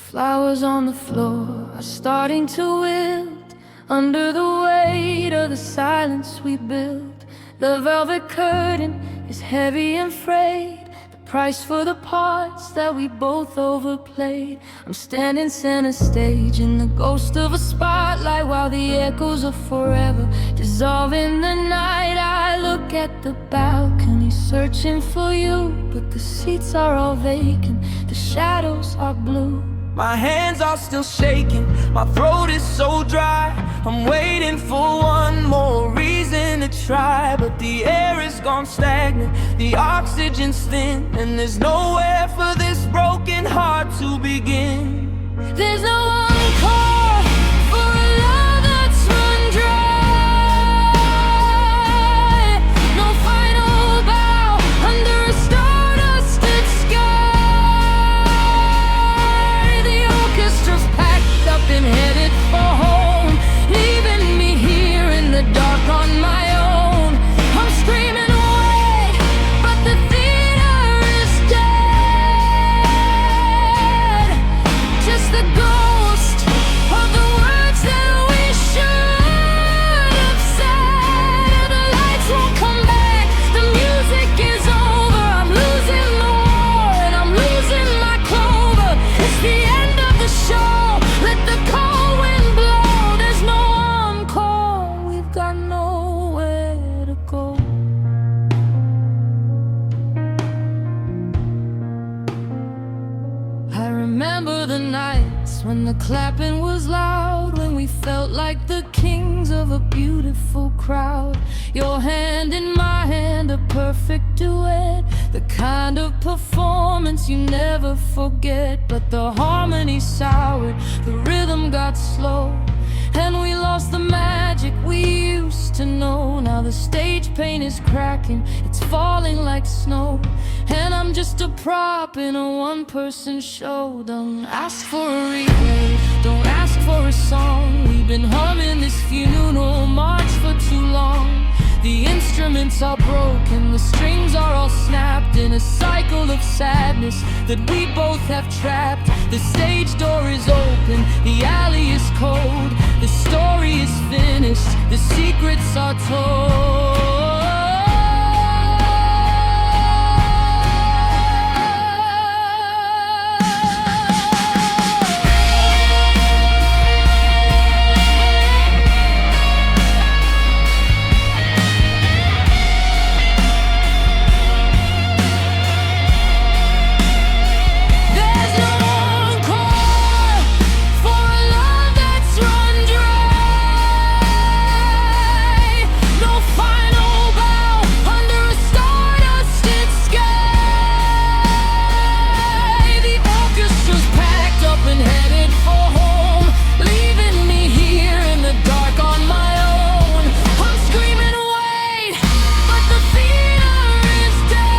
Flowers on the floor are starting to wilt under the weight of the silence we built. The velvet curtain is heavy and frayed, the price for the parts that we both overplayed. I'm standing center stage in the ghost of a spotlight, while the echoes of forever dissolve in the night. I look at the balcony searching for you, but the seats are all vacant, the shadows are blue. My hands are still shaking, my throat is so dry. I'm waiting for one more reason to try, but the air is gone stagnant, the oxygen's thin, and there's nowhere for this broken heart to begin. There's no encore for a love that's run dry. No final bow under a star-dusted sky. The orchestra's packed up and headed for home, leaving me here in the dark on my own. I'm screaming away, but the theater is dead. Just the ghost of the words that we should have said. The lights won't come back, the music is over. I'm losing the war and I'm losing my clover. It's the end of the show, let the cold wind blow. There's no encore, we've got nowhere to go. I remember the nights when the clapping was loud, when we felt like the kings of a beautiful crowd. Your hand in my hand, a perfect duet, the kind of performance you never forget. But the harmony soured, the rhythm got slow, and we lost the magic we used to know. Now the stage paint is cracking, it's falling like snow, and I'm just a prop in a one-person show. Don't ask for a replay, don't ask for a song. We've been humming this funeral march for too long. The instruments are broken, the strings are all snapped, in a cycle of sadness that we both have trapped. The stage door is open, the alley is cold, the story is finished, the secrets are told. There's no encore for a love that's run dry. No final bow under a star-dusted sky. The orchestra's packed up and headed for home, leaving me here in the dark on my own. I'm screaming wait, but the theater is dead.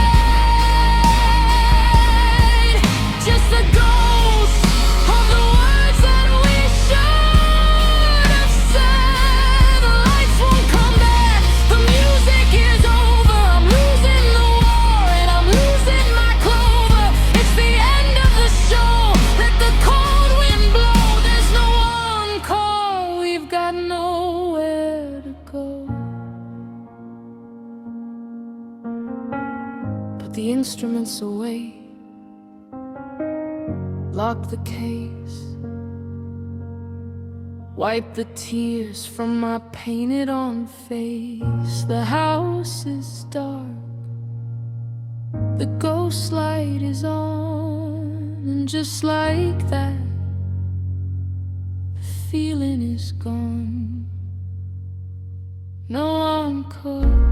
Just the ghost of the words that we should have said. The lights won't come back, the music is over. I'm losing the war and I'm losing my clover. It's the end of the show, let the cold wind blow. There's no encore, we've got nowhere to go. Put the instruments away, lock the case, wipe the tears from my painted on face. The house is dark, the ghost light is on, and just like that, the feeling is gone. No encore.